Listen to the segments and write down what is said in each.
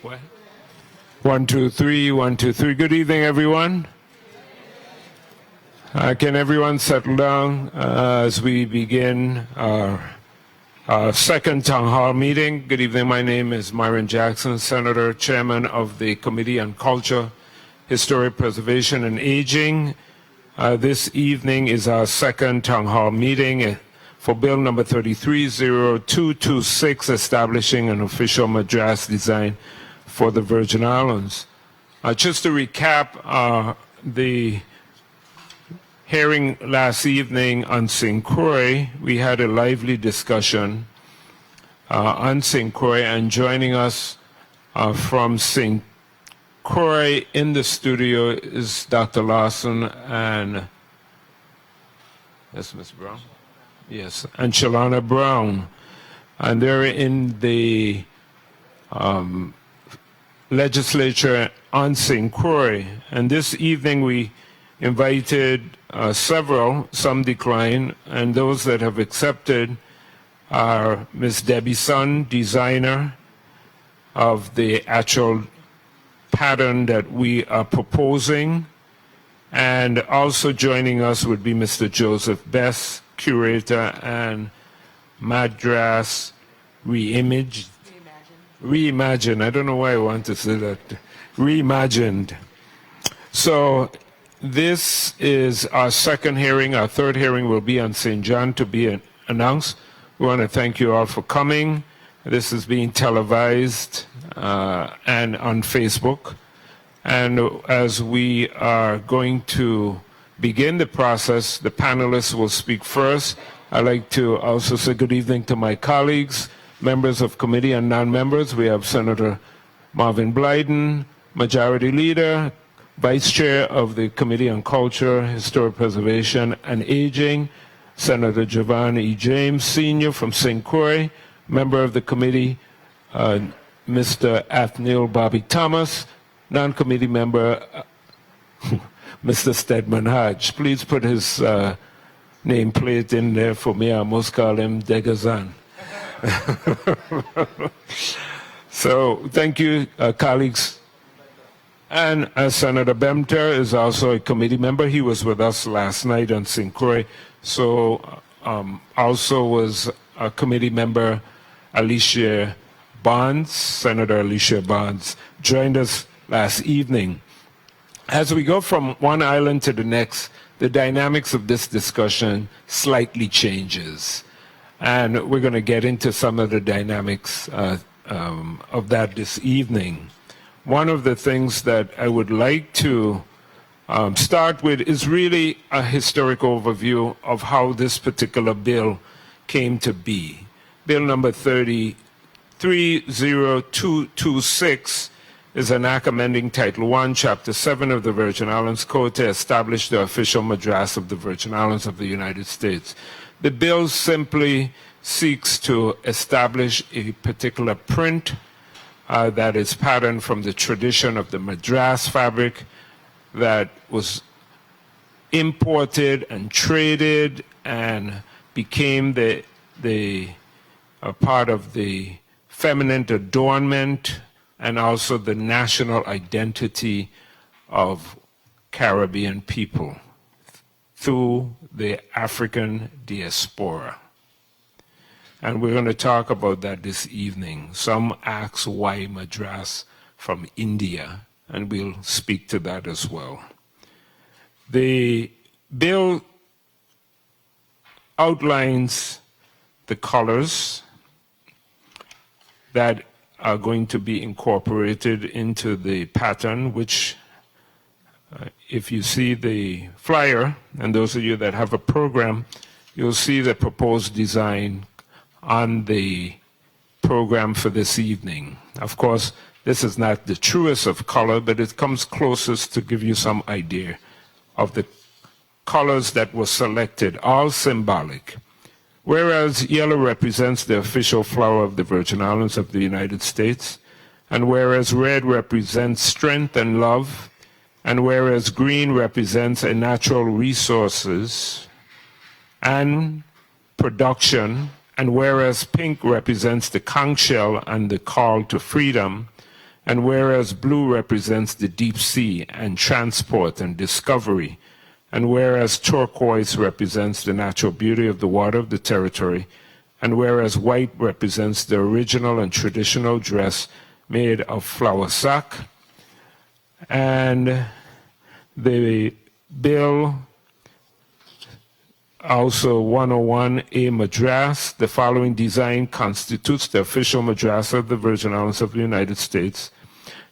What? 1, 2, 3, 1, 2, 3. Good evening, everyone. Can everyone settle down as we begin our second town hall meeting? Good evening. My name is Myron Jackson, Senator, Chairman of the Committee on Culture, Historic Preservation, and Aging. This evening is our second town hall meeting for Bill number 330226, establishing an official Madras design for the Virgin Islands. Just to recap the hearing last evening on St. Croix, we had a lively discussion on St. Croix, and joining us from St. Croix in the studio is Dr. Larsen and, yes, Ms. Brown? Yes, and Chalana Brown. And they're in the legislature on St. Croix. And this evening we invited several, some declined, and those that have accepted are Ms. Debbie Sun, designer of the actual pattern that we are proposing. And also joining us would be Mr. Joseph Bess, curator and Madras Reimagined. I don't know why I want to say that. Reimagined. So this is our second hearing. Our third hearing will be on St. John to be announced. We want to thank you all for coming. This is being televised and on Facebook. And as we are going to begin the process, the panelists will speak first. I'd like to also say good evening to my colleagues, members of committee and non-members. We have Senator Marvin Blyden, Majority Leader, Vice Chair of the Committee on Culture, Historic Preservation, and Aging, Senator Jovan E. James, Sr. from St. Croix, member of the committee, Mr. Athniel Bobby Thomas, non-committee member, Mr. Stedman Hodge. Please put his nameplate in there for me. I almost call him Degazan. So thank you, colleagues. And Senator Bemter is also a committee member. He was with us last night on St. Croix. So also was a committee member Alicia Bonds, Senator Alicia Bonds, joined us last evening. As we go from one island to the next, the dynamics of this discussion slightly changes. And we're going to get into some of the dynamics of that this evening. One of the things that I would like to start with is really a historical overview of how this particular bill came to be. Bill number 330226 is an act amending Title I, Chapter 7 of the Virgin Islands Code to establish the official Madras of the Virgin Islands of the United States. The bill simply seeks to establish a particular print that is patterned from the tradition of the Madras fabric that was imported and traded and became the part of the feminine adornment and also the national identity of Caribbean people through the African diaspora. And we're going to talk about that this evening. Some ask why Madras from India, and we'll speak to that as well. The bill outlines the colors that are going to be incorporated into the pattern, which if you see the flyer, and those of you that have a program, you'll see the proposed design on the program for this evening. Of course, this is not the truest of color, but it comes closest to give you some idea of the colors that were selected, all symbolic. Whereas yellow represents the official flower of the Virgin Islands of the United States, and whereas red represents strength and love, and whereas green represents a natural resources and production, and whereas pink represents the conch shell and the call to freedom, And whereas blue represents the deep sea and transport and discovery, and whereas turquoise represents the natural beauty of the water of the territory, and whereas white represents the original and traditional dress made of flour sack, and the bill also 101A Madras, the following design constitutes the official Madras of the Virgin Islands of the United States,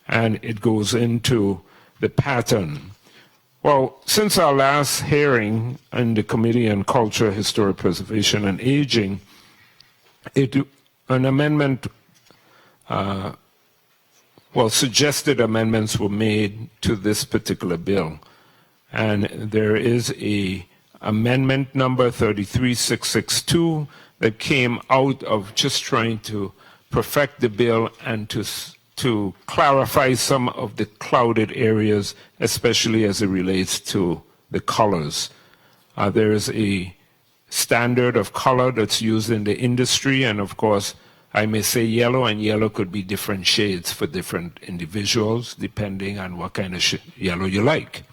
and it goes into the pattern. Well, since our last hearing in the Committee on Culture, Historic Preservation, and Aging, an amendment, suggested amendments were made to this particular bill. And there is a amendment number 33662 that came out of just trying to perfect the bill and to clarify some of the clouded areas, especially as it relates to the colors. There is a standard of color that's used in the industry, and of course, I may say yellow, and yellow could be different shades for different individuals, depending on what kind of yellow you like.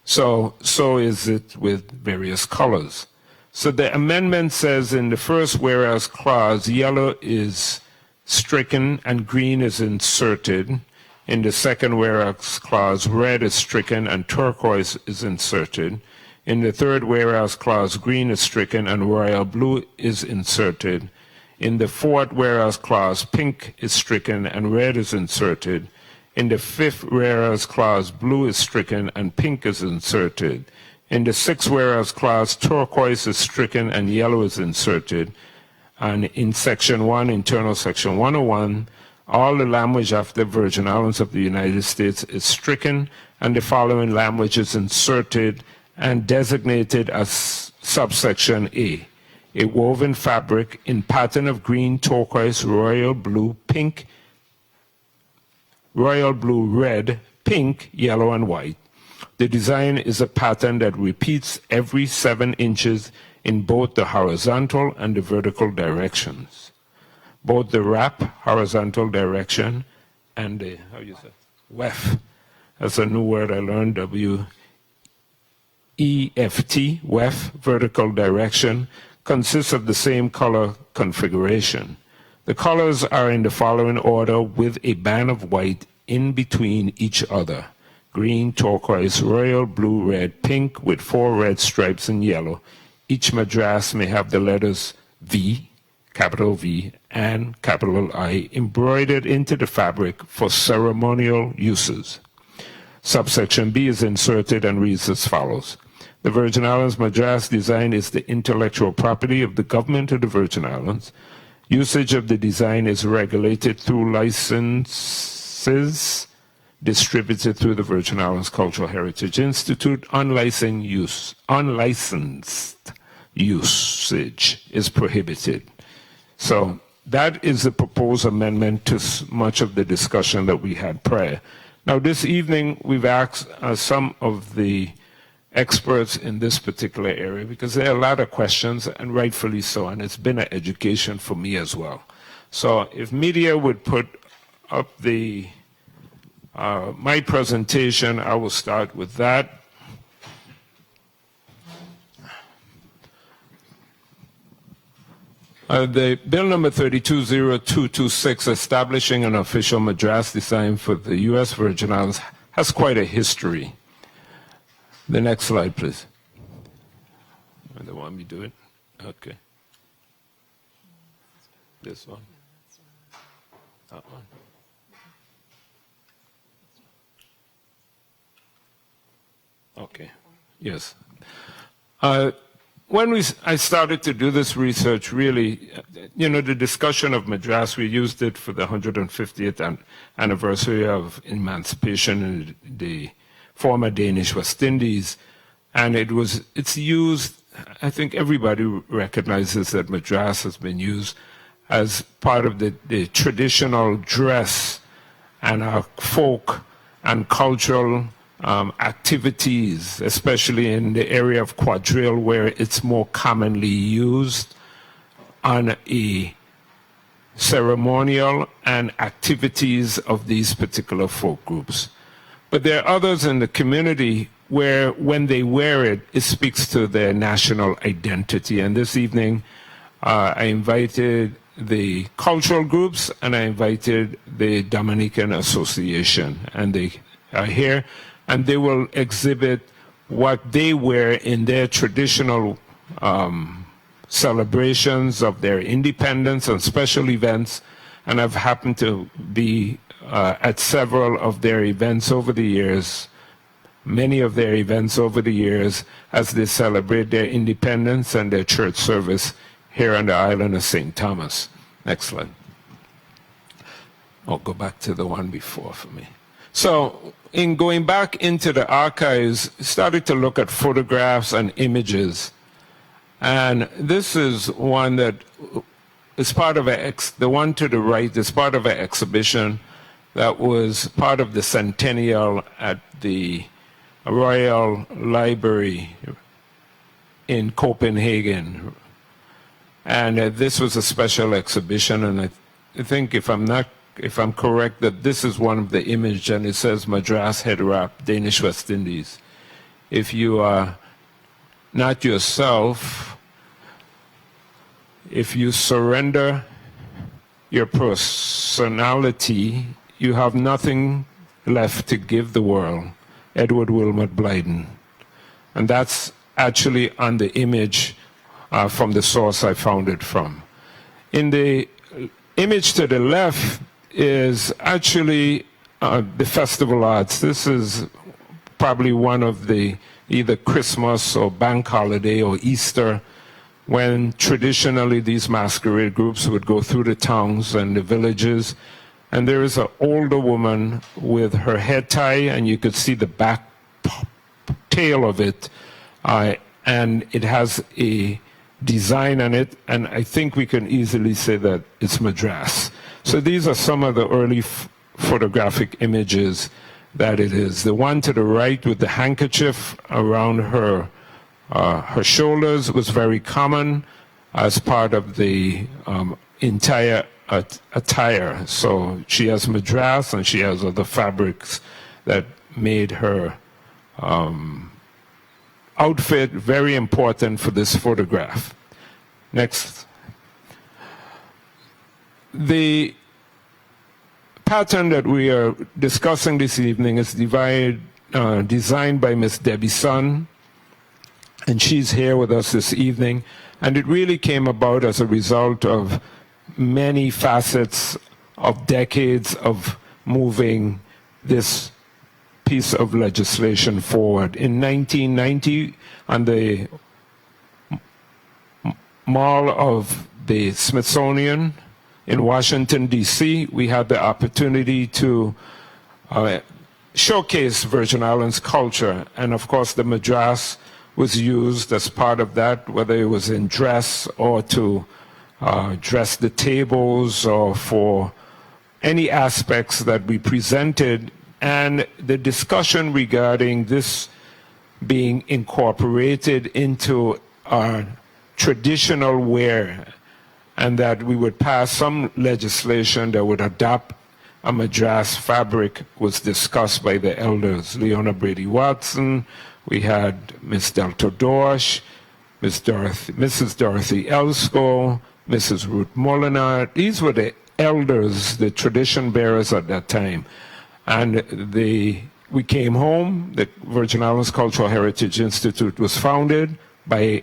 So is it with various colors. So the amendment says in the first whereas clause, yellow is stricken and green is inserted. In the second whereas clause, red is stricken and turquoise is inserted. In the third whereas clause, green is stricken and royal blue is inserted. In the fourth whereas clause, pink is stricken and red is inserted. In the fifth whereas clause, blue is stricken and pink is inserted. In the sixth whereas clause, turquoise is stricken and yellow is inserted. And in Section 1, Internal Section 101, all the language after Virgin Islands of the United States is stricken, and the following language is inserted and designated as subsection A woven fabric in pattern of green, turquoise, royal blue, pink, royal blue, red, pink, yellow, and white. The design is a pattern that repeats every 7 inches in both the horizontal and the vertical directions. Both the wrap, horizontal direction, and the, weft. That's a new word I learned, W-E-F-T, weft, vertical direction, consists of the same color configuration. The colors are in the following order with a band of white in between each other: green, turquoise, royal blue, red, pink, with 4 red stripes in yellow. Each madras may have the letters V, capital V, and capital I embroidered into the fabric for ceremonial uses. Subsection B is inserted and reads as follows. The Virgin Islands Madras design is the intellectual property of the government of the Virgin Islands. Usage of the design is regulated through licenses distributed through the Virgin Islands Cultural Heritage Institute. Unlicensed usage is prohibited. So that is the proposed amendment to much of the discussion that we had prior. Now this evening we've asked some of the experts in this particular area, because there are a lot of questions, and rightfully so, and it's been an education for me as well. So if media would put up the my presentation, I will start with that. The bill number 320226, establishing an official Madras design for the U.S. Virgin Islands, has quite a history. The next slide, please. They want me to do it? Okay. This one. That one. Okay. Yes. When I started to do this research, really, the discussion of Madras, we used it for the 150th anniversary of emancipation in the former Danish West Indies, and it's used, I think everybody recognizes that Madras has been used as part of the traditional dress and our folk and cultural activities, especially in the area of Quadrille, where it's more commonly used on a ceremonial and activities of these particular folk groups. But there are others in the community where when they wear it, it speaks to their national identity. And this evening, I invited the cultural groups and I invited the Dominican Association. And they are here and they will exhibit what they wear in their traditional celebrations of their independence and special events. And I've happened to be at several of their events over the years, many of their events over the years, as they celebrate their independence and their church service here on the island of St. Thomas. Next slide. I'll go back to the one before for me. So in going back into the archives, started to look at photographs and images. And this is one that is part of the one to the right is part of an exhibition that was part of the centennial at the Royal Library in Copenhagen. And this was a special exhibition, and I think if I'm correct, that this is one of the images, and it says Madras head wrap, Danish West Indies. If you are not yourself, if you surrender your personality, you have nothing left to give the world. Edward Wilmot Blyden. And that's actually on the image from the source I found it from. In the image to the left is actually the festival arts. This is probably one of the either Christmas or bank holiday or Easter, when traditionally these masquerade groups would go through the towns and the villages. And there is an older woman with her head tie, and you could see the back tail of it, and it has a design on it, and I think we can easily say that it's Madras. So these are some of the early photographic images that it is. The one to the right with the handkerchief around her shoulders was very common as part of the entire attire. So she has Madras and she has other fabrics that made her outfit very important for this photograph. Next. The pattern that we are discussing this evening is designed by Miss Debbie Sun, and she's here with us this evening. And it really came about as a result of many facets of decades of moving this piece of legislation forward. In 1990, on the Mall of the Smithsonian in Washington, D.C., we had the opportunity to showcase Virgin Islands culture. And of course, the Madras was used as part of that, whether it was in dress or to dress the tables or for any aspects that we presented. And the discussion regarding this being incorporated into our traditional wear, and that we would pass some legislation that would adopt a Madras fabric, was discussed by the elders. Leona Brady Watson, we had Miss Delta Dorsch, Mrs. Dorothy Elsko, Mrs. Ruth Molinar. These were the elders, the tradition bearers at that time. And we came home. The Virgin Islands Cultural Heritage Institute was founded by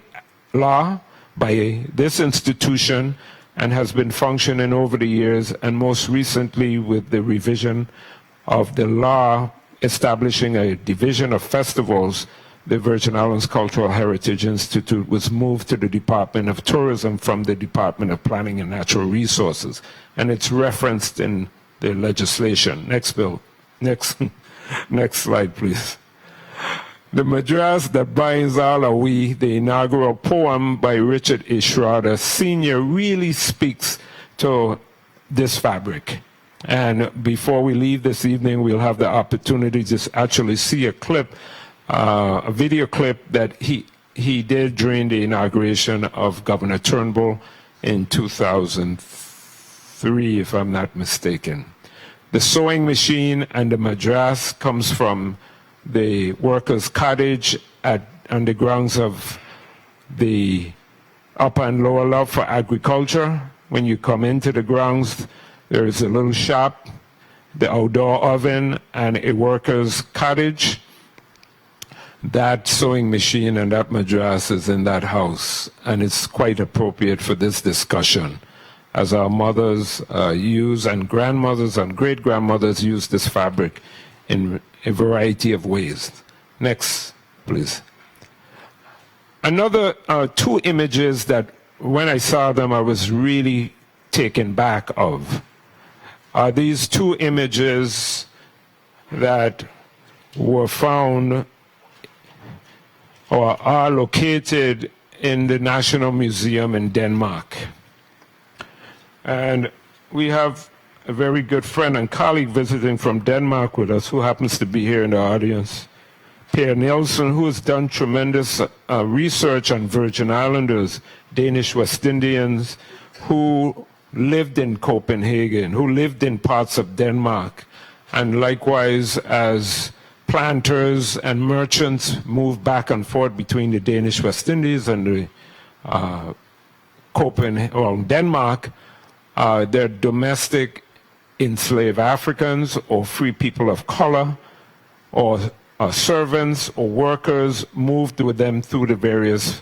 law by this institution and has been functioning over the years, and most recently with the revision of the law establishing a division of festivals, the Virgin Islands Cultural Heritage Institute was moved to the Department of Tourism from the Department of Planning and Natural Resources, and it's referenced in the legislation. Next bill. Next slide, please. The Madras that binds all are we, the inaugural poem by Richard A. Schroeder Sr. really speaks to this fabric. And before we leave this evening, we'll have the opportunity to actually see a clip, a video clip that he did during the inauguration of Governor Turnbull in 2003. 3, if I'm not mistaken. The sewing machine and the Madras comes from the workers' cottage on the grounds of the upper and lower love for agriculture. When you come into the grounds, there is a little shop, the outdoor oven, and a worker's cottage. That sewing machine and that Madras is in that house, and it's quite appropriate for this discussion, as our mothers use, and grandmothers and great-grandmothers use this fabric in a variety of ways. Next, please. Another 2 images that when I saw them I was really taken back of are these 2 images that were found or are located in the National Museum in Denmark. And we have a very good friend and colleague visiting from Denmark with us who happens to be here in the audience, Per Nielsen, who has done tremendous research on Virgin Islanders, Danish West Indians, who lived in Copenhagen, who lived in parts of Denmark, and likewise as planters and merchants moved back and forth between the Danish West Indies and the Denmark, their domestic enslaved Africans or free people of color or servants or workers moved with them through the various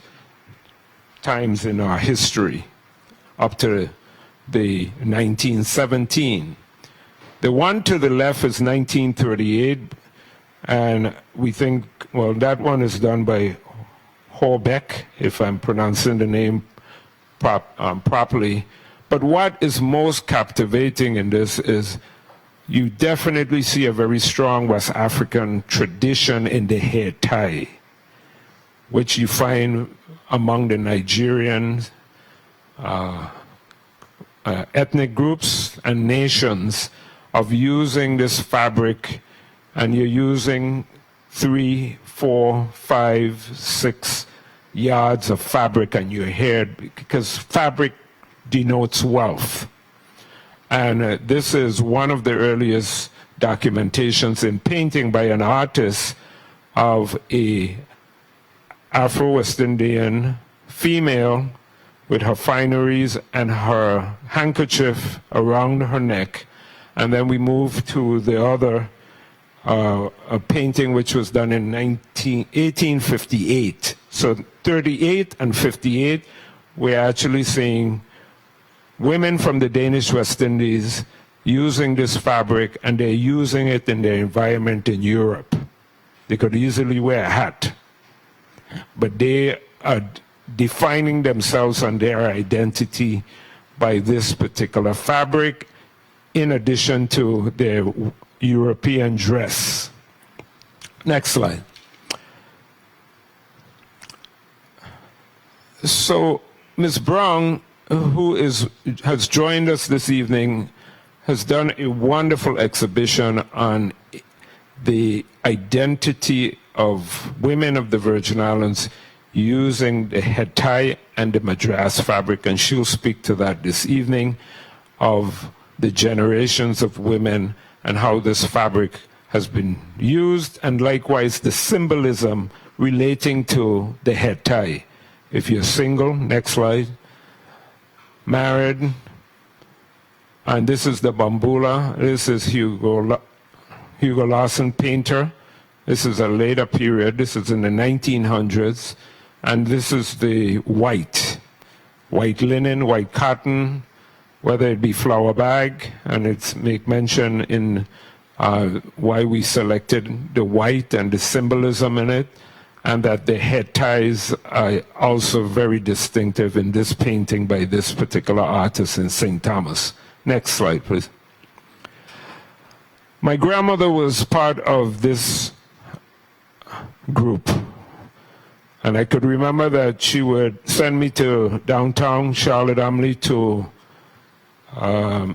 times in our history up to the 1917. The one to the left is 1938, and we think, well, that one is done by Horbeck, if I'm pronouncing the name properly. But what is most captivating in this is you definitely see a very strong West African tradition in the hair tie, which you find among the Nigerian ethnic groups and nations of using this fabric, and you're using 3, 4, 5, 6 yards of fabric on your hair because fabric denotes wealth. And this is one of the earliest documentations in painting by an artist of a Afro-West Indian female with her fineries and her handkerchief around her neck. And then we move to the other a painting which was done in 1858. So 38 and 58, we're actually seeing women from the Danish West Indies using this fabric, and they're using it in their environment in Europe. They could easily wear a hat, but they are defining themselves and their identity by this particular fabric, in addition to their European dress. Next slide. So Ms. Brown, who has joined us this evening, has done a wonderful exhibition on the identity of women of the Virgin Islands using the head tie and the Madras fabric, and she'll speak to that this evening, of the generations of women and how this fabric has been used, and likewise the symbolism relating to the head tie. If you're single, next slide, married, and this is the bambula. This is Hugo Larsen painter. This is a later period. This is in the 1900s. And this is the white linen, white cotton, whether it be flower bag, and it's make mention in why we selected the white and the symbolism in it, and that the head ties are also very distinctive in this painting by this particular artist in St. Thomas. Next slide, please. My grandmother was part of this group, and I could remember that she would send me to downtown Charlotte Amalie to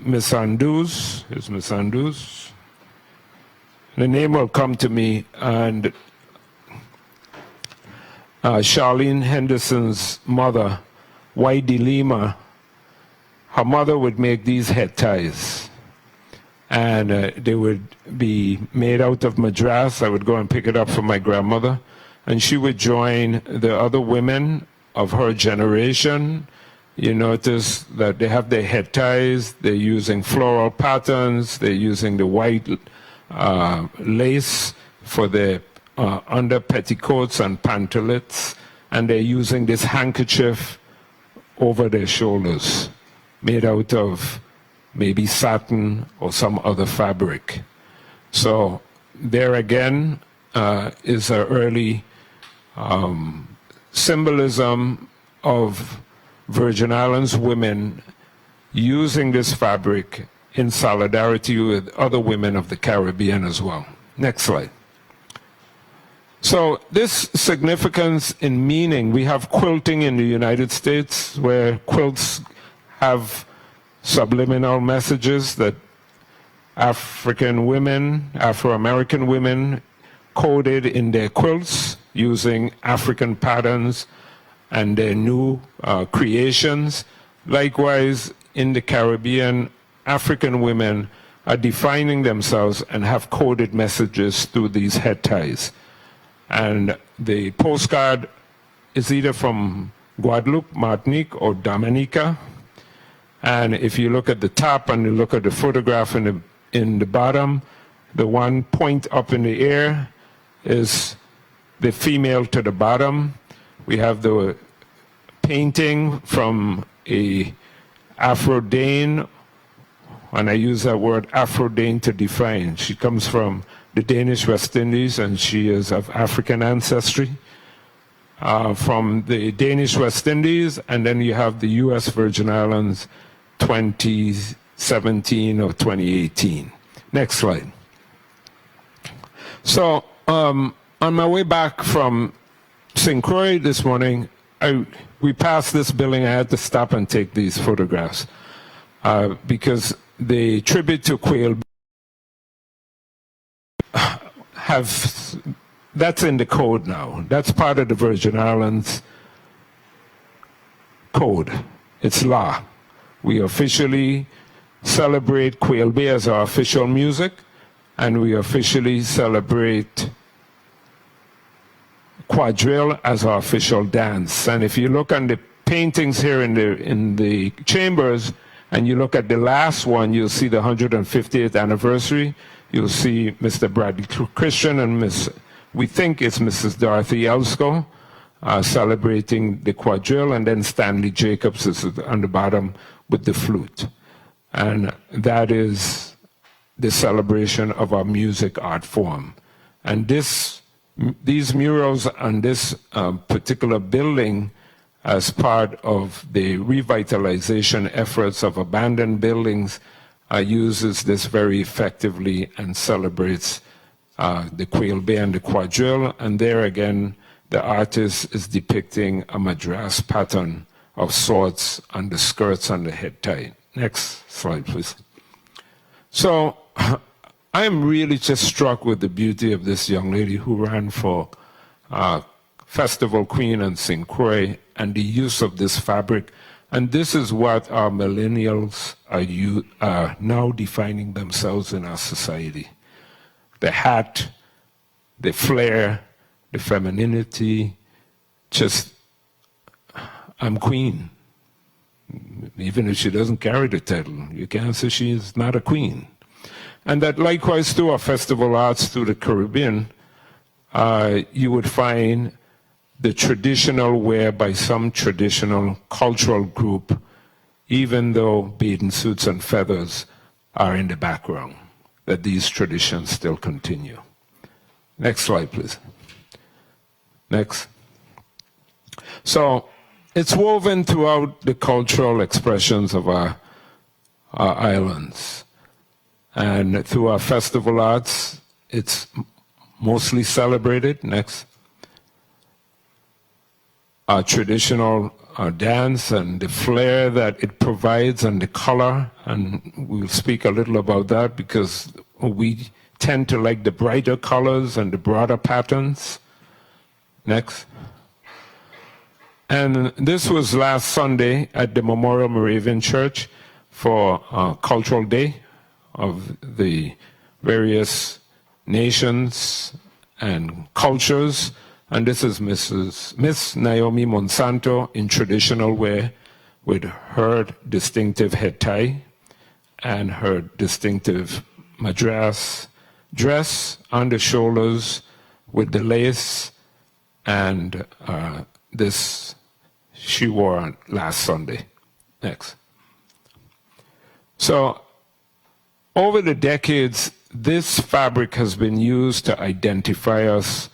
Miss Andus. Is Miss Andus? The name will come to me, and Charlene Henderson's mother, Y.D. Lima, her mother would make these head ties. And they would be made out of Madras. I would go and pick it up from my grandmother. And she would join the other women of her generation. You notice that they have their head ties, they're using floral patterns, they're using the white lace for their under petticoats and pantalettes, and they're using this handkerchief over their shoulders, made out of maybe satin or some other fabric. So there again is an early symbolism of Virgin Islands women using this fabric in solidarity with other women of the Caribbean as well. Next slide. So this significance in meaning, we have quilting in the United States where quilts have subliminal messages that African women, Afro-American women coded in their quilts using African patterns and their new creations. Likewise, in the Caribbean, African women are defining themselves and have coded messages through these head ties. And the postcard is either from Guadeloupe, Martinique, or Dominica. And if you look at the top and you look at the photograph in the bottom, the one point up in the air is the female to the bottom. We have the painting from a Afro-Dane, and I use that word Afro-Dane to define. She comes from the Danish West Indies, and she is of African ancestry. From the Danish West Indies, and then you have the U.S. Virgin Islands 2017 or 2018. Next slide. So on my way back from St. Croix this morning, we passed this building. I had to stop and take these photographs because the tribute to Quail that's in the code now. That's part of the Virgin Islands code. It's law. We officially celebrate Quail Bay as our official music, and we officially celebrate Quadrille as our official dance. And if you look on the paintings here in the chambers, and you look at the last one, you'll see the 150th anniversary. You'll see Mr. Bradley Christian and we think it's Mrs. Dorothy Elsko celebrating the quadrille, and then Stanley Jacobs is on the bottom with the flute. And that is the celebration of our music art form. And these murals on this particular building, as part of the revitalization efforts of abandoned buildings, uses this very effectively and celebrates the Quail Bay and the quadrille. And there again, the artist is depicting a Madras pattern of sorts on the skirts and the head tie. Next slide, please. So I'm really just struck with the beauty of this young lady who ran for Festival Queen in St. Croix, and the use of this fabric. And this is what our millennials are now defining themselves in our society. The hat, the flair, the femininity, just, I'm queen. Even if she doesn't carry the title, you can't say she is not a queen. And that likewise through our festival arts through the Caribbean, you would find the traditional wear by some traditional cultural group, even though bathing suits and feathers are in the background, that these traditions still continue. Next slide, please. Next. So it's woven throughout the cultural expressions of our islands. And through our festival arts, it's mostly celebrated. Next. Our traditional dance and the flair that it provides and the color, and we'll speak a little about that because we tend to like the brighter colors and the broader patterns. Next. And this was last Sunday at the Memorial Moravian Church, for Cultural Day of the various nations and cultures. And this is Miss Naomi Monsanto in traditional wear with her distinctive head tie and her distinctive Madras dress on the shoulders with the lace, and this she wore last Sunday. Next. So over the decades, this fabric has been used to identify us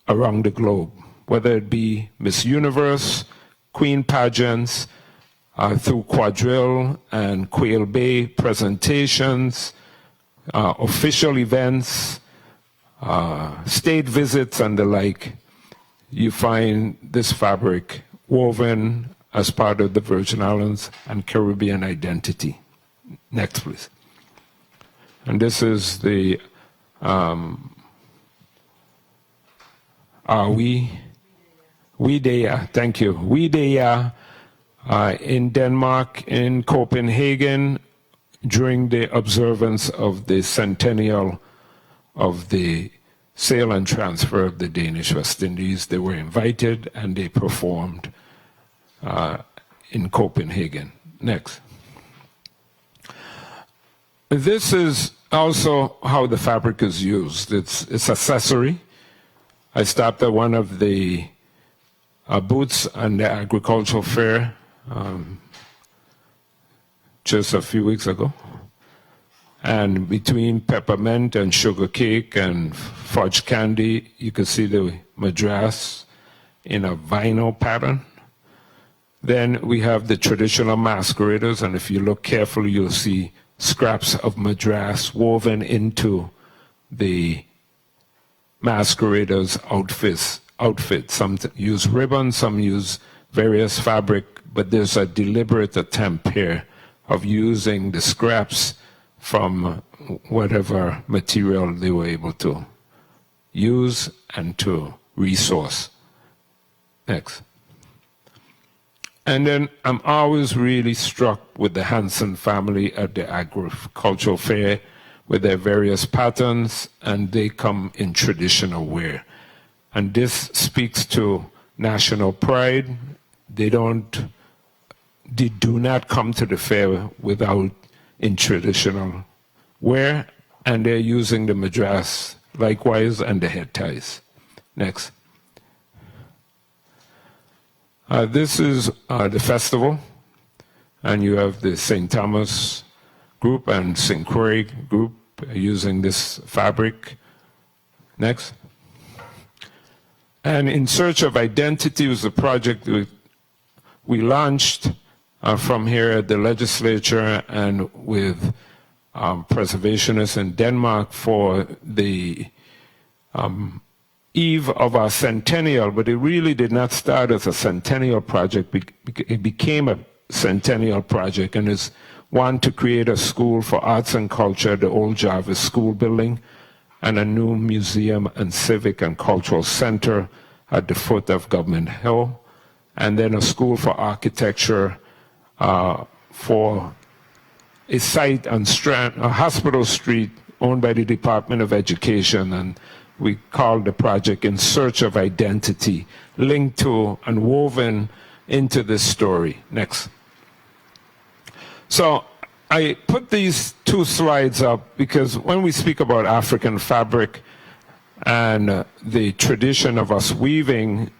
around the globe, whether it be Miss Universe, Queen pageants, through Quadrille and Quail Bay presentations, official events, state visits and the like. You find this fabric woven as part of the Virgin Islands and Caribbean identity. Next, please. And this is the Widea, thank you. Widea in Denmark, in Copenhagen, during the observance of the centennial of the sale and transfer of the Danish West Indies. They were invited and they performed in Copenhagen. Next. This is also how the fabric is used. It's accessory. I stopped at one of the booths on the agricultural fair just a few weeks ago. And between peppermint and sugar cake and fudge candy, you can see the Madras in a vinyl pattern. Then we have the traditional masqueraders, and if you look carefully, you'll see scraps of Madras woven into the masqueraders' outfits. Some use ribbon, some use various fabric, but there's a deliberate attempt here of using the scraps from whatever material they were able to use and to resource. Next. And then I'm always really struck with the Hansen family at the agricultural fair with their various patterns, and they come in traditional wear. And this speaks to national pride. They do not come to the fair without in traditional wear, and they're using the Madras likewise and the head ties. Next. This is the festival, and you have the St. Thomas group and St. Croix group using this fabric. Next. And In Search of Identity was a project we launched from here at the legislature and with preservationists in Denmark for the eve of our centennial, but it really did not start as a centennial project. It became a centennial project, and is one to create a school for arts and culture, the old Jarvis School building, and a new museum and civic and cultural center at the foot of Government Hill, and then a school for architecture for a site on Hospital Street owned by the Department of Education, and we called the project In Search of Identity, linked to and woven into this story. Next. So I put these two slides up because when we speak about African fabric and the tradition of us weaving,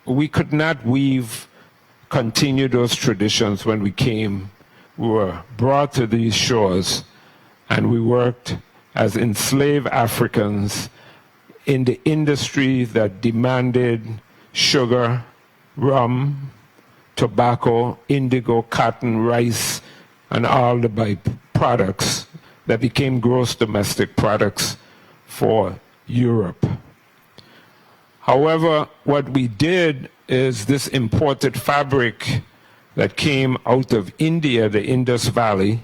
we could not continue those traditions when we came. We were brought to these shores and we worked as enslaved Africans in the industry that demanded sugar, rum, tobacco, indigo, cotton, rice, and all the byproducts that became gross domestic products for Europe. However, what we did is this imported fabric that came out of India, the Indus Valley,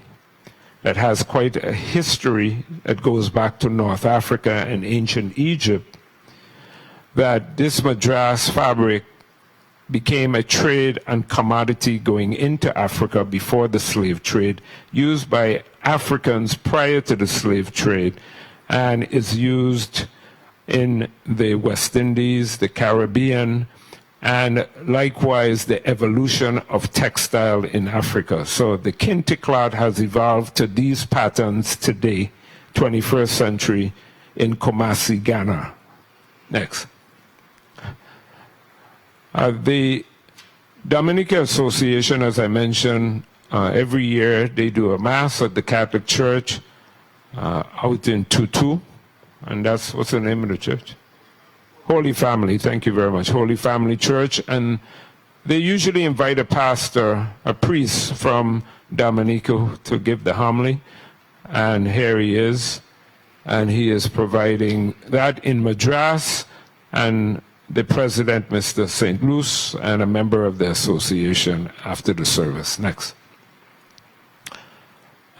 that has quite a history that goes back to North Africa and ancient Egypt, that this Madras fabric became a trade and commodity going into Africa before the slave trade, used by Africans prior to the slave trade, and is used in the West Indies, the Caribbean, and likewise the evolution of textile in Africa. So the kente cloth has evolved to these patterns today, 21st century, in Kumasi, Ghana. Next. The Dominica Association, as I mentioned, every year they do a mass at the Catholic Church out in Tutu, and that's, what's the name of the church? Holy Family, thank you very much, Holy Family Church, and they usually invite a pastor, a priest from Dominica to give the homily, and here he is, and he is providing that in Madras, and the president, Mr. St. Luce, and a member of the association after the service. Next.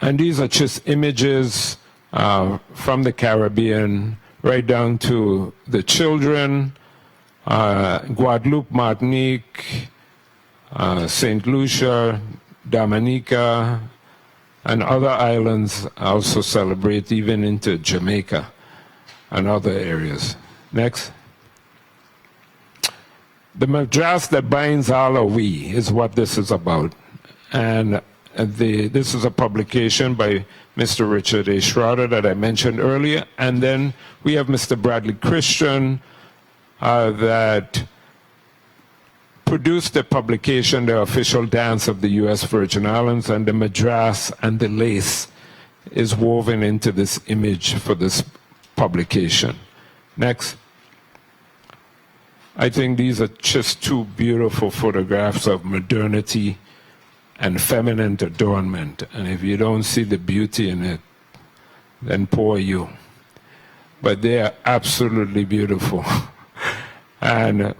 And these are just images from the Caribbean, right down to the children, Guadeloupe, Martinique, St. Lucia, Dominica, and other islands also celebrate, even into Jamaica and other areas. Next. The Madras that binds all are we is what this is about. And this is a publication by Mr. Richard A. Schroeder that I mentioned earlier. And then we have Mr. Bradley Christian that produced the publication, The Official Dance of the U.S. Virgin Islands, and the Madras and the lace is woven into this image for this publication. Next. I think these are just two beautiful photographs of modernity and feminine adornment. And if you don't see the beauty in it, then poor you. But they are absolutely beautiful. And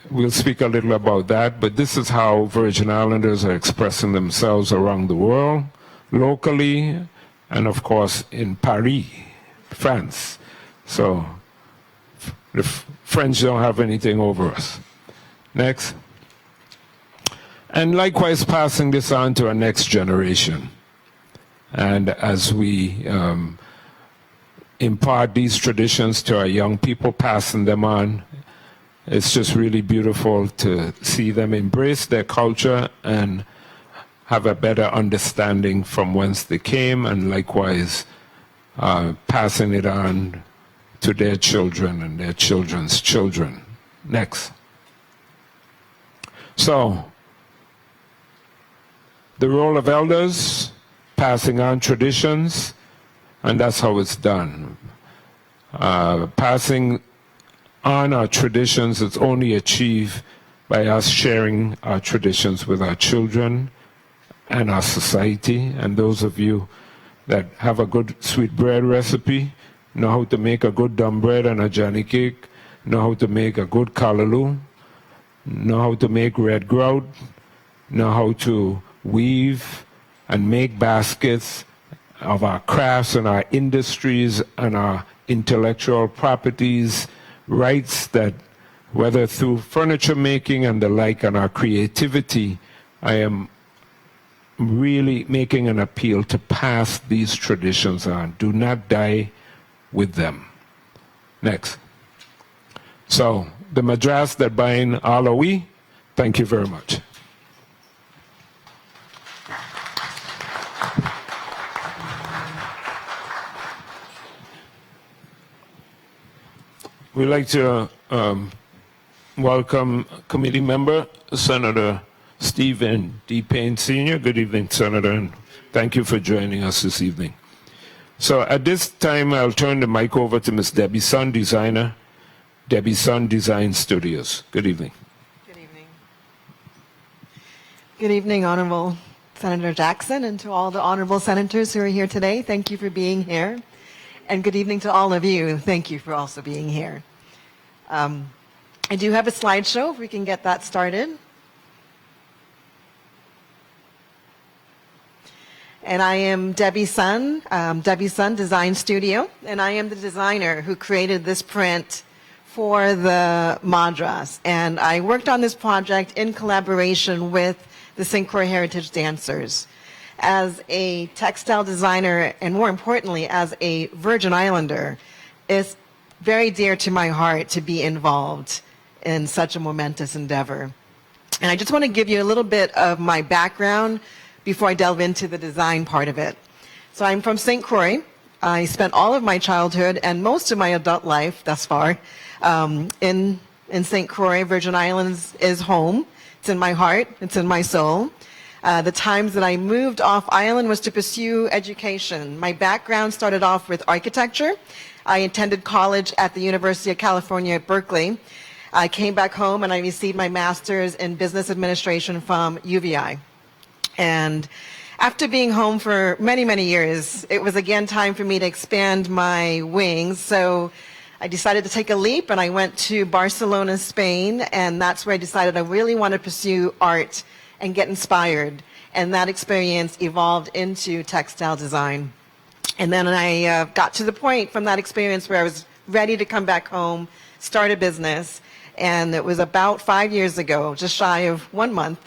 we'll speak a little about that. But this is how Virgin Islanders are expressing themselves around the world, locally, and of course in Paris, France. So the French don't have anything over us. Next. And likewise passing this on to our next generation. And as we impart these traditions to our young people, passing them on, it's just really beautiful to see them embrace their culture and have a better understanding from whence they came, and likewise passing it on to their children and their children's children. Next. So, the role of elders, passing on traditions, and that's how it's done. Passing on our traditions is only achieved by us sharing our traditions with our children and our society. And those of you that have a good sweet bread recipe, know how to make a good dumb bread and a johnny cake, know how to make a good callaloo, know how to make red grout, know how to weave and make baskets of our crafts and our industries and our intellectual properties, rights that, whether through furniture making and the like, and our creativity, I am really making an appeal to pass these traditions on. Do not die with them. Next. So, the Madras that bind all are we. Thank you very much. We'd like to welcome committee member, Senator Stephen D. Payne Sr. Good evening, Senator, and thank you for joining us this evening. So at this time, I'll turn the mic over to Ms. Debbie Sun, designer, Debbie Sun Design Studios. Good evening. Good evening. Good evening, Honorable Senator Jackson, and to all the honorable senators who are here today. Thank you for being here. And good evening to all of you. Thank you for also being here. I do have a slideshow, if we can get that started. And I am Debbie Sun, Debbie Sun Design Studio, and I am the designer who created this print for the Madras. And I worked on this project in collaboration with the St. Croix Heritage Dancers. As a textile designer, and more importantly, as a Virgin Islander, it's very dear to my heart to be involved in such a momentous endeavor. And I just want to give you a little bit of my background before I delve into the design part of it. So I'm from St. Croix. I spent all of my childhood and most of my adult life thus far in St. Croix. Virgin Islands is home. It's in my heart. It's in my soul. The times that I moved off island was to pursue education. My background started off with architecture. I attended college at the University of California at Berkeley. I came back home and I received my master's in business administration from UVI. And after being home for many, many years, it was again time for me to expand my wings. So I decided to take a leap and I went to Barcelona, Spain, and that's where I decided I really want to pursue art and get inspired. And that experience evolved into textile design. And then I got to the point from that experience where I was ready to come back home, start a business. And it was about 5 years ago, just shy of 1 month,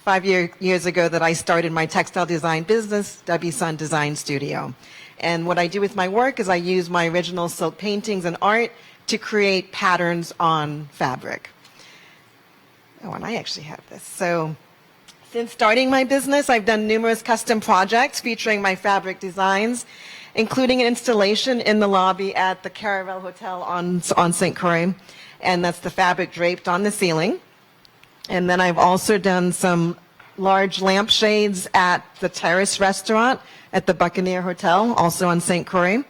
5 years ago, that I started my textile design business, W Sun Design Studio. And what I do with my work is I use my original silk paintings and art to create patterns on fabric. Oh, and I actually have this. So since starting my business, I've done numerous custom projects featuring my fabric designs, including an installation in the lobby at the Caravel Hotel on St. Croix. And that's the fabric draped on the ceiling. And then I've also done some large lampshades at the Terrace Restaurant at the Buccaneer Hotel, also on St. Croix.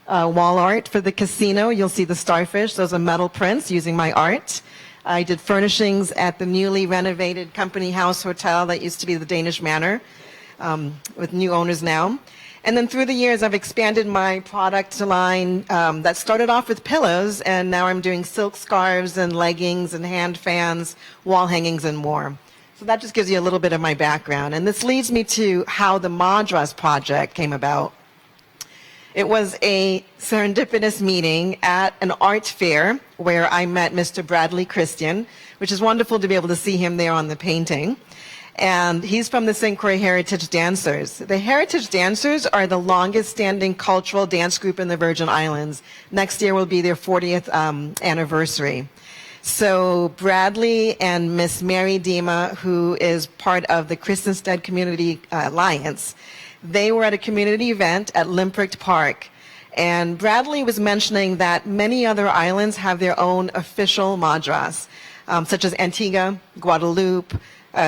Wall art for the casino. You'll see the starfish. Those are metal prints using my art. I did furnishings at the newly renovated Company House Hotel that used to be the Danish Manor, with new owners now. And then through the years, I've expanded my product line that started off with pillows, and now I'm doing silk scarves and leggings and hand fans, wall hangings, and more. So that just gives you a little bit of my background. And this leads me to how the Madras project came about. It was a serendipitous meeting at an art fair where I met Mr. Bradley Christian, which is wonderful to be able to see him there on the painting. And he's from the St. Croix Heritage Dancers. The Heritage Dancers are the longest standing cultural dance group in the Virgin Islands. Next year will be their 40th anniversary. So Bradley and Miss Mary Dema, who is part of the Christiansted Community Alliance, they were at a community event at Limprecht Park. And Bradley was mentioning that many other islands have their own official Madras, such as Antigua, Guadeloupe,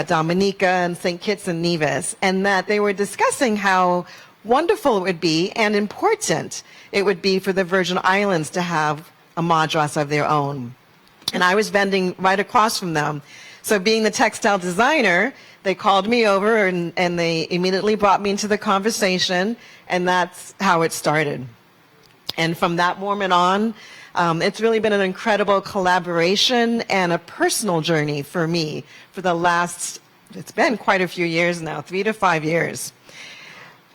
Dominica, and St. Kitts and Nevis, and that they were discussing how wonderful it would be and important it would be for the Virgin Islands to have a Madras of their own. And I was vending right across from them. So being the textile designer, they called me over and they immediately brought me into the conversation, and that's how it started. And from that moment on, it's really been an incredible collaboration and a personal journey for me for the last, it's been quite a few years now, 3 to 5 years.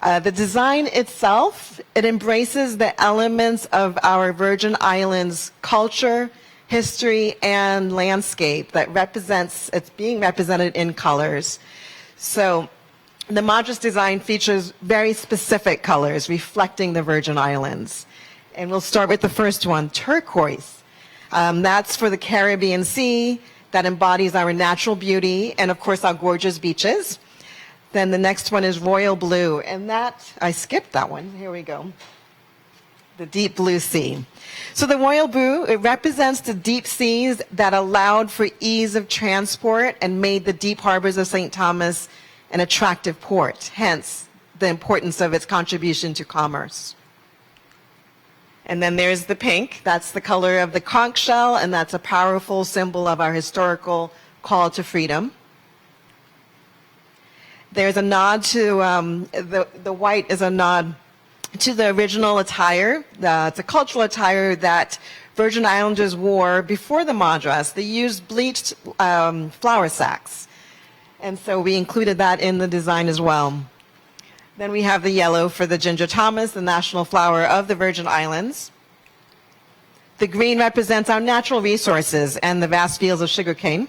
The design itself, it embraces the elements of our Virgin Islands culture, history, and landscape that represents, it's being represented in colors. So the Madras design features very specific colors reflecting the Virgin Islands. And we'll start with the first one, turquoise. That's for the Caribbean Sea. That embodies our natural beauty and, of course, our gorgeous beaches. Then the next one is royal blue. And that, I skipped that one. Here we go. The deep blue sea. So the royal blue, it represents the deep seas that allowed for ease of transport and made the deep harbors of St. Thomas an attractive port, hence the importance of its contribution to commerce. And then there's the pink. That's the color of the conch shell, and that's a powerful symbol of our historical call to freedom. There's a nod to, the white is a nod to the original attire. It's a cultural attire that Virgin Islanders wore before the Madras. They used bleached flour sacks. And so we included that in the design as well. Then we have the yellow for the ginger Thomas, the national flower of the Virgin Islands. The green represents our natural resources and the vast fields of sugarcane.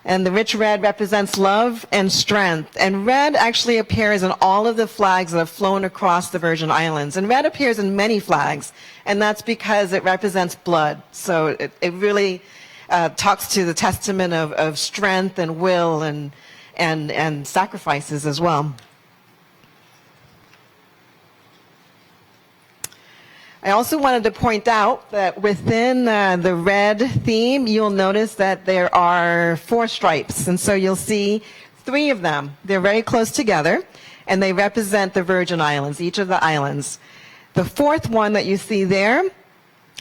And the rich red represents love and strength. And red actually appears in all of the flags that have flown across the Virgin Islands. And red appears in many flags, and that's because it represents blood. So it really talks to the testament of strength and will and sacrifices as well. I also wanted to point out that within the red theme, you'll notice that there are 4 stripes. And so you'll see 3 of them. They're very close together, and they represent the Virgin Islands, each of the islands. The 4th one that you see there,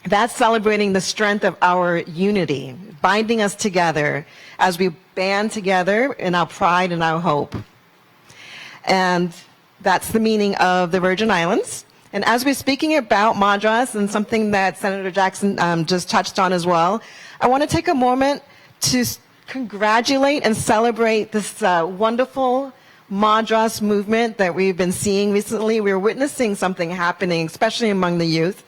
that's celebrating the strength of our unity, binding us together as we band together in our pride and our hope. And that's the meaning of the Virgin Islands. And as we're speaking about Madras, and something that Senator Jackson just touched on as well, I want to take a moment to congratulate and celebrate this wonderful Madras movement that we've been seeing recently. We're witnessing something happening, especially among the youth.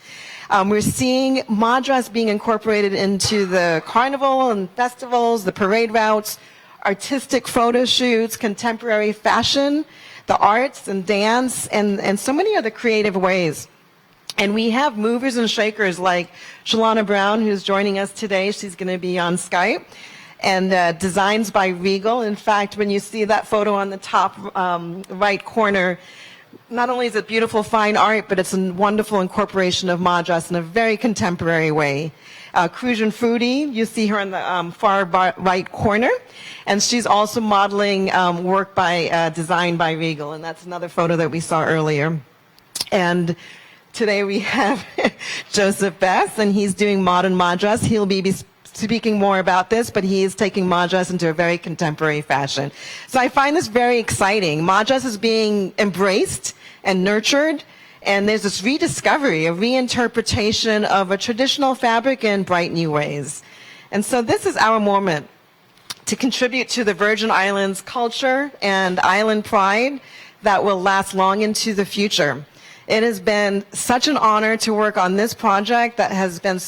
We're seeing Madras being incorporated into the carnival and festivals, the parade routes, artistic photo shoots, contemporary fashion, the arts and dance, and so many other creative ways. And we have movers and shakers like Chalana Brown, who's joining us today. She's going to be on Skype. And designs by Regal. In fact, when you see that photo on the top right corner, not only is it beautiful, fine art, but it's a wonderful incorporation of Madras in a very contemporary way. Crujan Foodie, you see her in the far right corner, and she's also modeling work by designed by Regal, and that's another photo that we saw earlier. And today we have Joseph Bess, and he's doing modern Madras. He'll be speaking more about this, but he is taking Madras into a very contemporary fashion. So I find this very exciting. Madras is being embraced and nurtured, and there's this rediscovery, a reinterpretation of a traditional fabric in bright new ways. And so this is our moment to contribute to the Virgin Islands culture and island pride that will last long into the future. It has been such an honor to work on this project that has been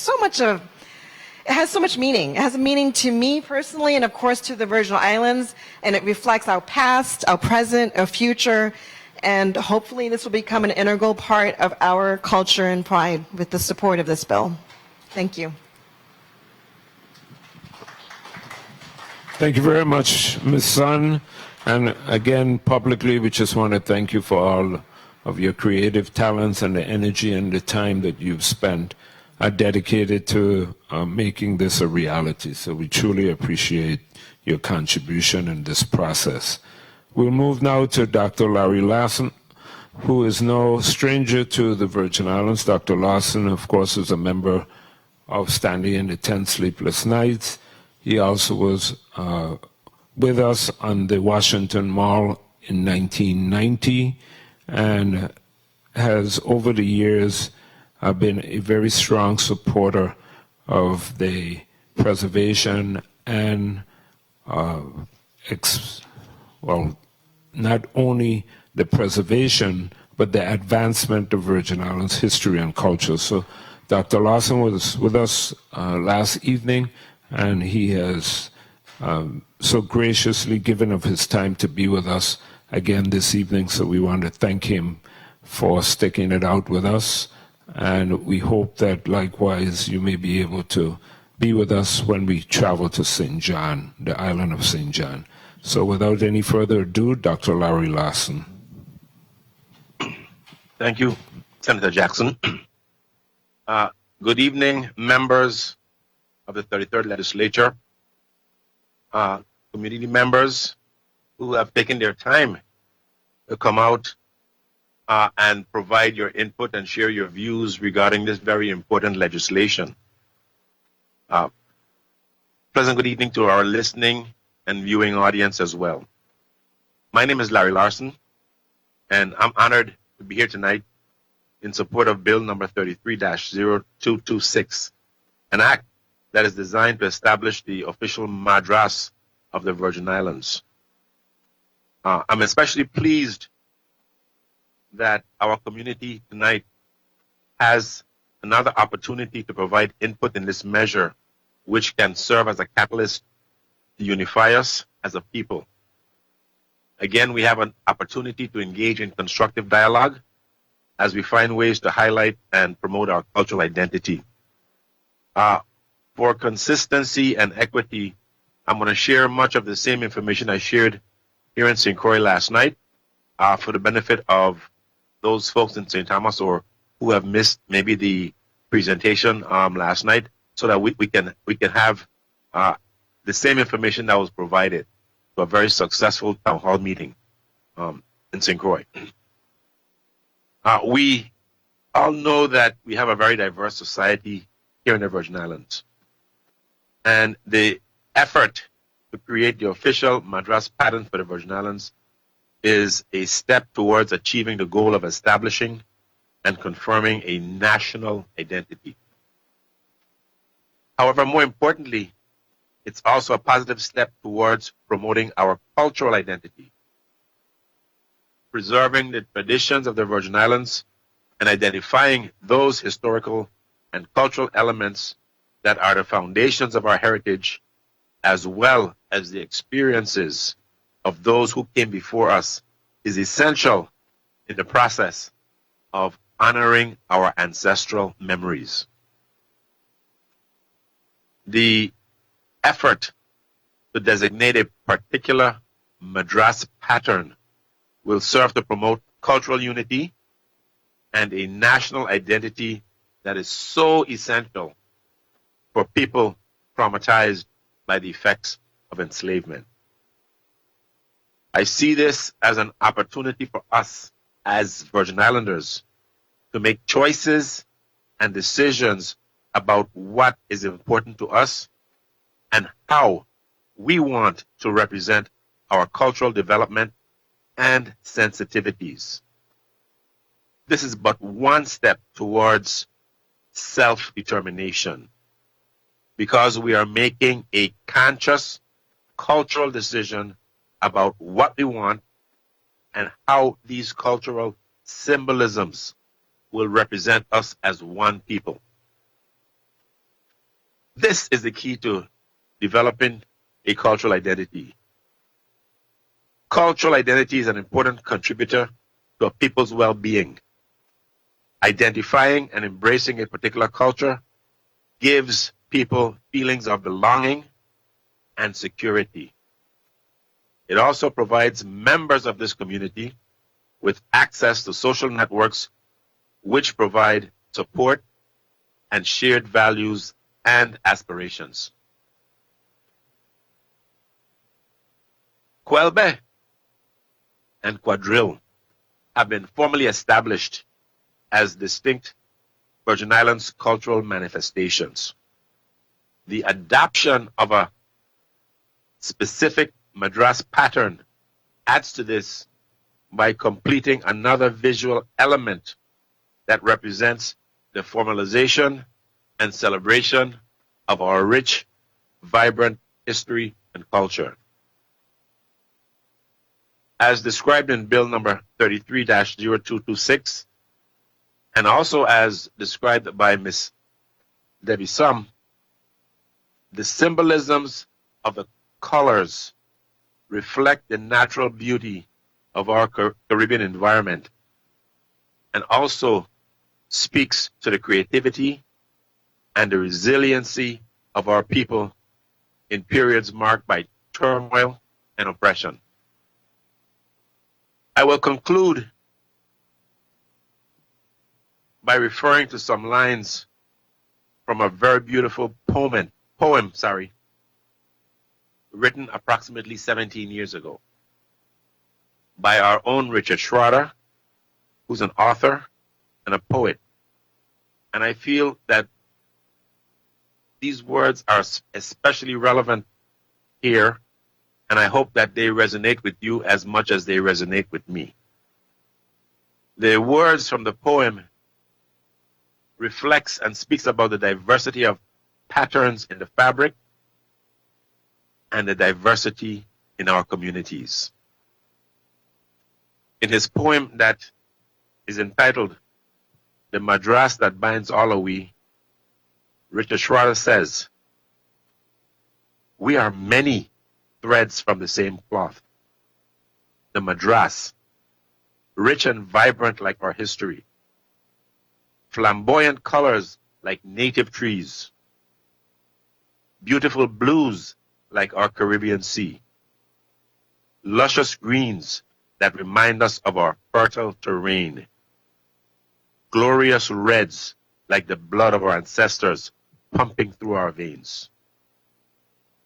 it has so much meaning. It has a meaning to me personally, and of course to the Virgin Islands, and it reflects our past, our present, our future, and hopefully this will become an integral part of our culture and pride with the support of this bill. Thank you. Thank you very much, Ms. Sun. And again, publicly, we just want to thank you for all of your creative talents and the energy and the time that you've spent dedicated to making this a reality. So we truly appreciate your contribution in this process. We'll move now to Dr. Larry Larsen, who is no stranger to the Virgin Islands. Dr. Larsen, of course, is a member of Standing in the 10 Sleepless Nights. He also was with us on the Washington Mall in 1990 and has over the years been a very strong supporter of the preservation and not only the preservation, but the advancement of Virgin Islands history and culture. So Dr. Larsen was with us last evening, and he has so graciously given of his time to be with us again this evening. So we want to thank him for sticking it out with us. And we hope that likewise you may be able to be with us when we travel to St. John, the island of St. John. So without any further ado, Dr. Larry Larsen. Thank you, Senator Jackson. Good evening, members of the 33rd Legislature, community members who have taken their time to come out and provide your input and share your views regarding this very important legislation. Pleasant good evening to our listening and viewing audience as well. My name is Larry Larsen, and I'm honored to be here tonight in support of Bill number 33-0226, an act that is designed to establish the official Madras of the Virgin Islands. I'm especially pleased that our community tonight has another opportunity to provide input in this measure, which can serve as a catalyst to unify us as a people. Again, we have an opportunity to engage in constructive dialogue as we find ways to highlight and promote our cultural identity. For consistency and equity, I'm going to share much of the same information I shared here in St. Croix last night for the benefit of those folks in St. Thomas or who have missed maybe the presentation last night, so that we can have the same information that was provided to a very successful town hall meeting in St. Croix. We all know that we have a very diverse society here in the Virgin Islands. And the effort to create the official Madras pattern for the Virgin Islands is a step towards achieving the goal of establishing and confirming a national identity. However, more importantly, it's also a positive step towards promoting our cultural identity, preserving the traditions of the Virgin Islands and identifying those historical and cultural elements that are the foundations of our heritage, as well as the experiences of those who came before us, is essential in the process of honoring our ancestral memories. The effort to designate a particular Madras pattern will serve to promote cultural unity and a national identity that is so essential for people traumatized by the effects of enslavement. I see this as an opportunity for us as Virgin Islanders to make choices and decisions about what is important to us and how we want to represent our cultural development and sensitivities. This is but one step towards self-determination, because we are making a conscious cultural decision about what we want and how these cultural symbolisms will represent us as one people. This is the key to developing a cultural identity. Cultural identity is an important contributor to a people's well-being. Identifying and embracing a particular culture gives people feelings of belonging and security. It also provides members of this community with access to social networks which provide support and shared values and aspirations. Quelbe and Quadrille have been formally established as distinct Virgin Islands cultural manifestations. The adoption of a specific Madras pattern adds to this by completing another visual element that represents the formalization and celebration of our rich, vibrant history and culture. As described in Bill number 33-0226, and also as described by Ms. Debbie Sum, the symbolisms of the colors reflect the natural beauty of our Caribbean environment and also speaks to the creativity and the resiliency of our people in periods marked by turmoil and oppression. I will conclude by referring to some lines from a very beautiful poem, written approximately 17 years ago by our own Richard Schroeder, who's an author and a poet. And I feel that these words are especially relevant here, and I hope that they resonate with you as much as they resonate with me. The words from the poem reflects and speaks about the diversity of patterns in the fabric and the diversity in our communities. In his poem that is entitled the Madras that binds all of we, Richard Schroeder says, we are many threads from the same cloth. The Madras, rich and vibrant like our history, flamboyant colors like native trees, beautiful blues like our Caribbean Sea, luscious greens that remind us of our fertile terrain, glorious reds like the blood of our ancestors pumping through our veins,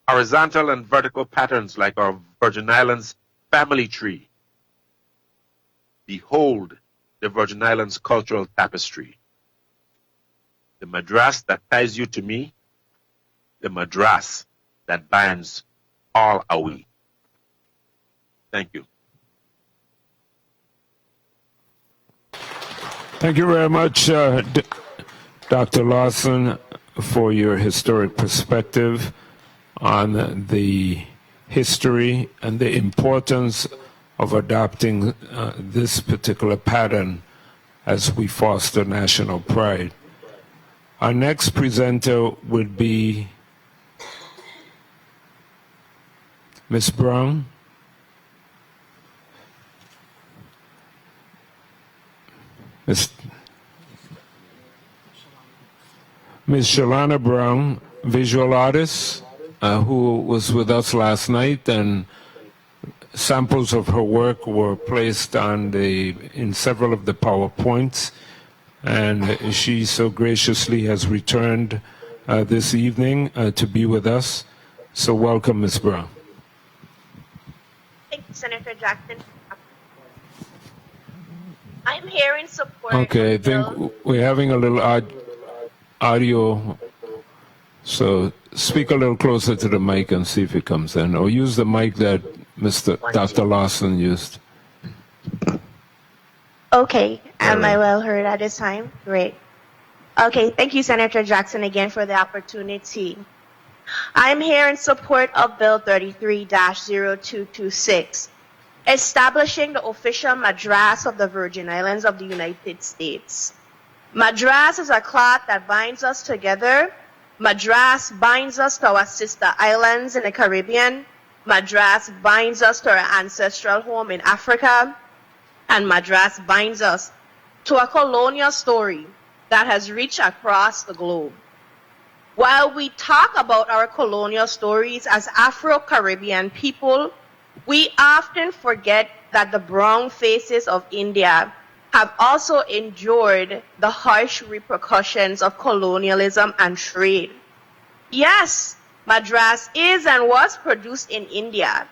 horizontal and vertical patterns like our Virgin Islands family tree. Behold the Virgin Islands cultural tapestry. The Madras that ties you to me, the Madras that binds all are we. Thank you. Thank you very much, Dr. Larsen, for your historic perspective on the history and the importance of adopting this particular pattern as we foster national pride. Our next presenter would be Ms. Brown. Ms. Chalana Brown, visual artist, who was with us last night, and samples of her work were placed in several of the PowerPoints, and she so graciously has returned this evening to be with us. So welcome, Ms. Brown. Thank you, Senator Jackson. I'm here in support. Okay, I think we're having a little audio, so speak a little closer to the mic and see if it comes in, or use the mic that Dr. Larsen used. Okay, am I well heard at this time? Great. Okay, thank you, Senator Jackson, again for the opportunity. I'm here in support of Bill 33-0226, establishing the official Madras of the Virgin Islands of the United States. Madras is a cloth that binds us together. Madras binds us to our sister islands in the Caribbean. Madras binds us to our ancestral home in Africa. And Madras binds us to a colonial story that has reached across the globe. While we talk about our colonial stories as Afro-Caribbean people, we often forget that the brown faces of India have also endured the harsh repercussions of colonialism and trade. Yes, Madras is and was produced in India.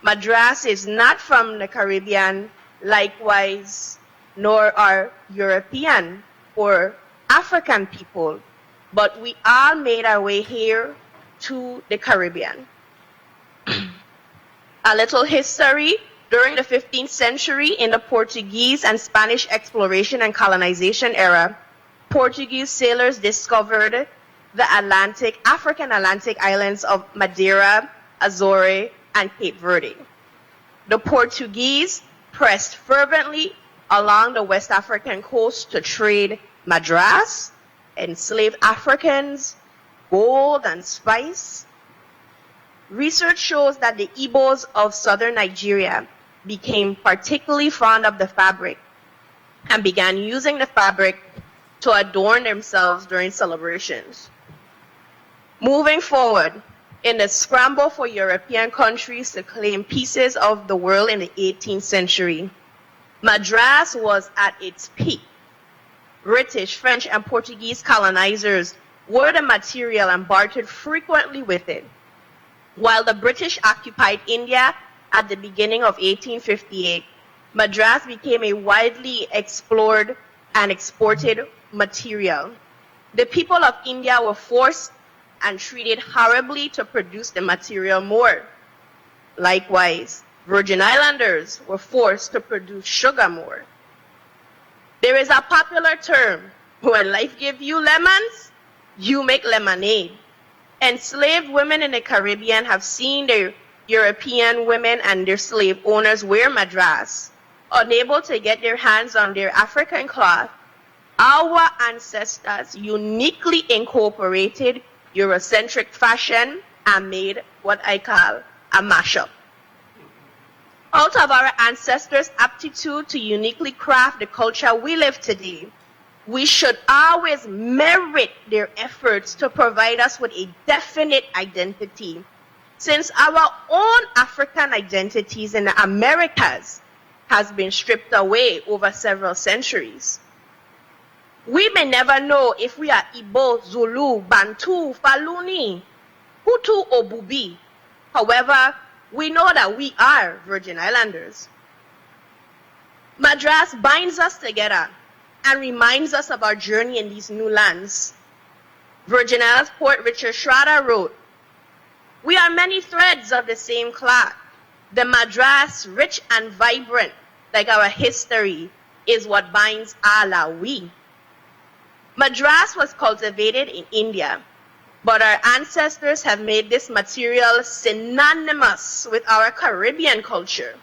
Madras is not from the Caribbean, likewise, nor are European or African people, but we all made our way here to the Caribbean. A little history. During the 15th century, in the Portuguese and Spanish exploration and colonization era, Portuguese sailors discovered the African Atlantic islands of Madeira, Azores, and Cape Verde. The Portuguese pressed fervently along the West African coast to trade Madras, enslaved Africans, gold, and spice. Research shows that the Igbos of southern Nigeria became particularly fond of the fabric and began using the fabric to adorn themselves during celebrations. Moving forward, in the scramble for European countries to claim pieces of the world in the 18th century, Madras was at its peak. British, French, and Portuguese colonizers wore the material and bartered frequently with it. While the British occupied India at the beginning of 1858, Madras became a widely explored and exported material. The people of India were forced and treated horribly to produce the material more. Likewise, Virgin Islanders were forced to produce sugar more. There is a popular term, when life gives you lemons, you make lemonade. Enslaved women in the Caribbean have seen their European women and their slave owners wear Madras. Unable to get their hands on their African cloth, our ancestors uniquely incorporated Eurocentric fashion and made what I call a mashup. Out of our ancestors' aptitude to uniquely craft the culture we live today, we should always merit their efforts to provide us with a definite identity, since our own African identities in the Americas has been stripped away over several centuries. We may never know if we are Igbo, Zulu, Bantu, Faluni, Hutu, or Bubi. However, we know that we are Virgin Islanders. Madras binds us together and reminds us of our journey in these new lands. Virgin Islands poet Richard Schrader wrote, "We are many threads of the same cloth. The Madras, rich and vibrant, like our history, is what binds all our we." Madras was cultivated in India, but our ancestors have made this material synonymous with our Caribbean culture.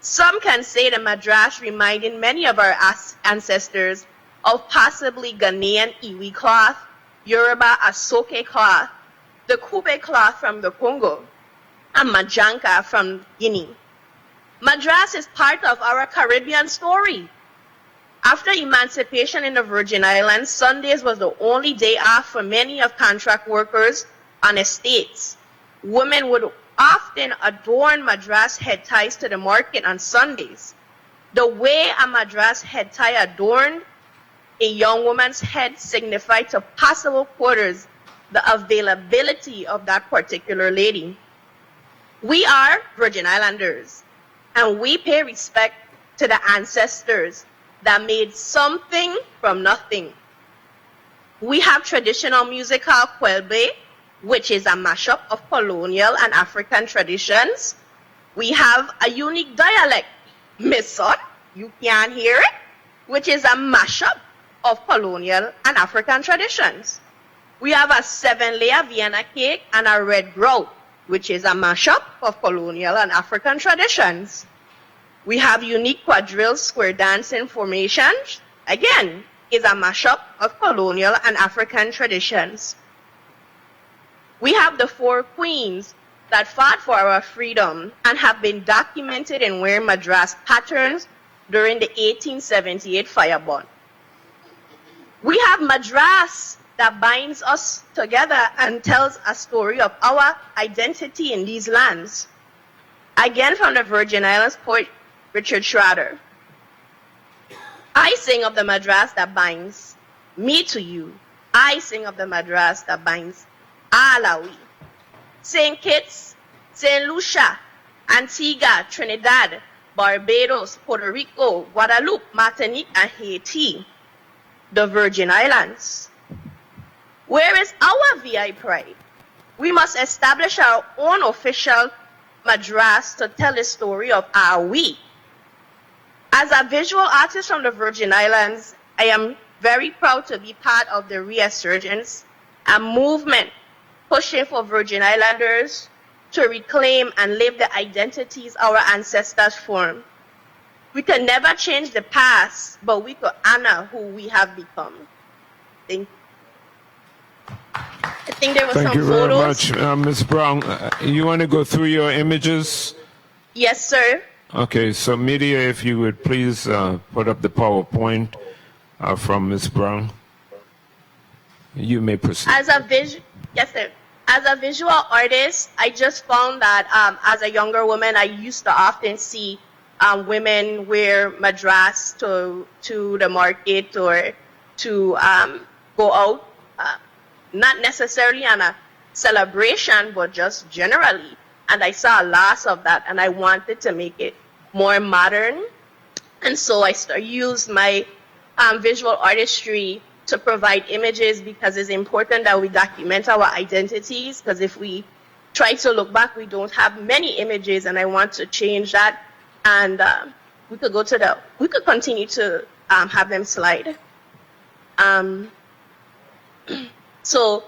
Some can say the Madras reminded many of our ancestors of possibly Ghanaian iwi cloth, Yoruba asoke cloth, the Kube cloth from the Congo, and Majanka from Guinea. Madras is part of our Caribbean story. After emancipation in the Virgin Islands, Sundays was the only day off for many of contract workers on estates. Women would often adorn Madras head ties to the market on Sundays. The way a Madras head tie adorned a young woman's head signified to possible quarters the availability of that particular lady. We are Virgin Islanders, and we pay respect to the ancestors that made something from nothing. We have traditional music called Kwelbe, which is a mashup of colonial and African traditions. We have a unique dialect, Misot, you can hear it, which is a mashup of colonial and African traditions. We have a 7-layer Vienna cake and a red grout, which is a mashup of colonial and African traditions. We have unique quadrille square dancing formations. Again, is a mashup of colonial and African traditions. We have the 4 queens that fought for our freedom and have been documented in wearing Madras patterns during the 1878 fire burn. We have Madras that binds us together and tells a story of our identity in these lands. Again, from the Virgin Islands poet Richard Schrader. I sing of the Madras that binds me to you. I sing of the Madras that binds Alawi. St. Kitts, St. Lucia, Antigua, Trinidad, Barbados, Puerto Rico, Guadeloupe, Martinique, and Haiti. The Virgin Islands. Where is our VI pride? We must establish our own official Madras to tell the story of our we. As a visual artist from the Virgin Islands, I am very proud to be part of the resurgence, a movement pushing for Virgin Islanders to reclaim and live the identities our ancestors formed. We can never change the past, but we could honor who we have become. Thank you. I think there were some photos. Thank you very much, Ms. Brown. You want to go through your images? Yes, sir. Okay, so media, if you would please put up the PowerPoint from Ms. Brown. You may proceed. Yes, sir. As a visual artist, I just found that as a younger woman, I used to often see women wear Madras to the market or to go out, not necessarily on a celebration, but just generally. And I saw a loss of that, and I wanted to make it more modern. And so I used my visual artistry to provide images, because it's important that we document our identities, because if we try to look back, we don't have many images, and I want to change that. And we could continue to have them slide. So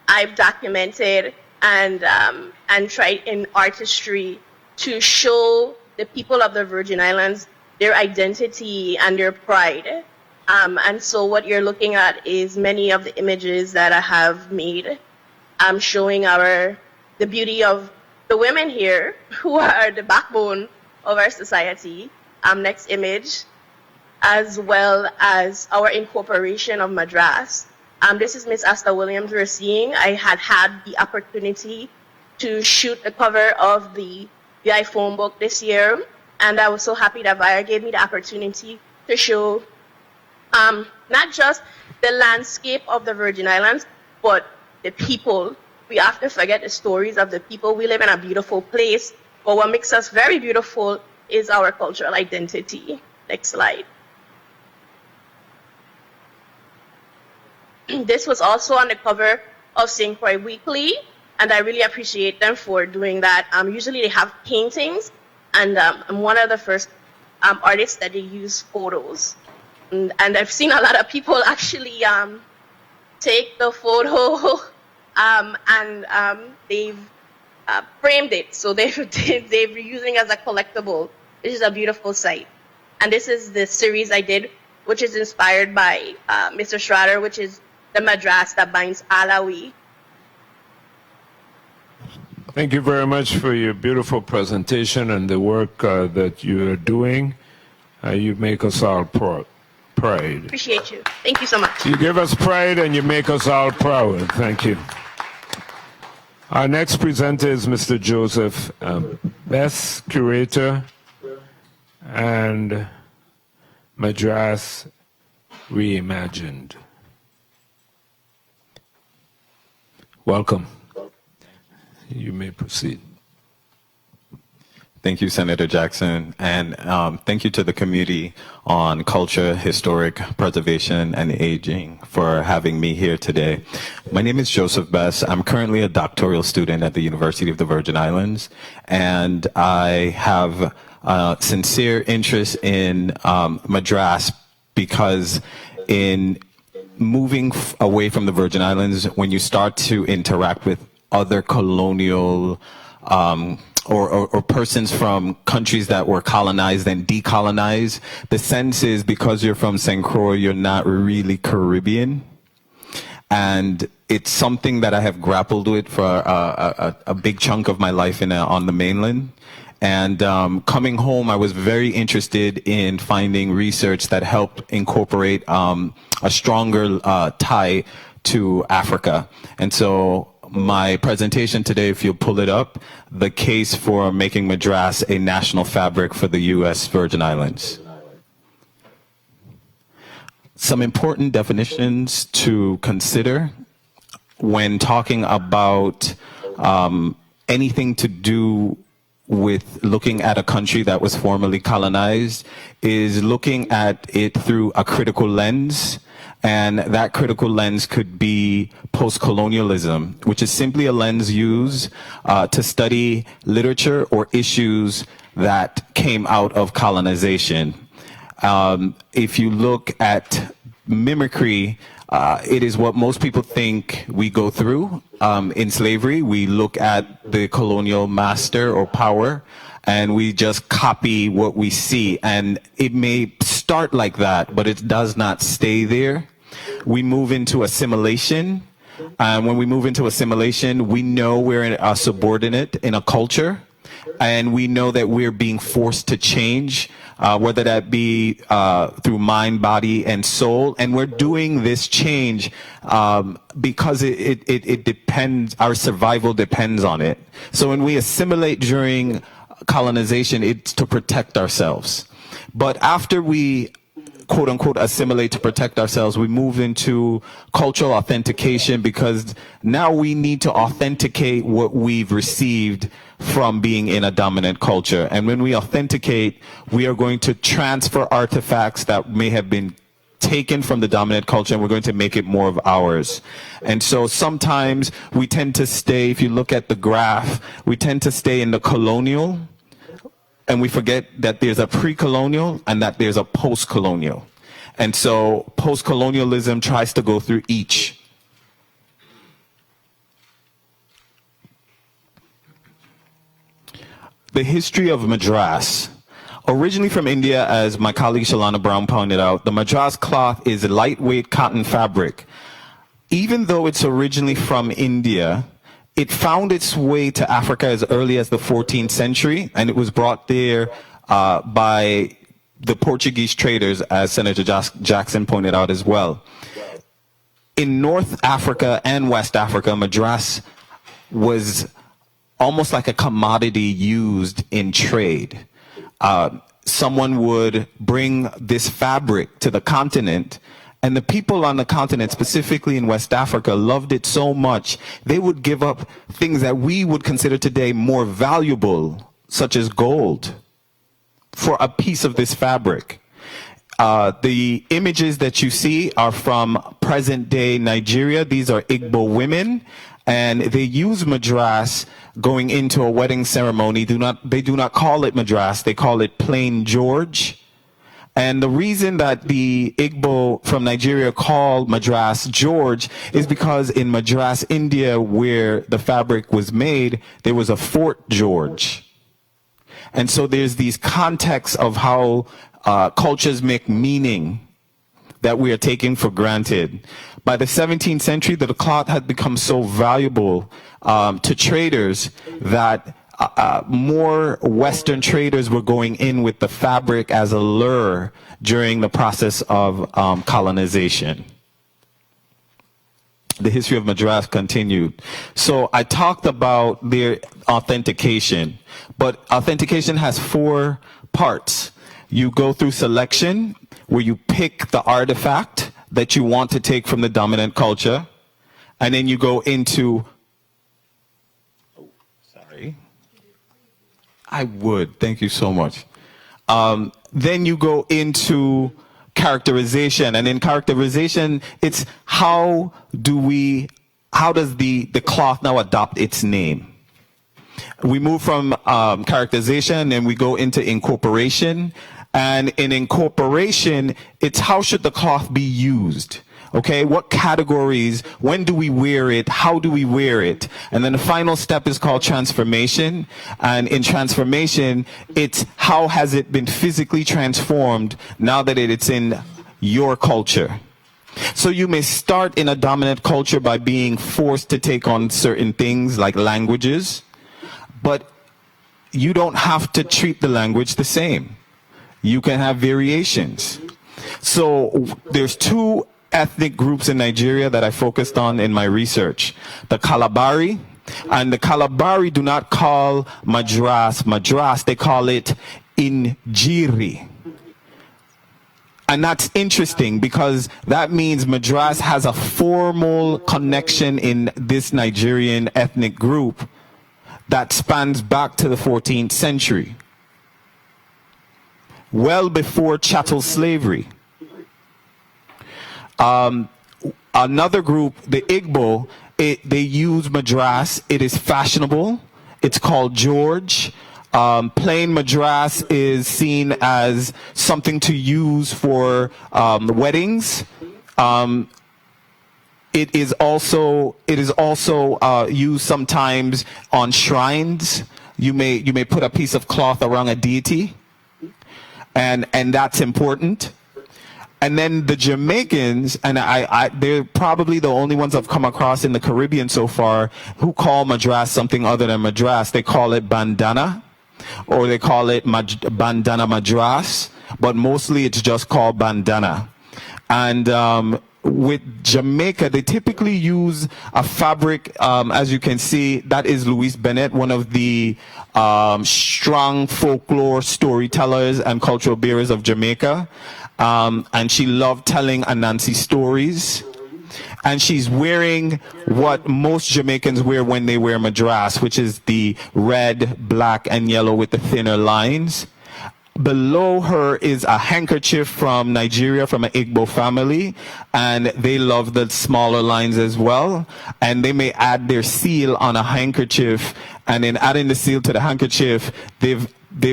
I've documented and tried in artistry to show the people of the Virgin Islands their identity and their pride. And so what you're looking at is many of the images that I have made, showing the beauty of the women here who are the backbone of our society. Next image, as well as our incorporation of Madras. This is Miss Asta Williams we're seeing. I had the opportunity to shoot the cover of the iPhone book this year, and I was so happy that Vire gave me the opportunity to show not just the landscape of the Virgin Islands, but the people. We often forget the stories of the people. We live in a beautiful place, but what makes us very beautiful is our cultural identity. Next slide. This was also on the cover of St. Croix Weekly, and I really appreciate them for doing that. Usually they have paintings, and I'm one of the first artists that they use photos. And I've seen a lot of people actually take the photo and they've framed it. So they're using it as a collectible. This is a beautiful sight. And this is the series I did, which is inspired by Mr. Schrader, which is the Madras that binds Alawi. Thank you very much for your beautiful presentation and the work that you are doing. You make us all pride. Appreciate you. Thank you so much. You give us pride and you make us all proud. Thank you. Our next presenter is Mr. Joseph Bess, curator and Madras Reimagined. Welcome. You may proceed. Thank you, Senator Jackson, and thank you to the Committee on Culture, Historic Preservation, and Aging for having me here today. My name is Joseph Bess. I'm currently a doctoral student at the University of the Virgin Islands, and I have a sincere interest in Madras because in moving away from the Virgin Islands, when you start to interact with other colonial or persons from countries that were colonized and decolonized, the sense is because you're from St. Croix, you're not really Caribbean. And it's something that I have grappled with for a big chunk of my life on the mainland. And coming home, I was very interested in finding research that helped incorporate a stronger tie to Africa. And so my presentation today, if you'll pull it up, the case for making Madras a national fabric for the U.S. Virgin Islands. Some important definitions to consider when talking about anything to do with looking at a country that was formerly colonized is looking at it through a critical lens. And that critical lens could be post-colonialism, which is simply a lens used to study literature or issues that came out of colonization. If you look at mimicry, it is what most people think we go through in slavery. We look at the colonial master or power, and we just copy what we see. And it may start like that, but it does not stay there. We move into assimilation. When we move into assimilation, we know we're a subordinate in a culture, and we know that we're being forced to change, whether that be through mind, body, and soul. And we're doing this change because it depends, our survival depends on it. So when we assimilate during colonization, it's to protect ourselves. But after we quote unquote assimilate to protect ourselves, we move into cultural authentication because now we need to authenticate what we've received from being in a dominant culture. And when we authenticate, we are going to transfer artifacts that may have been taken from the dominant culture, and we're going to make it more of ours. And so sometimes we tend to stay, if you look at the graph, we tend to stay in the colonial, and we forget that there's a pre-colonial and that there's a post-colonial. And so post-colonialism tries to go through each. The history of Madras Originally from India, as my colleague Chalana Brown pointed out, the Madras cloth is a lightweight cotton fabric. Even though it's originally from India, it found its way to Africa as early as the 14th century, and it was brought there by the Portuguese traders, as Senator Jackson pointed out as well. In North Africa and West Africa, Madras was almost like a commodity used in trade. Someone would bring this fabric to the continent, and the people on the continent, specifically in West Africa, loved it so much, they would give up things that we would consider today more valuable, such as gold, for a piece of this fabric. The images that you see are from present-day Nigeria. These are Igbo women, and they use Madras going into a wedding ceremony. They do not call it Madras, they call it plain George. And the reason that the Igbo from Nigeria call Madras George is because in Madras, India, where the fabric was made, there was a Fort George. And so there's these contexts of how cultures make meaning that we are taking for granted. By the 17th century, the cloth had become so valuable to traders that more Western traders were going in with the fabric as a lure during the process of colonization. The history of Madras continued. So I talked about their authentication, but authentication has 4 parts. You go through selection, where you pick the artifact that you want to take from the dominant culture, and then you go into, thank you so much. Then you go into characterization, and in characterization, it's how does the cloth now adopt its name? We move from characterization and we go into incorporation. And in incorporation, it's how should the cloth be used? Okay, what categories, when do we wear it, how do we wear it? And then the final step is called transformation. And in transformation, it's how has it been physically transformed now that it's in your culture. So you may start in a dominant culture by being forced to take on certain things like languages, but you don't have to treat the language the same. You can have variations. So there's 2 ethnic groups in Nigeria that I focused on in my research. The Kalabari, and the Kalabari do not call Madras Madras, they call it Injiri. And that's interesting because that means Madras has a formal connection in this Nigerian ethnic group that spans back to the 14th century, well before chattel slavery. Another group, the Igbo, they use Madras. It is fashionable. It's called George. Plain Madras is seen as something to use for weddings. It is also used sometimes on shrines. You may put a piece of cloth around a deity, and that's important. And then the Jamaicans, and they're probably the only ones I've come across in the Caribbean so far who call Madras something other than Madras. They call it bandana, or they call it bandana Madras, but mostly it's just called bandana. And with Jamaica, they typically use a fabric, as you can see, that is Louise Bennett, one of the strong folklore storytellers and cultural bearers of Jamaica. And she loved telling Anansi stories. And she's wearing what most Jamaicans wear when they wear Madras, which is the red, black, and yellow with the thinner lines. Below her is a handkerchief from Nigeria, from an Igbo family, and they love the smaller lines as well. And they may add their seal on a handkerchief, and in adding the seal to the handkerchief, they've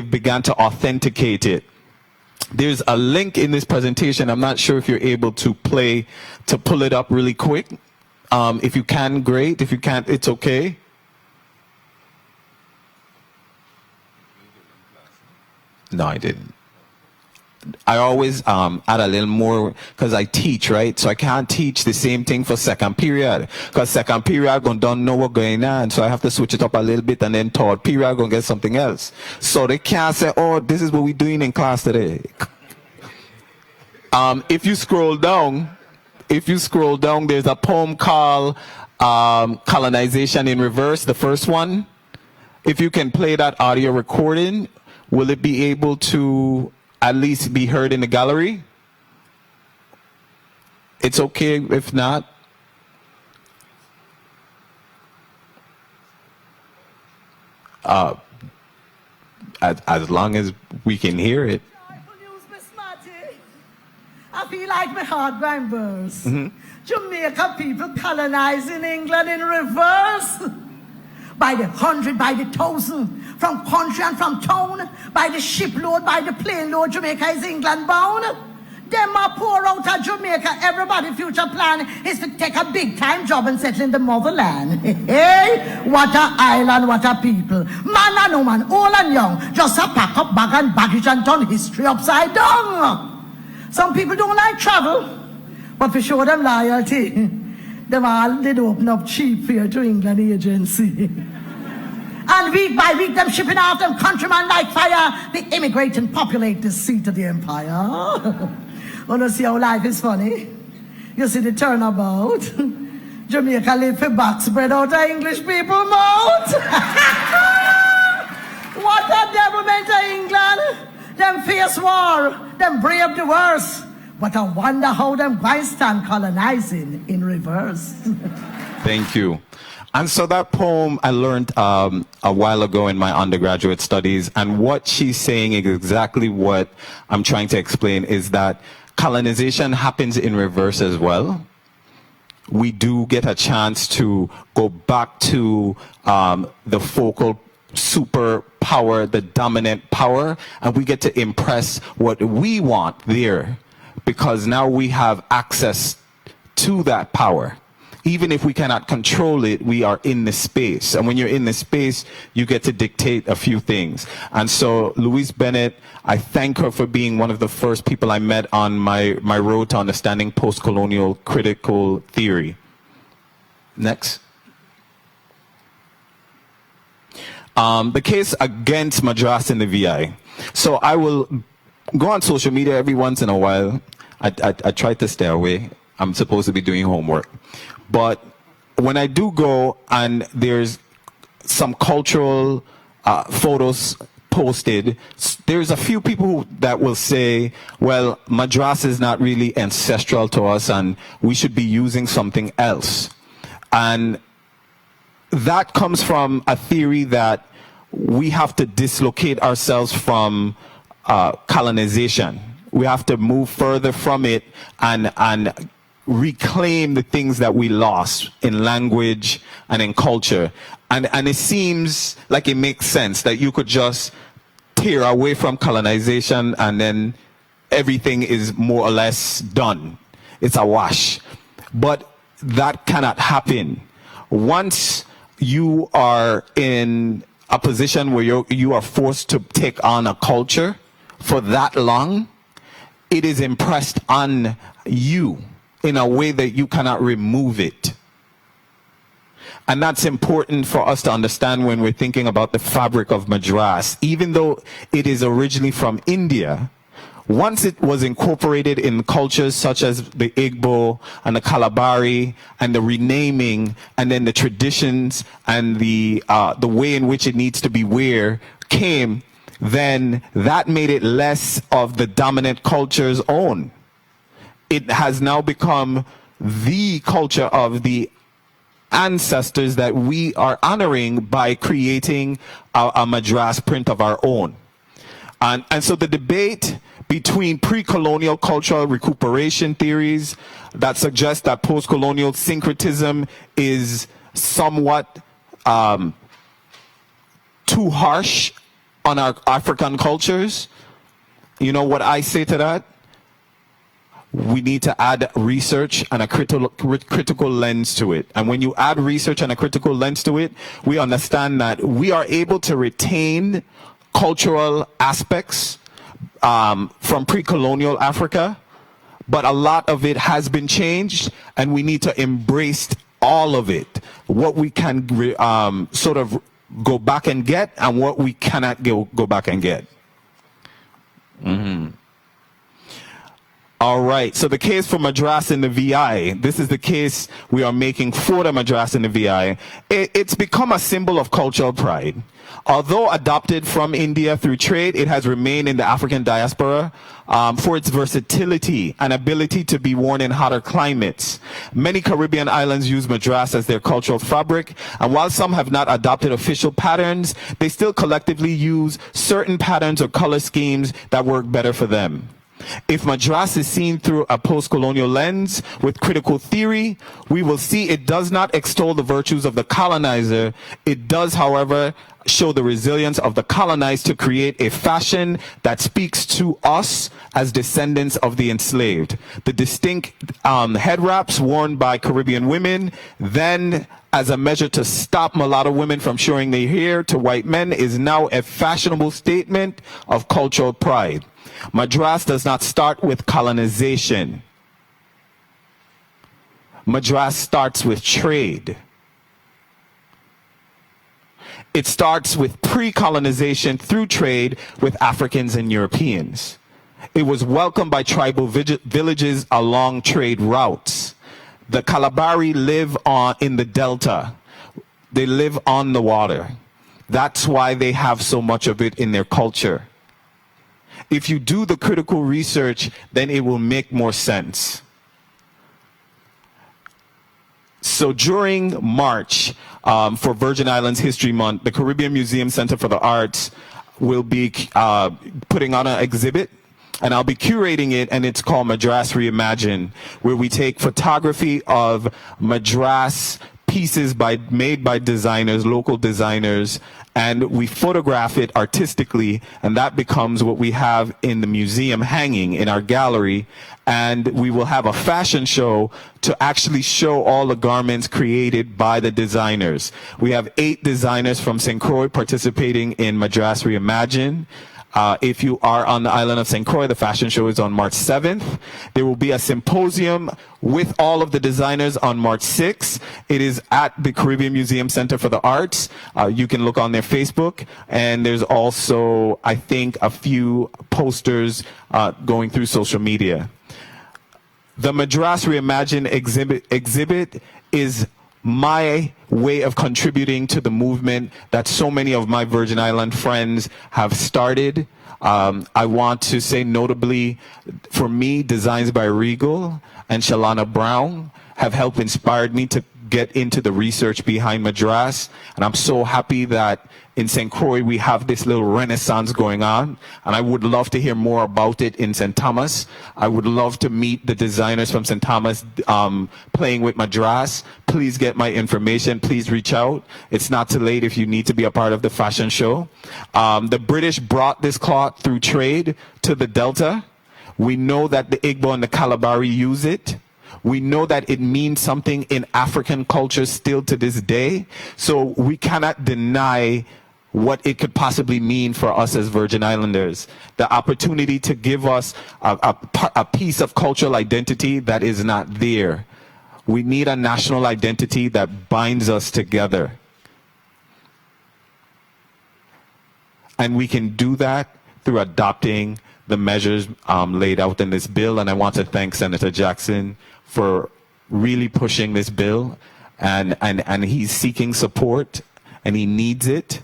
begun to authenticate it. There's a link in this presentation. I'm not sure if you're able to pull it up really quick. If you can, great. If you can't, it's okay. No, I didn't. I always add a little more because I teach, right? So I can't teach the same thing for second period because second period don't know what's going on. So I have to switch it up a little bit, and then third period gonna get something else. So they can't say, "Oh, this is what we're doing in class today." If you scroll down, there's a poem called "Colonization in Reverse," the first one. If you can play that audio recording, will it be able to at least be heard in the gallery? It's okay if not. As long as we can hear it. I feel like my heart going burst. Jamaica people colonizing England in reverse. By the hundred, by the thousand, from country and from town, by the shipload, by the plane load, Jamaica is England bound. Them are pour out of Jamaica. Everybody's future plan is to take a big time job and settle in the motherland. Hey, what a island, what a people. Man and woman, old and young, just a pack up bag and baggage and turn history upside down. Some people don't like travel, but for sure them loyalty. Them all did open up cheap fare to England agency. And week by week, them shipping off them countrymen like fire. They immigrate and populate the seat of the empire. Wanna see how life is funny? You see the turnabout. Jamaica live for back spread out of English people mouth. What a devilment of England. Them face war. Them brave the worst. But I wonder how them guys stand colonizing in reverse. Thank you. And so that poem I learned a while ago in my undergraduate studies, and what she's saying is exactly what I'm trying to explain, is that colonization happens in reverse as well. We do get a chance to go back to the focal superpower, the dominant power, and we get to impress what we want there. Because now we have access to that power. Even if we cannot control it, we are in the space. And when you're in the space, you get to dictate a few things. And so Louise Bennett, I thank her for being one of the first people I met on my road to understanding post-colonial critical theory. Next. The case against Madras in the VI. So I will go on social media every once in a while. I try to stay away. I'm supposed to be doing homework. But when I do go and there's some cultural photos posted, there's a few people that will say, well, Madras is not really ancestral to us and we should be using something else. And that comes from a theory that we have to dislocate ourselves from colonization. We have to move further from it and reclaim the things that we lost in language and in culture. And it seems like it makes sense that you could just tear away from colonization and then everything is more or less done. It's a wash. But that cannot happen. Once you are in a position where you are forced to take on a culture for that long, it is impressed on you in a way that you cannot remove it. And that's important for us to understand when we're thinking about the fabric of Madras. Even though it is originally from India, once it was incorporated in cultures such as the Igbo and the Kalabari and the renaming and then the traditions and the way in which it needs to be wear came, then that made it less of the dominant culture's own. It has now become the culture of the ancestors that we are honoring by creating a Madras print of our own. And so the debate between pre-colonial cultural recuperation theories that suggest that post-colonial syncretism is somewhat too harsh on our African cultures, you know what I say to that? We need to add research and a critical lens to it. And when you add research and a critical lens to it, we understand that we are able to retain cultural aspects from pre-colonial Africa, but a lot of it has been changed, and we need to embrace all of it. What we can sort of go back and get, and what we cannot go back and get. All right, so the case for Madras in the VI, this is the case we are making for the Madras in the VI. It's become a symbol of cultural pride. Although adopted from India through trade, it has remained in the African diaspora for its versatility and ability to be worn in hotter climates. Many Caribbean islands use Madras as their cultural fabric, and while some have not adopted official patterns, they still collectively use certain patterns or color schemes that work better for them. If Madras is seen through a post-colonial lens with critical theory, we will see it does not extol the virtues of the colonizer. It does, however, show the resilience of the colonized to create a fashion that speaks to us as descendants of the enslaved. The distinct head wraps worn by Caribbean women, then as a measure to stop mulatto women from showing their hair to white men, is now a fashionable statement of cultural pride. Madras does not start with colonization. Madras starts with trade. It starts with pre-colonization through trade with Africans and Europeans. It was welcomed by tribal villages along trade routes. The Kalabari live in the delta. They live on the water. That's why they have so much of it in their culture. If you do the critical research, then it will make more sense. So during March, for Virgin Islands History Month, the Caribbean Museum Center for the Arts will be putting on an exhibit, and I'll be curating it, and it's called Madras Reimagined, where we take photography of Madras pieces made by designers, local designers, and we photograph it artistically, and that becomes what we have in the museum hanging in our gallery. And we will have a fashion show to actually show all the garments created by the designers. We have 8 designers from St. Croix participating in Madras Reimagined. If you are on the island of St. Croix, the fashion show is on March 7th. There will be a symposium with all of the designers on March 6th. It is at the Caribbean Museum Center for the Arts. You can look on their Facebook, and there's also, I think, a few posters going through social media. The Madras Reimagined exhibit is my way of contributing to the movement that so many of my Virgin Island friends have started. I want to say notably, for me, Designs by Regal and Chalana Brown have helped inspired me to get into the research behind Madras. And I'm so happy that in St. Croix we have this little renaissance going on. And I would love to hear more about it in St. Thomas. I would love to meet the designers from St. Thomas playing with Madras. Please get my information. Please reach out. It's not too late if you need to be a part of the fashion show. The British brought this cloth through trade to the Delta. We know that the Igbo and the Kalabari use it. We know that it means something in African culture still to this day. So we cannot deny what it could possibly mean for us as Virgin Islanders. The opportunity to give us a piece of cultural identity that is not there. We need a national identity that binds us together. And we can do that through adopting the measures laid out in this bill. And I want to thank Senator Jackson for really pushing this bill, and he's seeking support, and he needs it,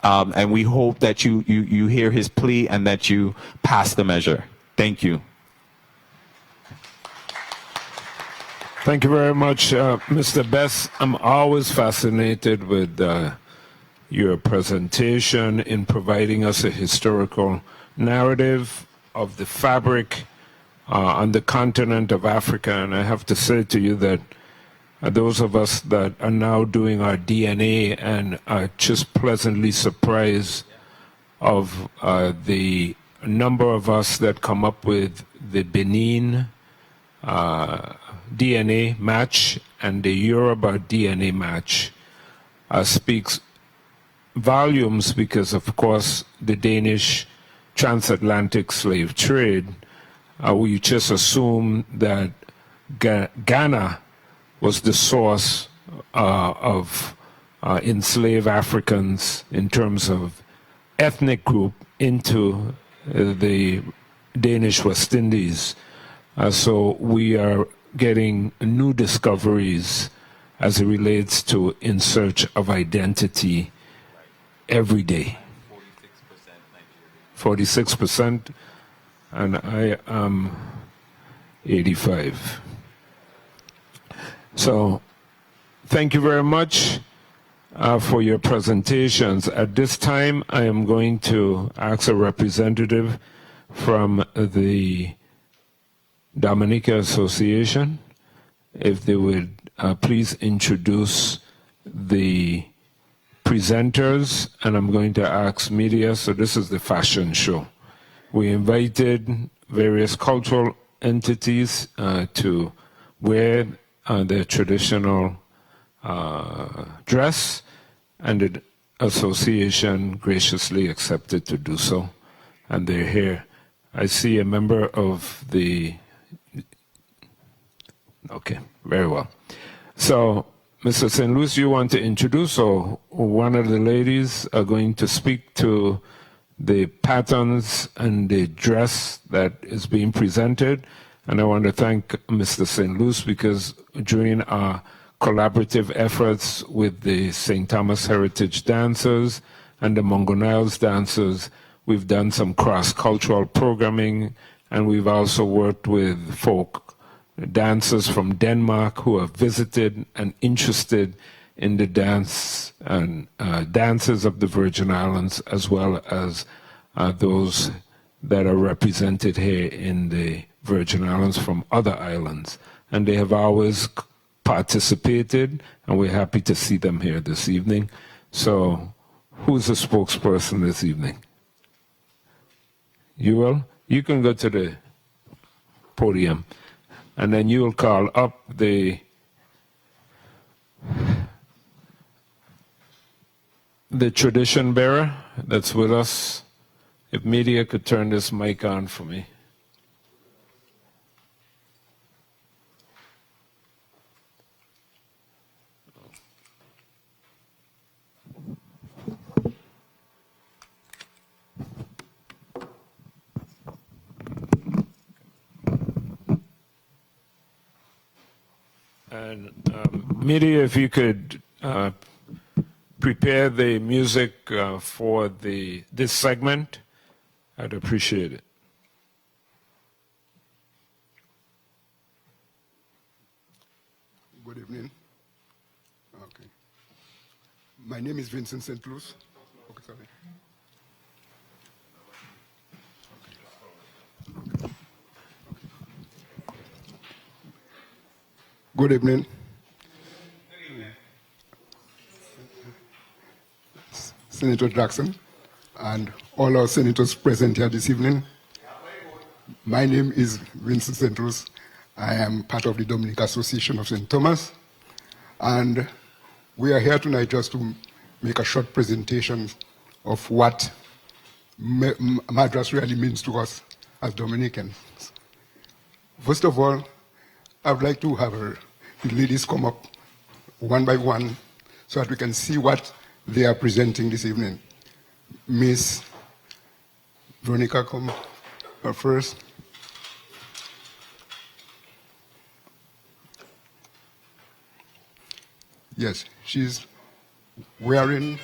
and we hope that you hear his plea and that you pass the measure. Thank you. Thank you very much, Mr. Bess. I'm always fascinated with your presentation in providing us a historical narrative of the fabric on the continent of Africa. And I have to say to you that those of us that are now doing our DNA and are just pleasantly surprised of the number of us that come up with the Benin DNA match and the Yoruba DNA match speaks volumes because, of course, the Danish transatlantic slave trade, we just assume that Ghana was the source of enslaved Africans in terms of ethnic group into the Danish West Indies. So we are getting new discoveries as it relates to In Search of Identity every day. 46%, and I am 85. So thank you very much for your presentations. At this time, I am going to ask a representative from the Dominica Association if they would please introduce the presenters, and I'm going to ask media. So this is the fashion show. We invited various cultural entities to wear their traditional dress, and the association graciously accepted to do so, and they're here. I see a member of the... Okay, very well. So, Mr. St. Louis, you want to introduce, or one of the ladies are going to speak to the patterns and the dress that is being presented. And I want to thank Mr. St. Louis because during our collaborative efforts with the St. Thomas Heritage Dancers and the Mungo Niles Dancers, we've done some cross-cultural programming, and we've also worked with folk dancers from Denmark who are visited and interested in the dance and dances of the Virgin Islands, as well as those that are represented here in the Virgin Islands from other islands. And they have always participated, and we're happy to see them here this evening. So who's the spokesperson this evening? You will? You can go to the podium, and then you will call up the tradition bearer that's with us. If media could turn this mic on for me. And media, if you could prepare the music for this segment, I'd appreciate it. Good evening. Okay. My name is Vincent St. Louis. Okay, sorry. Good evening. Senator Jackson and all our senators present here this evening. My name is Vincent St. Louis. I am part of the Dominica Association of St. Thomas, and we are here tonight just to make a short presentation of what Madras really means to us as Dominicans. First of all, I would like to have the ladies come up one by one so that we can see what they are presenting this evening. Miss Veronica, come first. Yes, she's wearing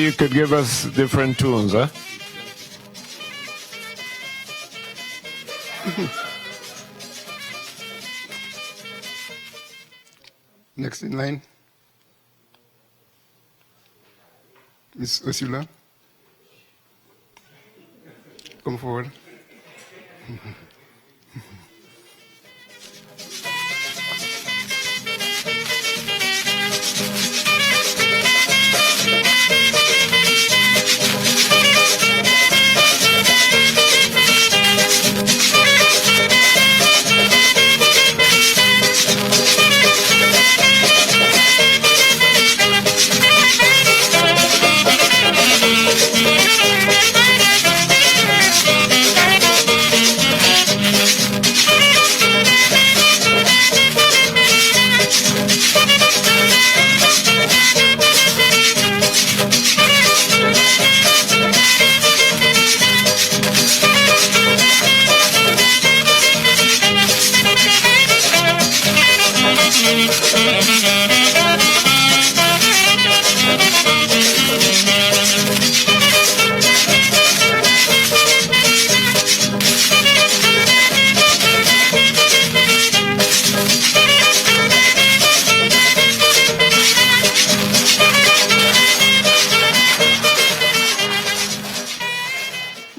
you could give us different tunes, huh? Next in line, Miss Ursula. Come forward.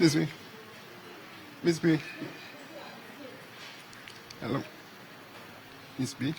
Miss B. Miss B. Hello. Miss B.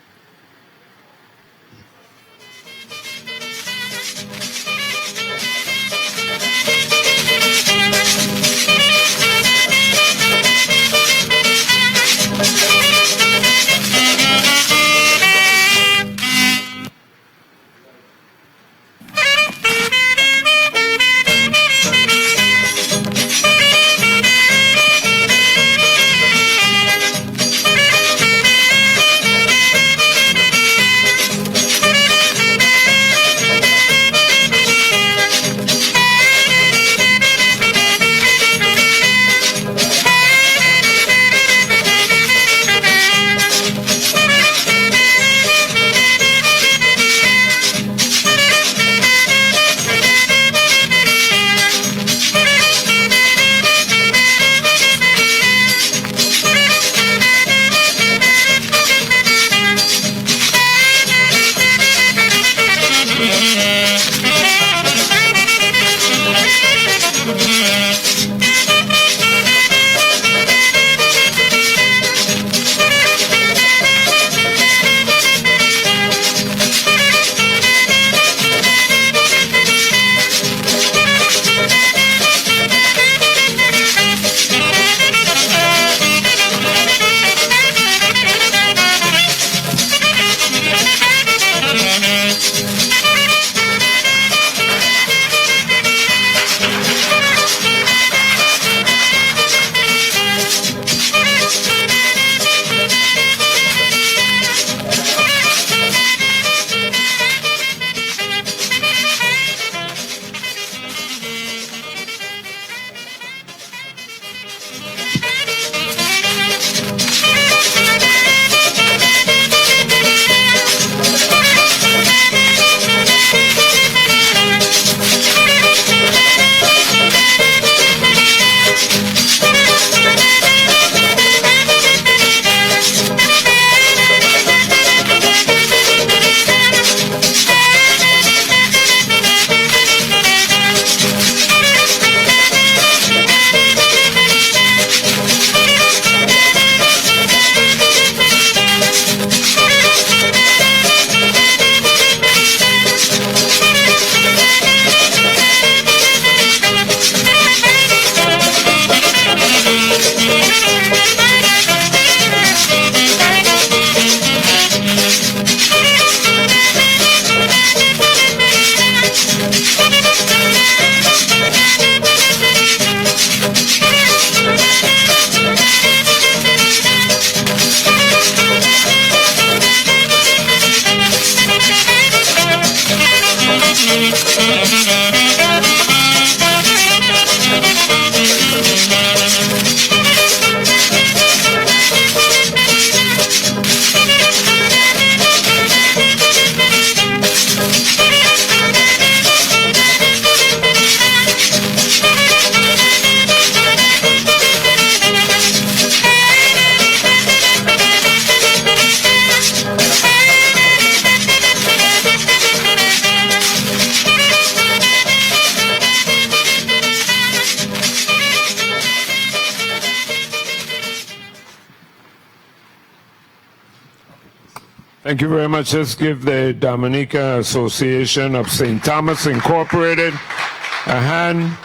Thank you very much. Let's give the Dominica Association of St. Thomas Incorporated a hand.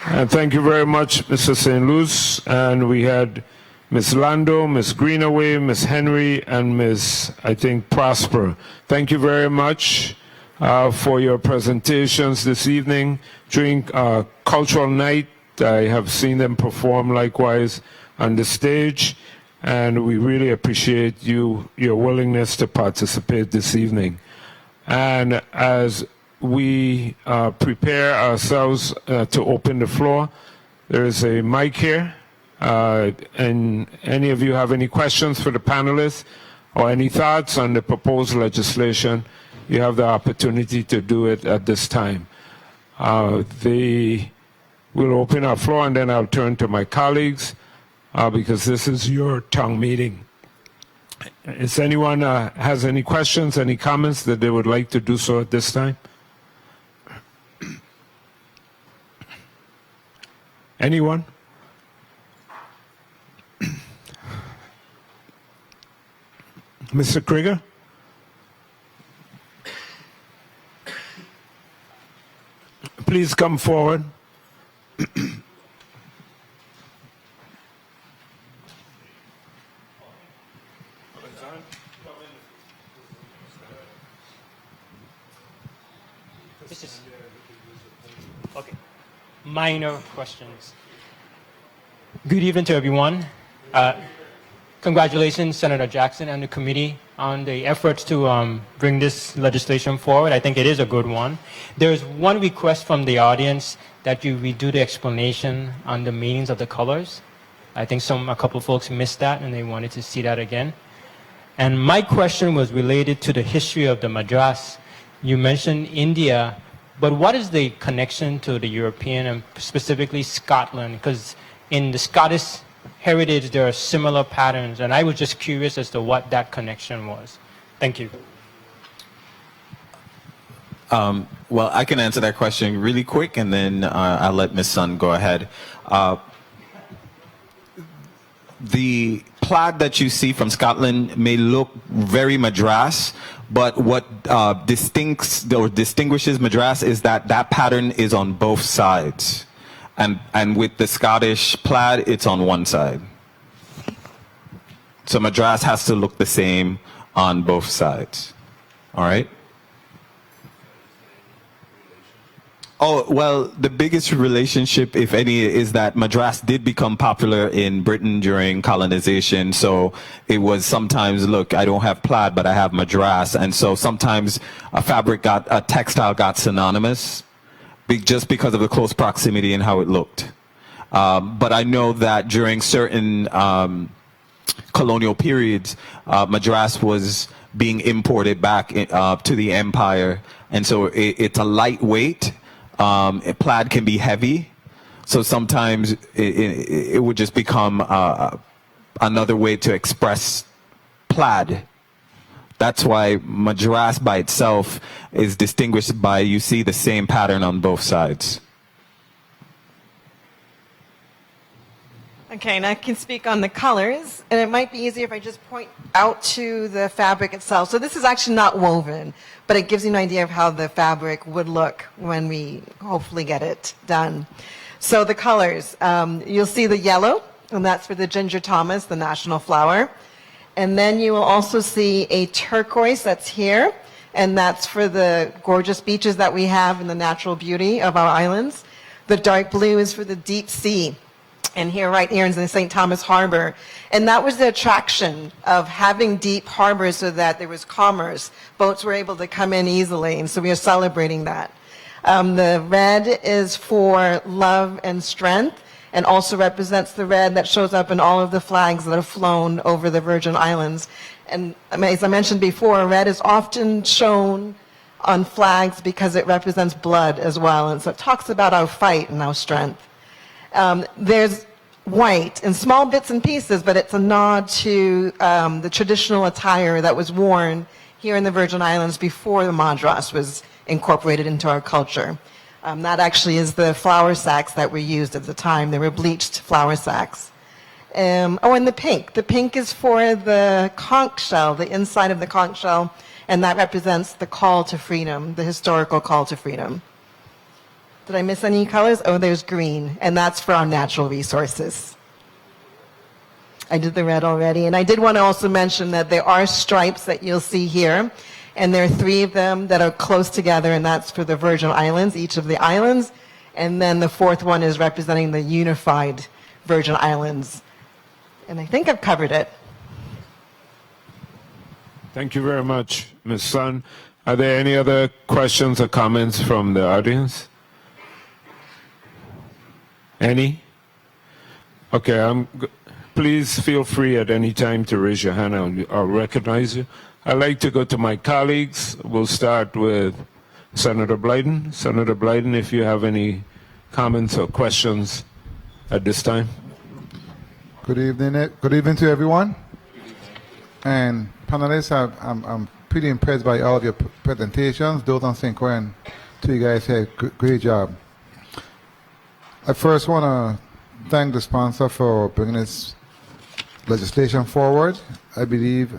And thank you very much, Mr. St. Luce. And we had Ms. Lando, Ms. Greenaway, Ms. Henry, and Ms. I think Prosper. Thank you very much for your presentations this evening. During Cultural Night, I have seen them perform likewise on the stage. And we really appreciate your willingness to participate this evening. And as we prepare ourselves to open the floor, there is a mic here. And any of you have any questions for the panelists or any thoughts on the proposed legislation, you have the opportunity to do it at this time. We'll open our floor, and then I'll turn to my colleagues. Because this is your town meeting. Is anyone has any questions, any comments that they would like to do so at this time? Anyone? Mr. Krieger? Please come forward. Okay. Minor questions. Good evening to everyone. Congratulations, Senator Jackson and the committee on the efforts to bring this legislation forward. I think it is a good one. There's one request from the audience that you redo the explanation on the meanings of the colors. I think a couple of folks missed that and they wanted to see that again. And my question was related to the history of the Madras. You mentioned India, but what is the connection to the European and specifically Scotland? Because in the Scottish heritage, there are similar patterns, and I was just curious as to what that connection was. Thank you. Well, I can answer that question really quick, and then I'll let Ms. Sun go ahead. The plaid that you see from Scotland may look very Madras, but what distinguishes Madras is that that pattern is on both sides. And with the Scottish plaid, it's on one side. So Madras has to look the same on both sides. All right? Oh, well, the biggest relationship, if any, is that Madras did become popular in Britain during colonization. So it was sometimes, look, I don't have plaid, but I have Madras. And so sometimes a textile got synonymous just because of the close proximity and how it looked. But I know that during certain colonial periods, Madras was being imported back to the empire. And so it's a lightweight. Plaid can be heavy, so sometimes it would just become another way to express plaid. That's why Madras by itself is distinguished by, you see the same pattern on both sides. Okay, and I can speak on the colors, and it might be easier if I just point out to the fabric itself. So this is actually not woven, but it gives you an idea of how the fabric would look when we hopefully get it done. So the colors, you'll see the yellow, and that's for the Ginger Thomas, the national flower. And then you will also see a turquoise that's here, and that's for the gorgeous beaches that we have and the natural beauty of our islands. The dark blue is for the deep sea. And here, right here, is in St. Thomas Harbor. And that was the attraction of having deep harbors so that there was commerce. Boats were able to come in easily, and so we are celebrating that. The red is for love and strength, and also represents the red that shows up in all of the flags that have flown over the Virgin Islands. And as I mentioned before, red is often shown on flags because it represents blood as well. And so it talks about our fight and our strength. There's white in small bits and pieces, but it's a nod to the traditional attire that was worn here in the Virgin Islands before the Madras was incorporated into our culture. That actually is the flour sacks that were used at the time. They were bleached flour sacks. And the pink. The pink is for the conch shell, the inside of the conch shell, and that represents the call to freedom, the historical call to freedom. Did I miss any colors? Oh, there's green, and that's for our natural resources. I did the red already, and I did want to also mention that there are stripes that you'll see here, and there are 3 of them that are close together, and that's for the Virgin Islands, each of the islands, and then the 4th one is representing the unified Virgin Islands. And I think I've covered it. Thank you very much, Ms. Sun. Are there any other questions or comments from the audience? Any? Okay, please feel free at any time to raise your hand. I'll recognize you. I'd like to go to my colleagues. We'll start with Senator Blyden. Senator Blyden, if you have any comments or questions at this time. Good evening to everyone. And panelists, I'm pretty impressed by all of your presentations. Those on St. Croix, and to you guys here, great job. I first want to thank the sponsor for bringing this legislation forward. I believe,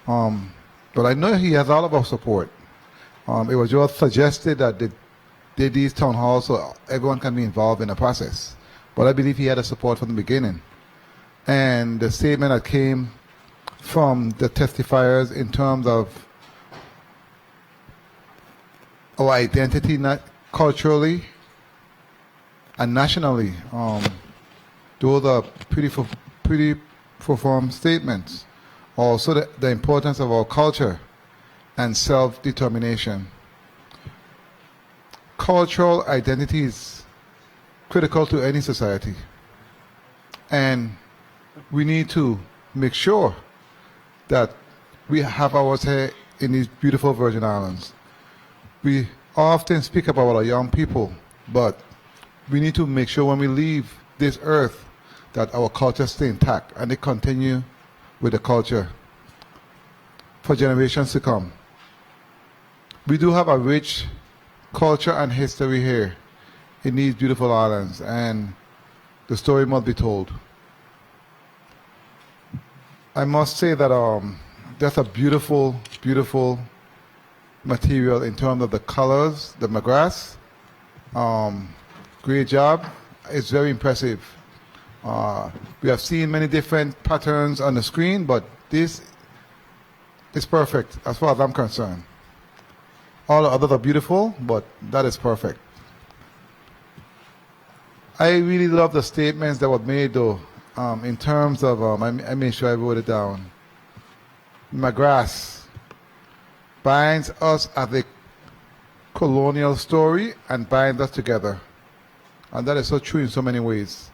but I know he has all of our support. It was just suggested that they did these town halls so everyone can be involved in the process. But I believe he had a support from the beginning. And the statement that came from the testifiers in terms of our identity culturally and nationally, those are pretty profound statements. Also the importance of our culture and self-determination. Cultural identity is critical to any society. And we need to make sure that we have ours here in these beautiful Virgin Islands. We often speak about our young people, but we need to make sure when we leave this earth that our culture stay intact and they continue with the culture for generations to come. We do have a rich culture and history here in these beautiful islands, and the story must be told. I must say that that's a beautiful, beautiful material in terms of the colors, the Madras. Great job. It's very impressive. We have seen many different patterns on the screen, but this is perfect as far as I'm concerned. All the others are beautiful, but that is perfect. I really love the statements that were made, though, in terms of, I made sure I wrote it down. Madras binds us as a colonial story and binds us together. And that is so true in so many ways.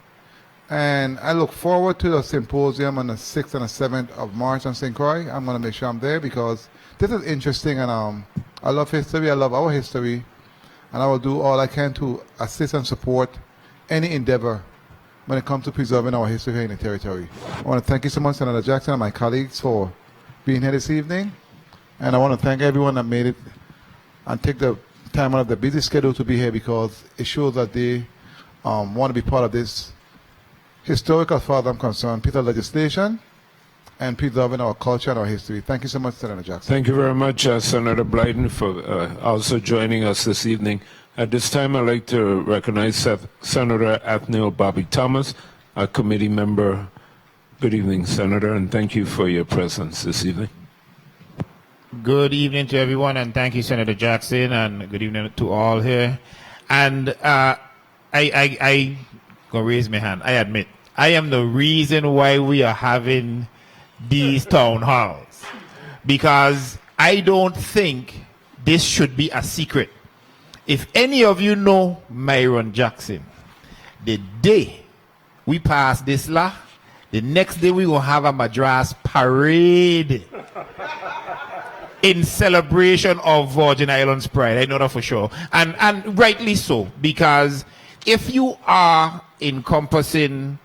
And I look forward to the symposium on the 6th and the 7th of March on St. Croix. I'm going to make sure I'm there because this is interesting, and I love history. I love our history. And I will do all I can to assist and support any endeavor when it comes to preserving our history here in the territory. I want to thank you so much, Senator Jackson and my colleagues, for being here this evening. And I want to thank everyone that made it and take the time out of their busy schedule to be here, because it shows that they want to be part of this historical, as far as I'm concerned, piece of legislation and preserving our culture and our history. Thank you so much, Senator Jackson. Thank you very much, Senator Blyden, for also joining us this evening. At this time, I'd like to recognize Senator Athniel Bobby Thomas, a committee member. Good evening, Senator, and thank you for your presence this evening. Good evening to everyone, and thank you, Senator Jackson, and good evening to all here. And I gonna raise my hand. I admit, I am the reason why we are having these town halls, because I don't think this should be a secret. If any of you know Myron Jackson, the day we pass this law, the next day we will have a Madras parade in celebration of Virgin Islands pride. I know that for sure. And rightly so, because if you are encompassing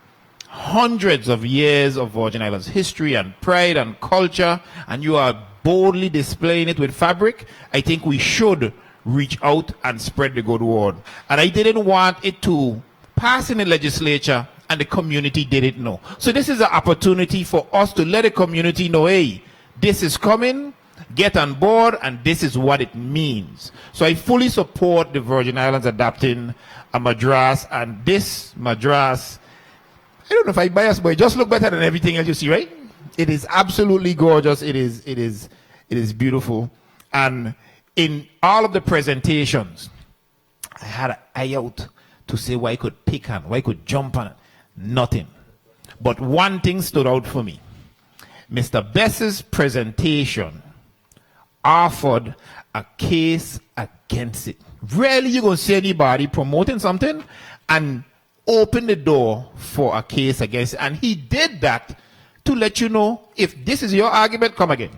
hundreds of years of Virgin Islands history and pride and culture, and you are boldly displaying it with fabric, I think we should reach out and spread the good word. And I didn't want it to pass in the legislature and the community didn't know. So this is an opportunity for us to let the community know, hey, this is coming, get on board, and this is what it means. So I fully support the Virgin Islands adopting a Madras, and this Madras, I don't know if I bias, but it just look better than everything else you see, right? It is absolutely gorgeous. It is beautiful. And in all of the presentations, I had an eye out to say why I could pick on, why I could jump on it. Nothing. But one thing stood out for me. Mr. Bess's presentation offered a case against it. Rarely you gonna see anybody promoting something and open the door for a case against it. And he did that to let you know, if this is your argument, come again.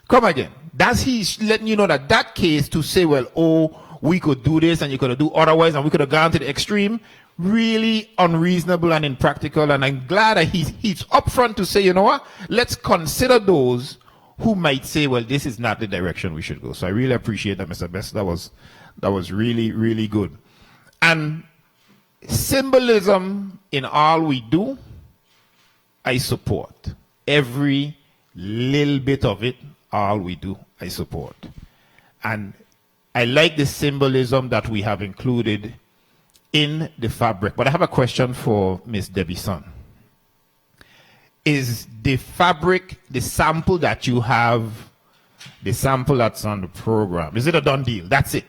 Come again. That's he's letting you know that that case to say, well, oh, we could do this and you could do otherwise and we could have gone to the extreme, really unreasonable and impractical. And I'm glad that he's upfront to say, you know what, let's consider those who might say, well, this is not the direction we should go. So I really appreciate that, Mr. Bess. That was really, really good. And symbolism in all we do, I support. Every little bit of it, all we do, I support. And I like the symbolism that we have included in the fabric. But I have a question for Ms. Debbie Son. Is the fabric, the sample that you have, the sample that's on the program, is it a done deal? That's it?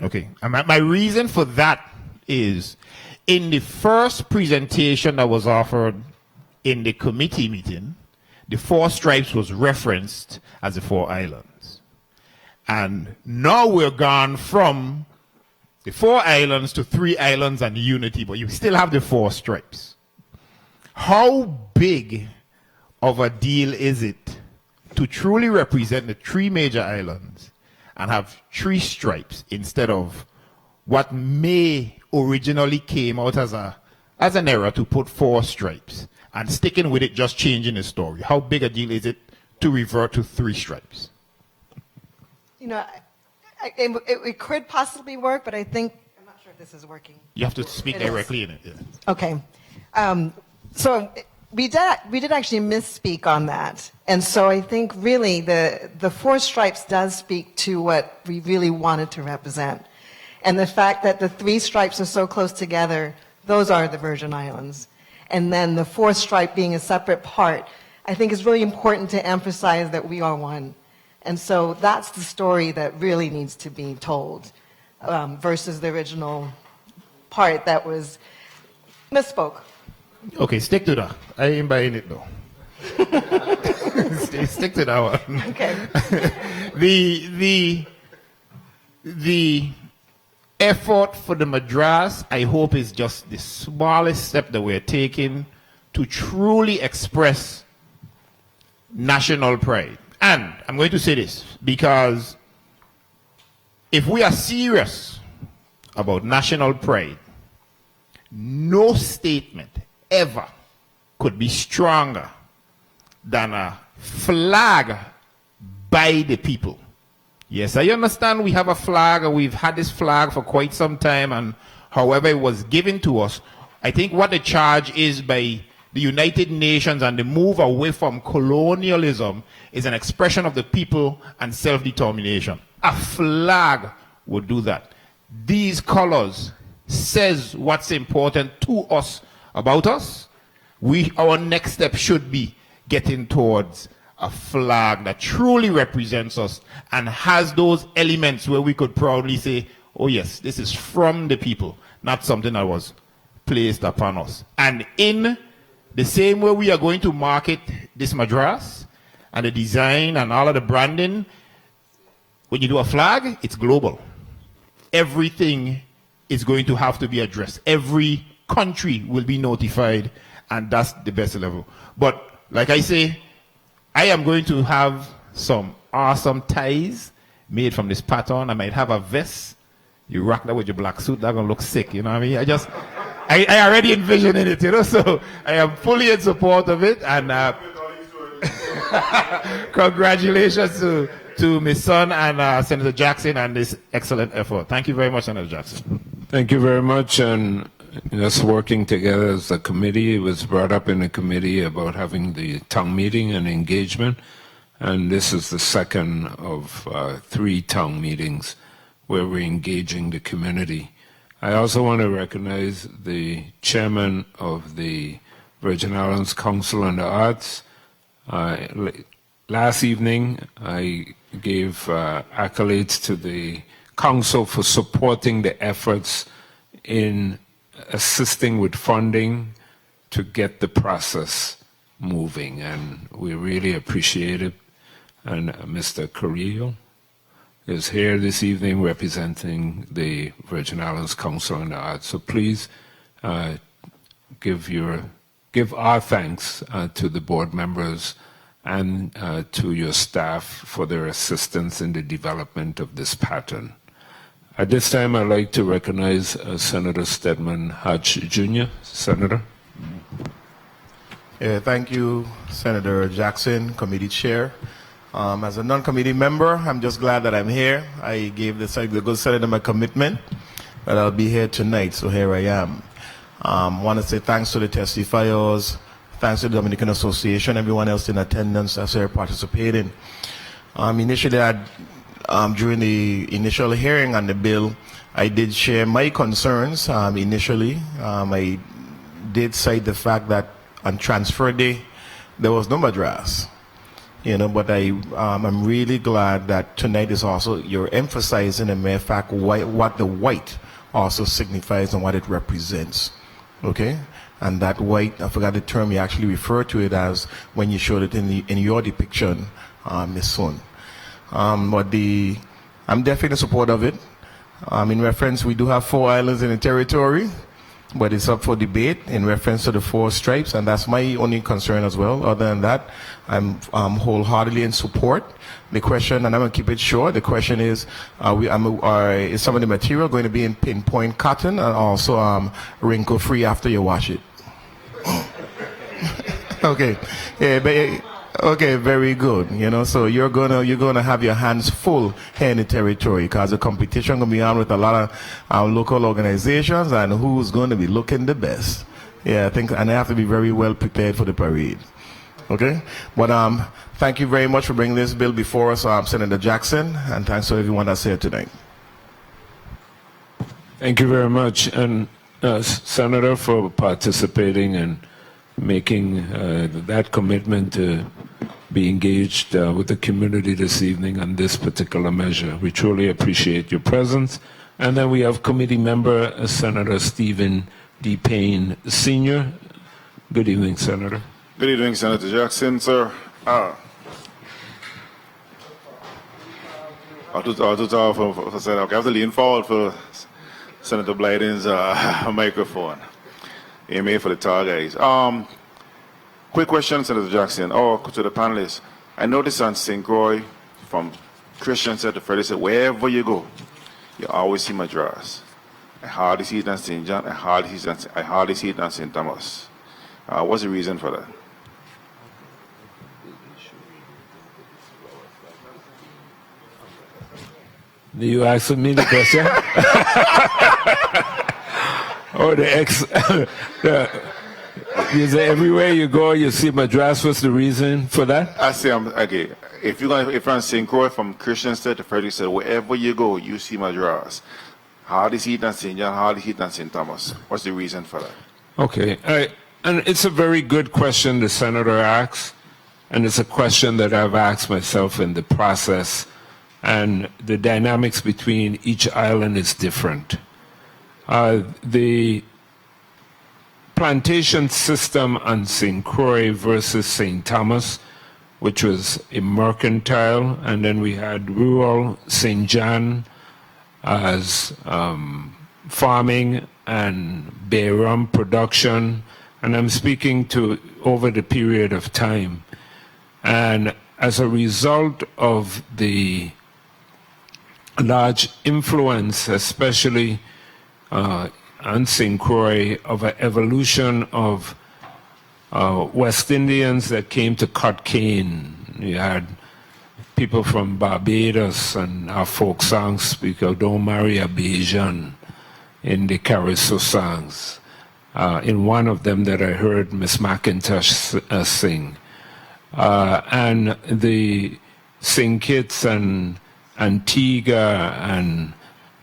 Okay. And my reason for that is, in the first presentation that was offered in the committee meeting, the 4 stripes was referenced as the 4 islands. And now we're gone from the 4 islands to 3 islands and unity, but you still have the 4 stripes. How big of a deal is it to truly represent the 3 major islands and have 3 stripes instead of what may originally came out as an error to put 4 stripes, and sticking with it, just changing the story? How big a deal is it to revert to 3 stripes? You know, it could possibly work, but I think, I'm not sure if this is working. You have to speak directly in it. Yeah. Okay. So we did actually misspeak on that. And so I think really the 4 stripes does speak to what we really wanted to represent. And the fact that the 3 stripes are so close together, those are the Virgin Islands. And then the 4th stripe being a separate part, I think is really important to emphasize that we are one. And so that's the story that really needs to be told, versus the original part that was misspoke. Okay, stick to that. I ain't buying it though. Stick to that one. Okay. The effort for the Madras, I hope, is just the smallest step that we're taking to truly express national pride. And I'm going to say this, because if we are serious about national pride, no statement ever could be stronger than a flag by the people. Yes, I understand we have a flag, and we've had this flag for quite some time, and however it was given to us, I think what the charge is by the United Nations and the move away from colonialism is an expression of the people and self-determination. A flag would do that. These colors says what's important to us about us. Our next step should be getting towards a flag that truly represents us and has those elements where we could proudly say, oh yes, this is from the people, not something that was placed upon us. And in the same way we are going to market this Madras and the design and all of the branding, when you do a flag, it's global. Everything is going to have to be addressed. Every country will be notified, and that's the best level. But like I say, I am going to have some awesome ties made from this pattern. I might have a vest. You rock that with your black suit, that's going to look sick, you know what I mean? I already envision it, you know, so I am fully in support of it. And congratulations to Ms. Son and Senator Jackson and this excellent effort. Thank you very much, Senator Jackson. Thank you very much. And us working together as a committee, it was brought up in the committee about having the town meeting and engagement. And this is the second of 3 town meetings where we're engaging the community. I also want to recognize the chairman of the Virgin Islands Council on the Arts. Last evening, I gave accolades to the council for supporting the efforts in assisting with funding to get the process moving, and we really appreciate it. And Mr. Carrillo is here this evening representing the Virgin Islands Council on the Arts. So please give our thanks to the board members and to your staff for their assistance in the development of this pattern. At this time, I'd like to recognize Senator Stedman Hatch Jr. Senator. Yeah, thank you, Senator Jackson, committee chair. As a non-committee member, I'm just glad that I'm here. I gave the good senator my commitment that I'll be here tonight, so here I am. Want to say thanks to the testifiers, thanks to the Dominican Association, everyone else in attendance that's here participating. Initially, during the initial hearing on the bill, I did share my concerns. Initially, I did cite the fact that on transfer day, there was no Madras. But I'm really glad that tonight is also, you're emphasizing, a mere fact, what the white also signifies and what it represents. Okay? And that white, I forgot the term you actually referred to it as when you showed it in your depiction, Ms. Sun. I'm definitely in support of it. In reference, we do have 4 islands in the territory, but it's up for debate in reference to the 4 stripes, and that's my only concern as well. Other than that, I'm wholeheartedly in support. The question, and I'm going to keep it short, the question is, is some of the material going to be in pinpoint cotton and also wrinkle-free after you wash it? Okay. Yeah, but, okay, very good. So you're gonna have your hands full here in the territory because the competition gonna be on with a lot of local organizations and who's going to be looking the best. Yeah, I think, and they have to be very well prepared for the parade. Okay, but thank you very much for bringing this bill before us, Senator Jackson, and thanks to everyone that's here tonight. Thank you very much, and Senator, for participating and making that commitment to be engaged with the community this evening on this particular measure. We truly appreciate your presence. And then we have committee member Senator Stephen D. Payne Sr. Good evening, Senator. Good evening, Senator Jackson, sir. For Senator, I have to lean forward for Senator Blyden's microphone. Amen for the tall guys. Quick question, Senator Jackson, or to the panelists. I noticed on St. Croix, from Christiansted to Thirty-Third, wherever you go, you always see Madras. I hardly see it on St. John, I hardly see it on St. Thomas. What's the reason for that? Do you ask me the question? Or you say everywhere you go, you see Madras. What's the reason for that? I say, okay, if you're on St. Croix from Christiansted to Thirty-Third, wherever you go, you see Madras. Hardly see it on St. John, hardly see it on St. Thomas. What's the reason for that? Okay, and it's a very good question the Senator asks, and it's a question that I've asked myself in the process, and the dynamics between each island is different. The plantation system on St. Croix versus St. Thomas, which was a mercantile, and then we had rural St. John as farming and beer rum production, and I'm speaking to over the period of time. And as a result of the large influence, especially on St. Croix, of an evolution of West Indians that came to cut cane. You had people from Barbados, and our folk songs speak of "Don't marry a Bajan." in the carousel songs. In one of them that I heard Miss McIntosh sing. And the St. Kitts and Antigua and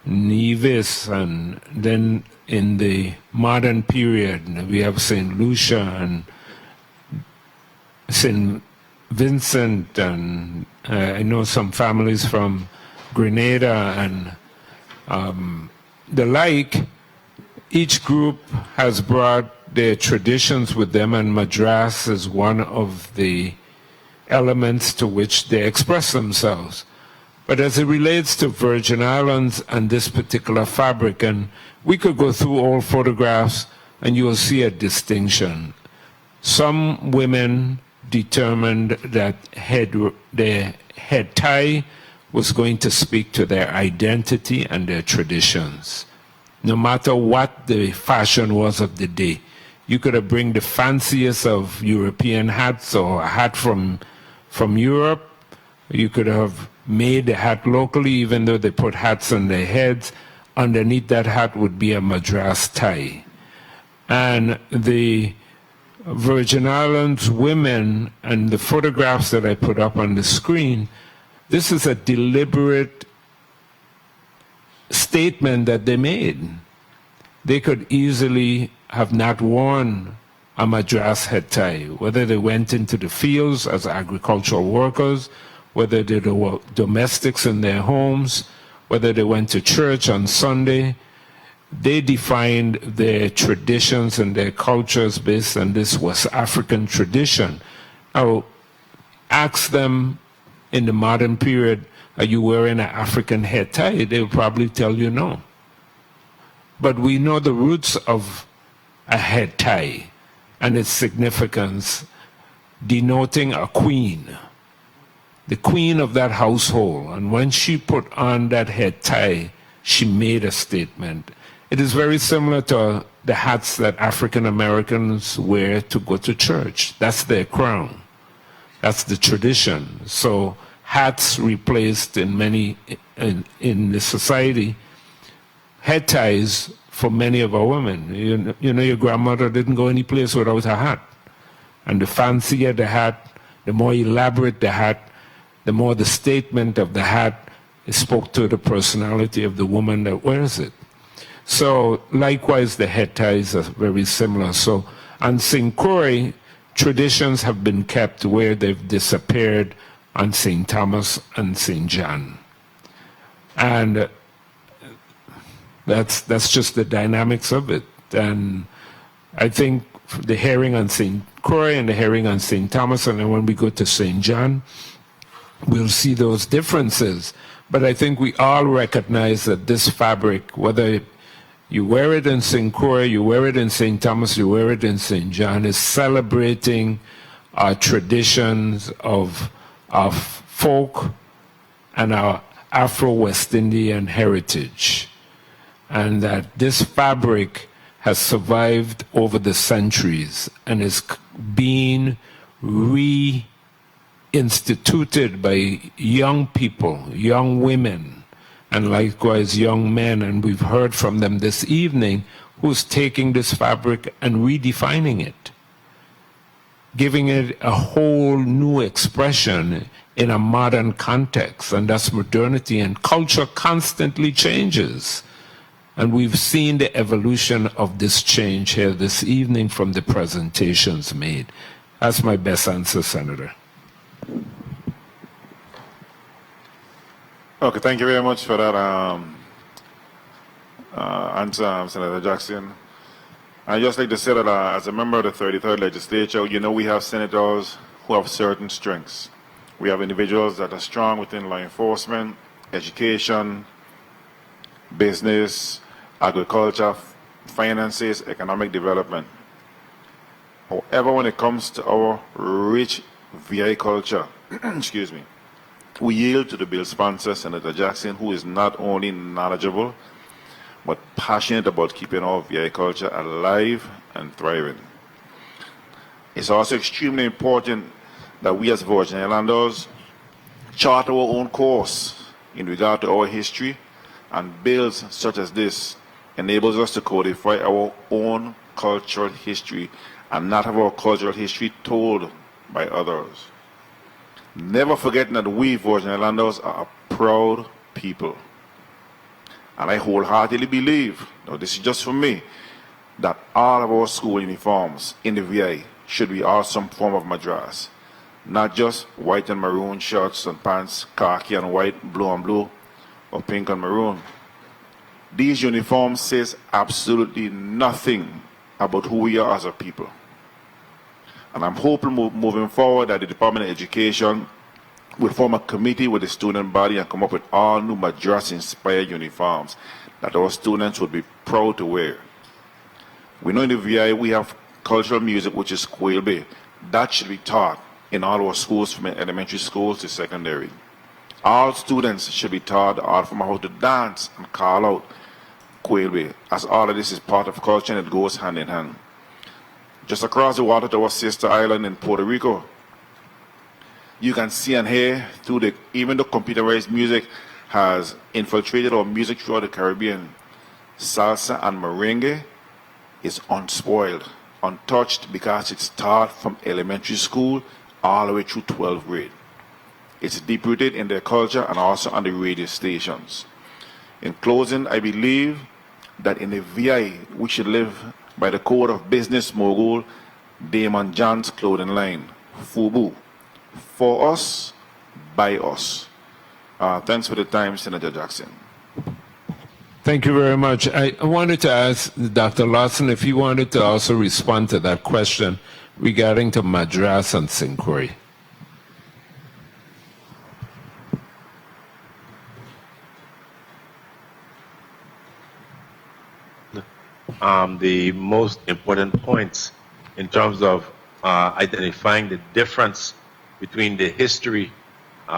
Nevis, and then in the modern period we have St. Lucia and St. Vincent, and I know some families from Grenada and the like. Each group has brought their traditions with them, and Madras is one of the elements to which they express themselves. But as it relates to Virgin Islands and this particular fabric, and we could go through all photographs and you will see a distinction. Some women determined that their head tie was going to speak to their identity and their traditions. No matter what the fashion was of the day. You could have bring the fanciest of European hats or a hat from Europe. You could have made the hat locally, even though they put hats on their heads. Underneath that hat would be a Madras tie. And the Virgin Islands women and the photographs that I put up on the screen, this is a deliberate statement that they made. They could easily have not worn a Madras head tie, whether they went into the fields as agricultural workers, whether they were domestics in their homes, whether they went to church on Sunday. They defined their traditions and their cultures based on this West African tradition. Now, ask them in the modern period, are you wearing an African head tie? They'll probably tell you no. But we know the roots of a head tie and its significance, denoting a queen, the queen of that household. And when she put on that head tie, she made a statement. It is very similar to the hats that African Americans wear to go to church. That's their crown. That's the tradition. So hats replaced in many in the society head ties for many of our women. You know, your grandmother didn't go any place without a hat. And the fancier the hat, the more elaborate the hat, the more the statement of the hat spoke to the personality of the woman that wears it. So likewise, the head ties are very similar. So on St. Croix, traditions have been kept where they've disappeared on St. Thomas and St. John. And that's just the dynamics of it. And I think the hearing on St. Croix and the hearing on St. Thomas, and then when we go to St. John, we'll see those differences. But I think we all recognize that this fabric, whether you wear it in St. Croix, you wear it in St. Thomas, you wear it in St. John, is celebrating our traditions of folk and our Afro-West Indian heritage. And that this fabric has survived over the centuries and is being reinstituted by young people, young women, and likewise young men, and we've heard from them this evening, who's taking this fabric and redefining it, giving it a whole new expression in a modern context, and that's modernity, and culture constantly changes. And we've seen the evolution of this change here this evening from the presentations made. That's my best answer, Senator. Okay, thank you very much for that answer, Senator Jackson. I'd just like to say that as a member of the 33rd Legislature, you know we have senators who have certain strengths. We have individuals that are strong within law enforcement, education, business, agriculture, finances, economic development. However, when it comes to our rich VI culture, excuse me, we yield to the bill sponsor, Senator Jackson, who is not only knowledgeable, but passionate about keeping our VI culture alive and thriving. It's also extremely important that we as Virgin Islanders chart our own course in regard to our history, and bills such as this enables us to codify our own cultural history and not have our cultural history told by others. Never forgetting that we Virgin Islanders are a proud people. And I wholeheartedly believe, now this is just for me, that all of our school uniforms in the VI should be all some form of Madras. Not just white and maroon shirts and pants, khaki and white, blue and blue, or pink and maroon. These uniforms says absolutely nothing about who we are as a people. And I'm hoping moving forward that the Department of Education will form a committee with the student body and come up with all new Madras-inspired uniforms that our students would be proud to wear. We know in the VI we have cultural music, which is Quadrille. That should be taught in all our schools, from elementary schools to secondary. All students should be taught the art from how to dance and call out Quadrille, as all of this is part of culture and it goes hand in hand. Just across the water to our sister island in Puerto Rico, you can see and hear through even the computerized music has infiltrated our music throughout the Caribbean. Salsa and merengue is unspoiled, untouched, because it's taught from elementary school all the way through 12th grade. It's deep-rooted in their culture and also on the radio stations. In closing, I believe that in the VI, we should live by the code of business mogul Damon John's clothing line, FUBU. For us, by us. Thanks for the time, Senator Jackson. Thank you very much. I wanted to ask Dr. Larsen if he wanted to also respond to that question regarding to Madras and St. Croix. The most important points in terms of identifying the difference between the history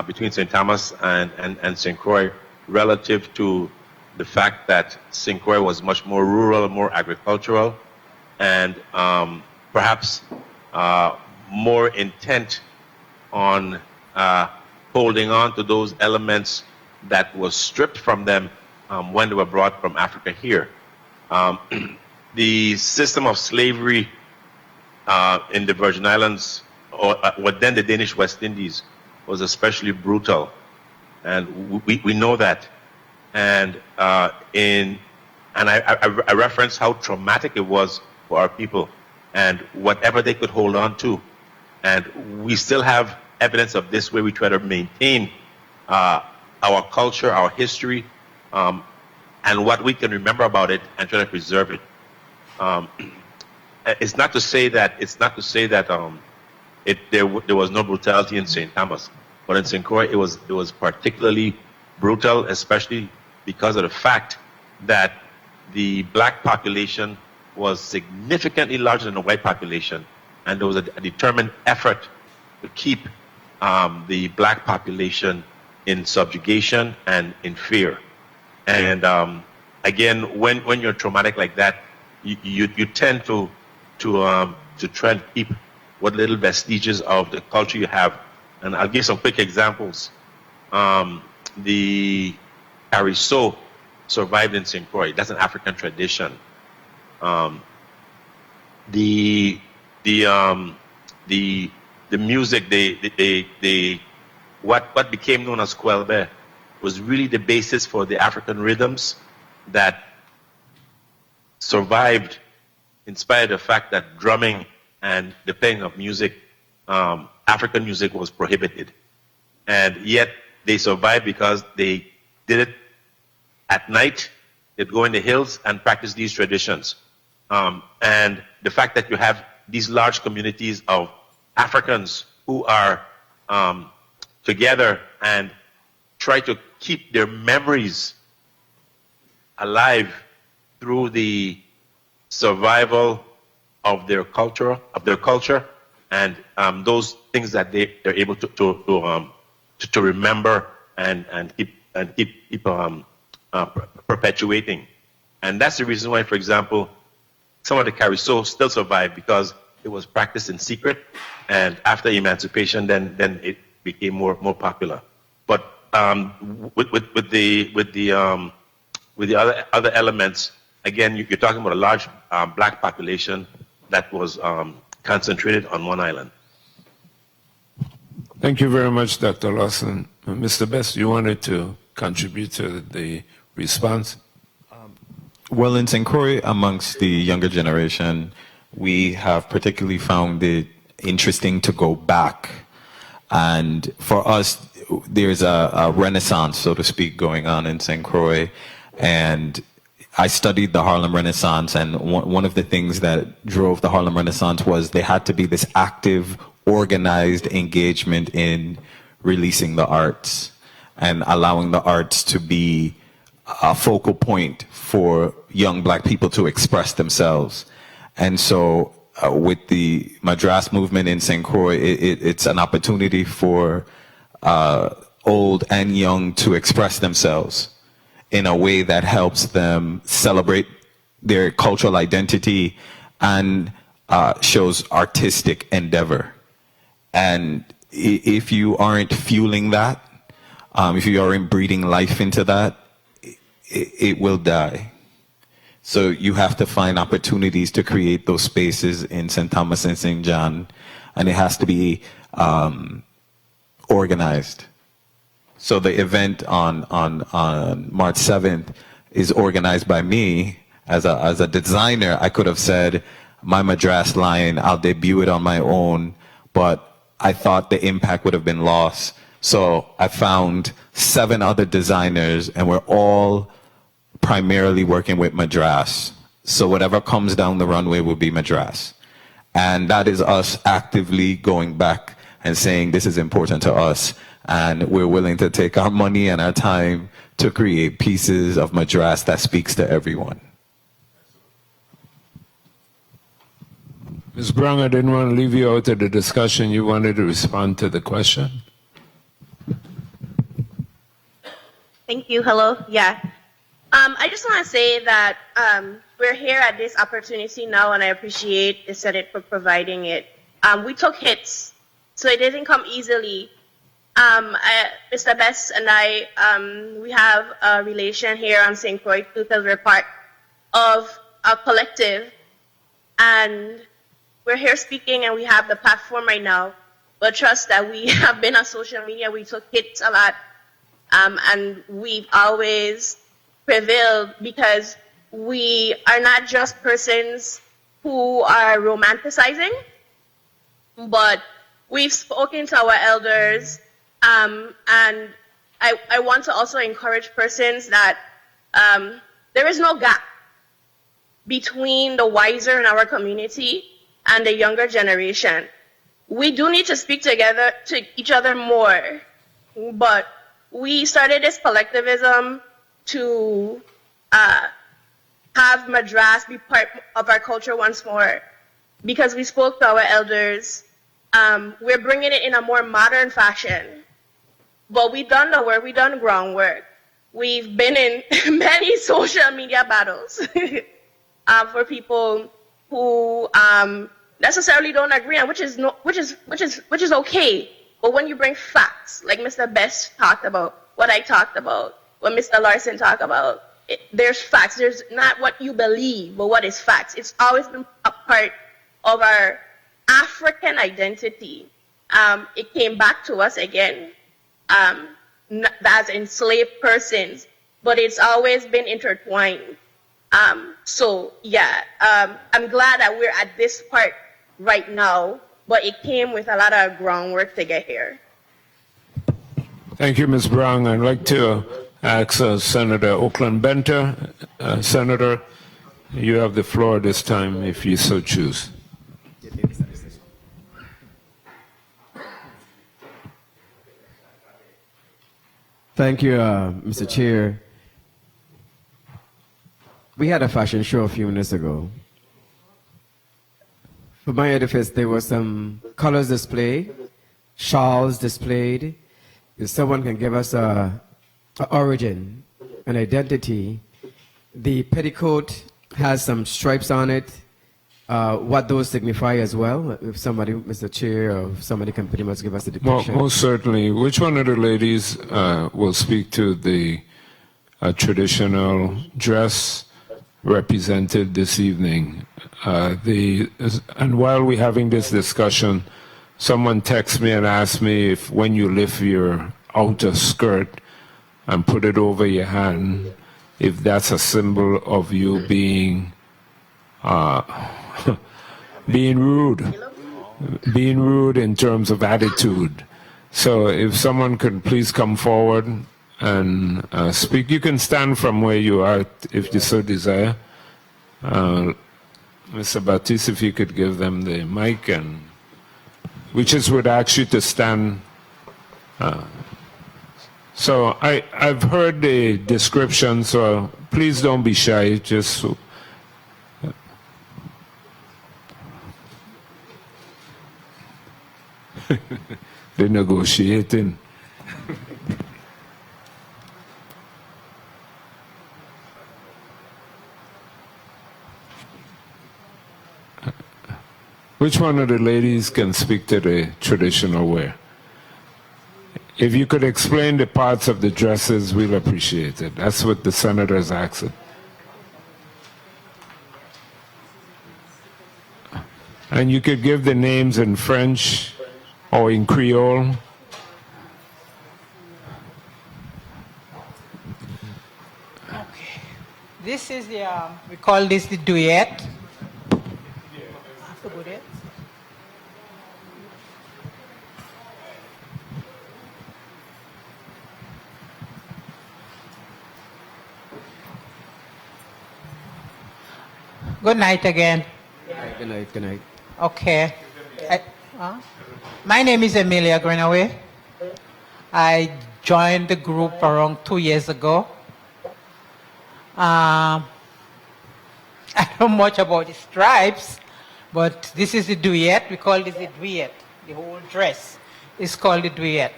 between St. Thomas and St. Croix relative to the fact that St. Croix was much more rural, more agricultural, and perhaps more intent on holding on to those elements that were stripped from them when they were brought from Africa here. The system of slavery in the Virgin Islands, or what then the Danish West Indies, was especially brutal, and we know that. And I reference how traumatic it was for our people, and whatever they could hold on to, and we still have evidence of this where we try to maintain our culture, our history, and what we can remember about it, and try to preserve it. It's not to say that there was no brutality in St. Thomas, but in St. Croix it was particularly brutal, especially because of the fact that the black population was significantly larger than the white population, and there was a determined effort to keep the black population in subjugation and in fear. And again, when you're traumatic like that, you tend to try and keep what little vestiges of the culture you have. And I'll give some quick examples. The Cariso survived in St. Croix. That's an African tradition. The music, what became known as Quelbe was really the basis for the African rhythms that survived in spite of the fact that drumming and the playing of music, African music, was prohibited. And yet they survived because they did it at night. They'd go in the hills and practice these traditions. And the fact that you have these large communities of Africans who are together and try to keep their memories alive through the survival of their culture, and those things that they're able to remember and keep perpetuating. And that's the reason why, for example, some of the Cariso still survive, because it was practiced in secret, and after emancipation, then it became more popular. But with the other elements, again, you're talking about a large black population that was concentrated on one island. Thank you very much, Dr. Larsen. Mr. Bess, you wanted to contribute to the response? Well, in St. Croix, amongst the younger generation, we have particularly found it interesting to go back. And for us, there's a renaissance, so to speak, going on in St. Croix. And I studied the Harlem Renaissance, and one of the things that drove the Harlem Renaissance was there had to be this active, organized engagement in releasing the arts and allowing the arts to be a focal point for young black people to express themselves. And so with the Madras movement in St. Croix, it's an opportunity for old and young to express themselves in a way that helps them celebrate their cultural identity and shows artistic endeavor. And if you aren't fueling that, if you aren't breathing life into that, it will die. So you have to find opportunities to create those spaces in St. Thomas and St. John, and it has to be organized. So the event on March 7th is organized by me as a designer. I could have said my Madras line, I'll debut it on my own, but I thought the impact would have been lost. So I found 7 other designers, and we're all primarily working with Madras. So whatever comes down the runway will be Madras. And that is us actively going back and saying this is important to us. And we're willing to take our money and our time to create pieces of Madras that speaks to everyone. Ms. Brown, I didn't want to leave you out of the discussion. You wanted to respond to the question? Thank you. Hello. Yeah. I just want to say that we're here at this opportunity now, and I appreciate the Senate for providing it. We took hits, so it didn't come easily. Mr. Bess and I, we have a relation here on St. Croix because we're part of a collective, and we're here speaking, and we have the platform right now. But trust that we have been on social media, we took hits a lot, and we've always prevailed because we are not just persons who are romanticizing, but we've spoken to our elders, and I want to also encourage persons that there is no gap between the wiser in our community and the younger generation. We do need to speak together to each other more, but we started this collectivism to have Madras be part of our culture once more because we spoke to our elders. We're bringing it in a more modern fashion, but we've done the work, we've done groundwork. We've been in many social media battles for people who necessarily don't agree, and which is okay. But when you bring facts, like Mr. Bess talked about, what I talked about, what Mr. Larsen talked about, there's facts. There's not what you believe, but what is facts. It's always been a part of our African identity. It came back to us again as enslaved persons, but it's always been intertwined. So yeah, I'm glad that we're at this part right now, but it came with a lot of groundwork to get here. Thank you, Ms. Brown. I'd like to ask Senator Oakland Benter. Senator, you have the floor this time if you so choose. Thank you, Mr. Chair. We had a fashion show a few minutes ago. For my edifice, there was some colors displayed, shawls displayed. If someone can give us a origin, an identity. The petticoat has some stripes on it. What those signify as well? If somebody, Mr. Chair, or somebody can pretty much give us the depiction. Most certainly. Which one of the ladies will speak to the traditional dress represented this evening. And while we're having this discussion, someone texted me and asked me if when you lift your outer skirt and put it over your hand, if that's a symbol of you being being rude in terms of attitude. So if someone could please come forward and speak. You can stand from where you are if you so desire. Mr. Baptiste, if you could give them the mic, and we just would ask you to stand. So I've heard the description, so please don't be shy. Just the negotiating. Which one of the ladies can speak to the traditional wear? If you could explain the parts of the dresses, we'll appreciate it. That's what the senator is asking. And you could give the names in French or in Creole. Okay. This is the, we call this the duet. Good night again. Good night, good night. Okay. My name is Emilia Greenaway. I joined the group around 2 years ago. I don't know much about the stripes, but this is the duet. We call this the duet. The whole dress is called the duet.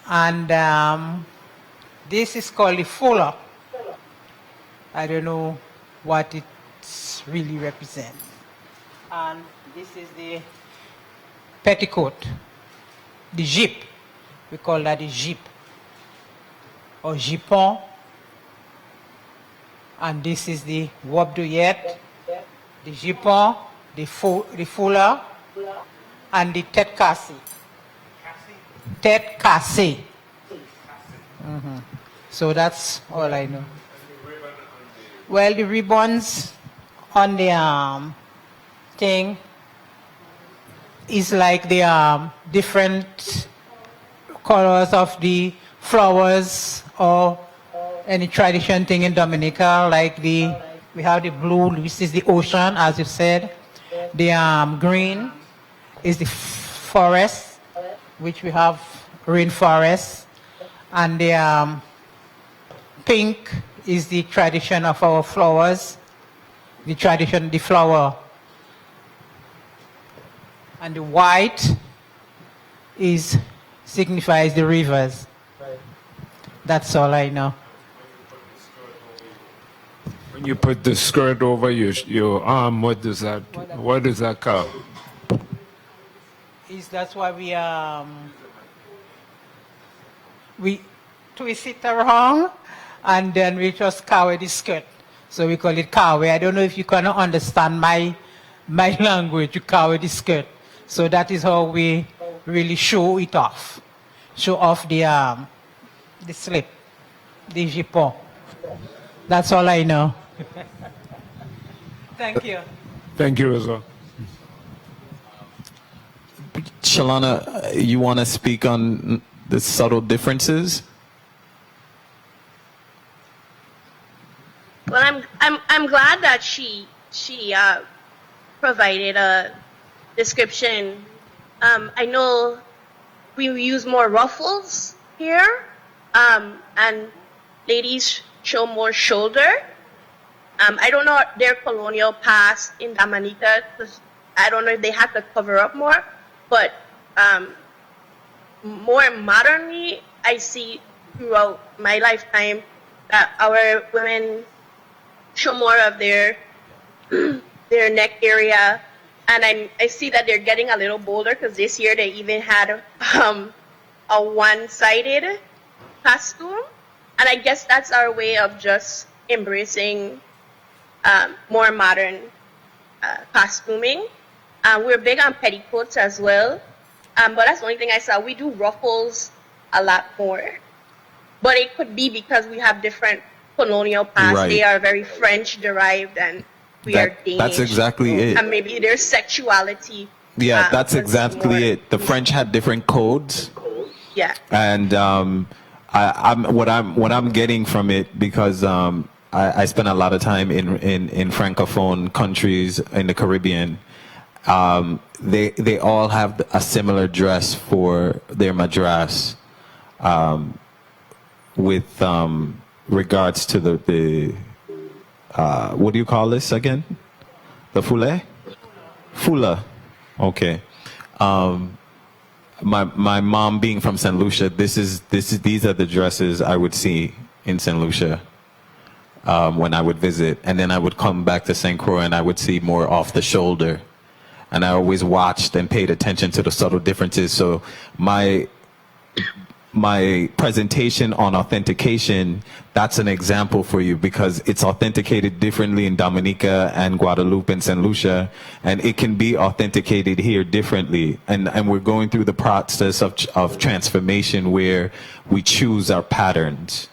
And this is called the fuller. I don't know what it really represents. And this is the petticoat, the jupe. We call that the jupe or jupon. And this is the robe douillette, the jupon, the foulard, and the tête cassée. Tête cassée. So that's all I know. Well, the ribbons on the thing is like the different colors of the flowers or any tradition thing in Dominica, like we have the blue, which is the ocean, as you said. The green is the forest, which we have rainforest. And the pink is the tradition of our flowers, the tradition, the flower. And the white signifies the rivers. That's all I know. When you put the skirt over your arm, what does that call? That's why we twist it around and then we just cover the skirt. So we call it cover. I don't know if you can understand my language, you cover the skirt. So that is how we really show it off. Show off the slip, the jupon. That's all I know. Thank you. Thank you as well. Chalana, you want to speak on the subtle differences? Well, I'm glad that she provided a description. I know we use more ruffles here, and ladies show more shoulder. I don't know their colonial past in Dominica, because I don't know if they had to cover up more, but more modernly, I see throughout my lifetime that our women show more of their neck area, and I see that they're getting a little bolder, because this year they even had a one-sided costume, And I guess that's our way of just embracing more modern costuming. We're big on petticoats as well, but that's the only thing I saw. We do ruffles a lot more, but it could be because we have different colonial past. Right. They are very French derived, and we are Danish. That's exactly it. And maybe their sexuality. Yeah, that's was exactly more- it. The French had different codes. Yeah. And what I'm getting from it, because I spend a lot of time in francophone countries in the Caribbean. They all have a similar dress for their Madras, with regards to the what do you call this again? The foulée? Fula. Okay. My mom being from St. Lucia, these are the dresses I would see in St. Lucia when I would visit, and then I would come back to St. Croix and I would see more off the shoulder, and I always watched and paid attention to the subtle differences. So my presentation on authentication, that's an example for you, because it's authenticated differently in Dominica and Guadeloupe and St. Lucia, and it can be authenticated here differently. And we're going through the process of transformation where we choose our patterns.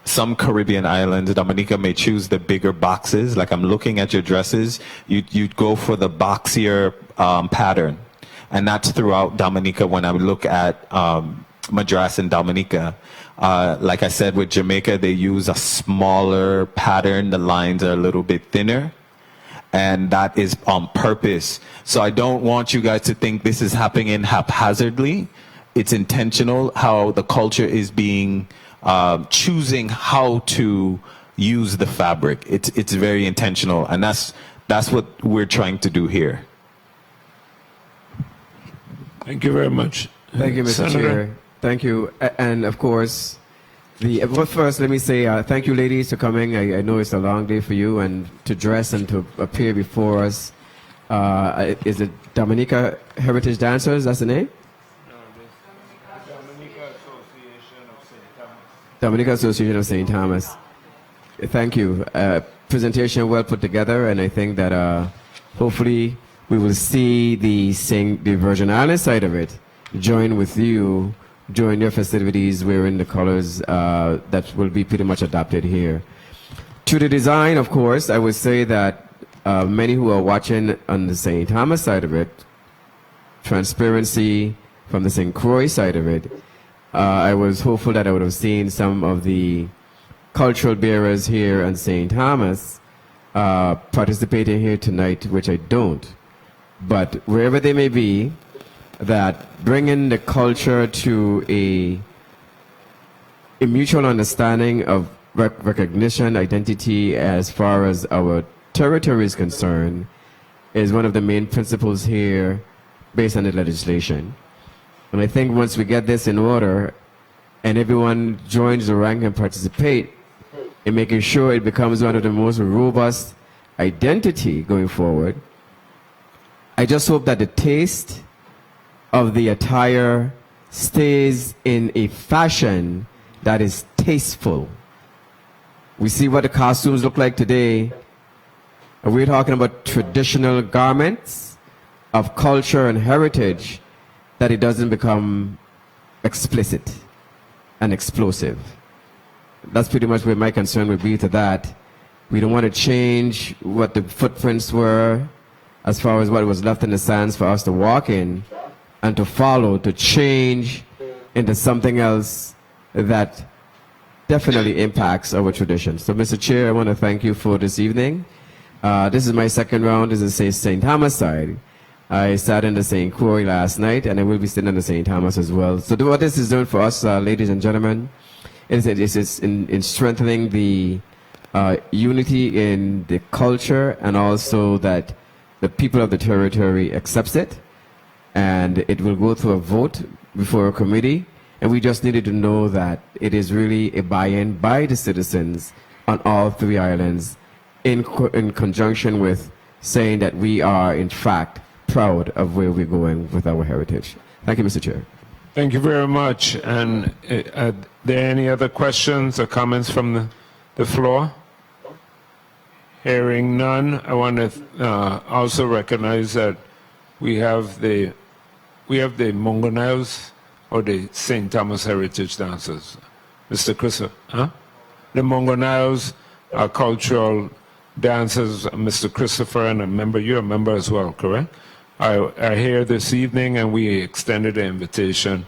Some Caribbean islands, Dominica may choose the bigger boxes. Like I'm looking at your dresses, you'd go for the boxier pattern. And that's throughout Dominica when I would look at Madras and Dominica. Like I said, with Jamaica, they use a smaller pattern. The lines are a little bit thinner, and that is on purpose. So I don't want you guys to think this is happening haphazardly. It's intentional how the culture is being choosing how to use the fabric. It's very intentional, and that's what we're trying to do here. Thank you very much. Thank you, Mr. Senator. Chair. Thank you. And of course, but first, let me say thank you, ladies, for coming. I know it's a long day for you, and to dress and to appear before us. Is it Dominica Heritage Dancers? That's the name? Dominica Association of St. Thomas. Thank you. Presentation well put together, and I think that hopefully we will see the Virgin Islands side of it join with you during your festivities wearing the colors that will be pretty much adopted here. To the design, of course, I would say that many who are watching on the St. Thomas side of it, transparency from the St. Croix side of it, I was hopeful that I would have seen some of the cultural bearers here on St. Thomas participating here tonight, which I don't. But wherever they may be, that bringing the culture to a mutual understanding of recognition, identity as far as our territory is concerned is one of the main principles here based on the legislation. And I think once we get this in order and everyone joins the rank and participate in making sure it becomes one of the most robust identity going forward, I just hope that the taste of the attire stays in a fashion that is tasteful. We see what the costumes look like today, and we're talking about traditional garments of culture and heritage, that it doesn't become explicit and explosive. That's pretty much where my concern would be to that. We don't want to change what the footprints were as far as what was left in the sands for us to walk in, and to follow, to change into something else that definitely impacts our tradition. So, Mr. Chair, I want to thank you for this evening. This is my second round. This is St. Thomas side. I sat in the St. Croix last night, and I will be sitting in the St. Thomas as well. So what this is doing for us, ladies and gentlemen, is in strengthening the unity in the culture, and also that the people of the territory accepts it, and it will go through a vote before a committee, and we just needed to know that it is really a buy-in by the citizens on all three islands in conjunction with saying that we are in fact proud of where we're going with our heritage. Thank you, Mr. Chair. Thank you very much. And are there any other questions or comments from the floor? Hearing none, I want to also recognize that we have the Mongonels or the St. Thomas Heritage Dancers. Mr. Christopher, huh? The Mongonels are cultural dancers. Mr. Christopher, and you're a member as well, correct? Are here this evening, and we extended an invitation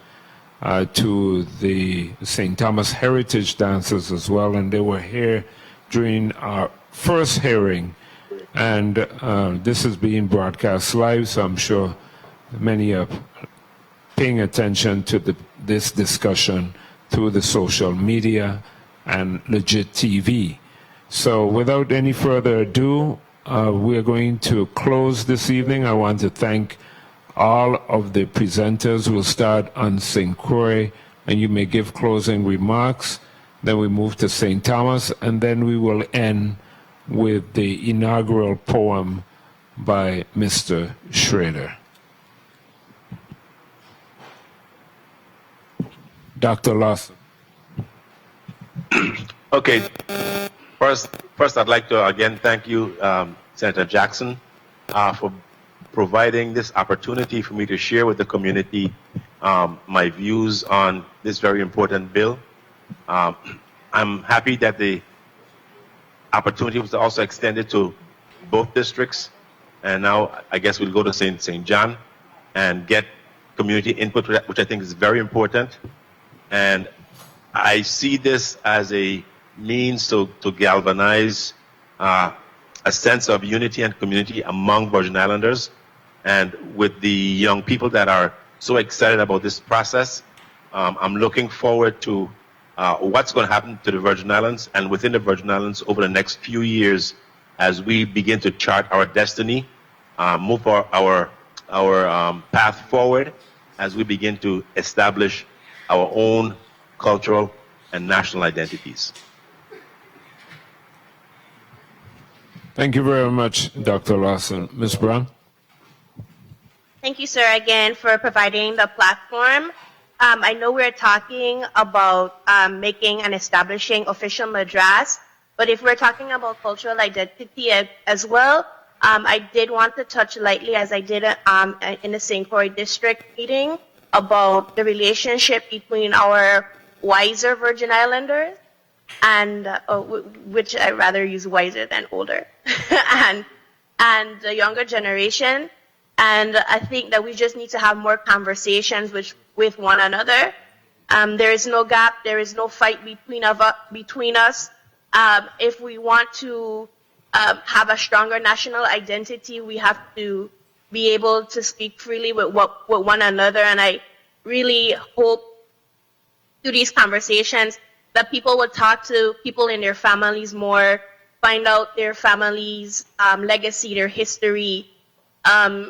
to the St. Thomas Heritage Dancers as well, and they were here during our first hearing, and this is being broadcast live, so I'm sure many are paying attention to this discussion through the social media and Legit TV. So without any further ado, we're going to close this evening. I want to thank all of the presenters. We'll start on St. Croix, and you may give closing remarks. Then we move to St. Thomas, and then we will end with the inaugural poem by Mr. Schrader. Dr. Larsen. Okay. First, I'd like to again thank you, Senator Jackson, for providing this opportunity for me to share with the community my views on this very important bill. I'm happy that the opportunity was also extended to both districts, and now I guess we'll go to St. John and get community input, which I think is very important. And I see this as a means to galvanize a sense of unity and community among Virgin Islanders, and with the young people that are so excited about this process. I'm looking forward to what's going to happen to the Virgin Islands and within the Virgin Islands over the next few years as we begin to chart our destiny, move our path forward as we begin to establish our own cultural and national identities. Thank you very much, Dr. Larsen. Ms. Brown? Thank you, sir, again for providing the platform. I know we're talking about making and establishing official Madras, but if we're talking about cultural identity as well, I did want to touch lightly, as I did in the St. Croix district meeting, about the relationship between our wiser Virgin Islanders and which I rather use wiser than older, and the younger generation. And I think that we just need to have more conversations with one another. There is no gap, there is no fight between us. If we want to have a stronger national identity, we have to be able to speak freely with one another. And I really hope through these conversations that people will talk to people in their families more, find out their families' legacy, their history,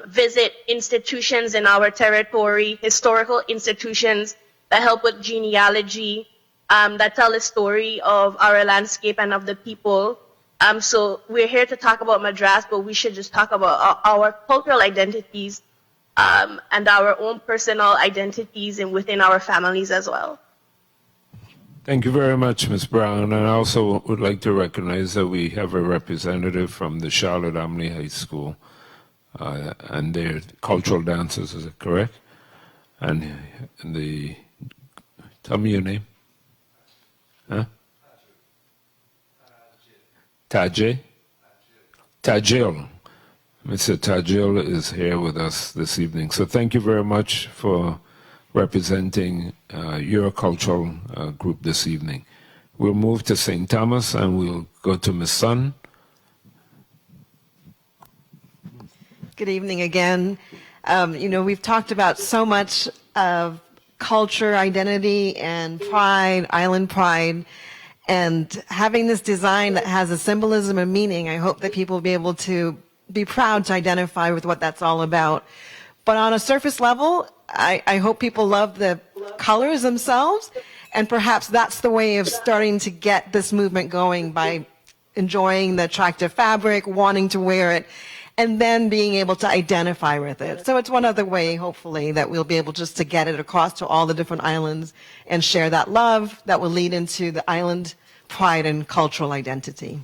visit institutions in our territory, historical institutions that help with genealogy, that tell the story of our landscape and of the people. So we're here to talk about Madras, but we should just talk about our cultural identities and our own personal identities and within our families as well. Thank you very much, Ms. Brown. And I also would like to recognize that we have a representative from the Charlotte Omni High School and their cultural dancers, is it correct? And tell me your name. Huh? Tajil. Mr. Tajil is here with us this evening. So thank you very much for representing your cultural group this evening. We'll move to St. Thomas and we'll go to Ms. Sun. Good evening again. We've talked about so much of culture, identity, and pride, island pride, and having this design that has a symbolism and meaning. I hope that people will be able to be proud to identify with what that's all about. But on a surface level, I hope people love the colors themselves, and perhaps that's the way of starting to get this movement going, by enjoying the attractive fabric, wanting to wear it, and then being able to identify with it. So it's one other way, hopefully, that we'll be able just to get it across to all the different islands and share that love that will lead into the island pride and cultural identity.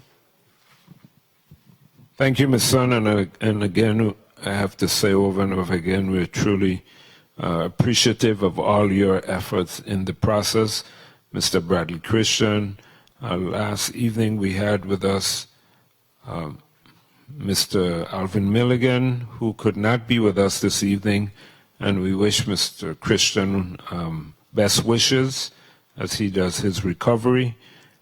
Thank you, Ms. Sun, and again, I have to say over and over again, we're truly appreciative of all your efforts in the process. Mr. Bradley Christian, last evening we had with us Mr. Alvin Milligan, who could not be with us this evening, and we wish Mr. Christian best wishes as he does his recovery,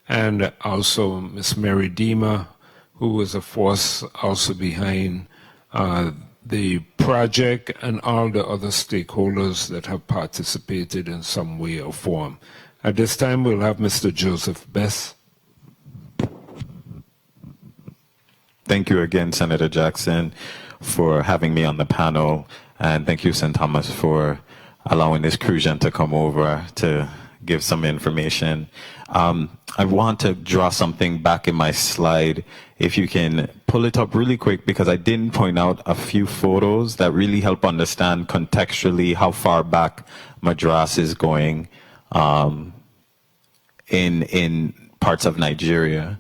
and also Ms. Mary Dema, who was a force also behind the project, and all the other stakeholders that have participated in some way or form. At this time, we'll have Mr. Joseph Bess. Thank you again, Senator Jackson, for having me on the panel, and thank you, St. Thomas, for allowing this Crujan to come over to give some information. I want to draw something back in my slide. If you can pull it up really quick, because I didn't point out a few photos that really help understand contextually how far back Madras is going in parts of Nigeria.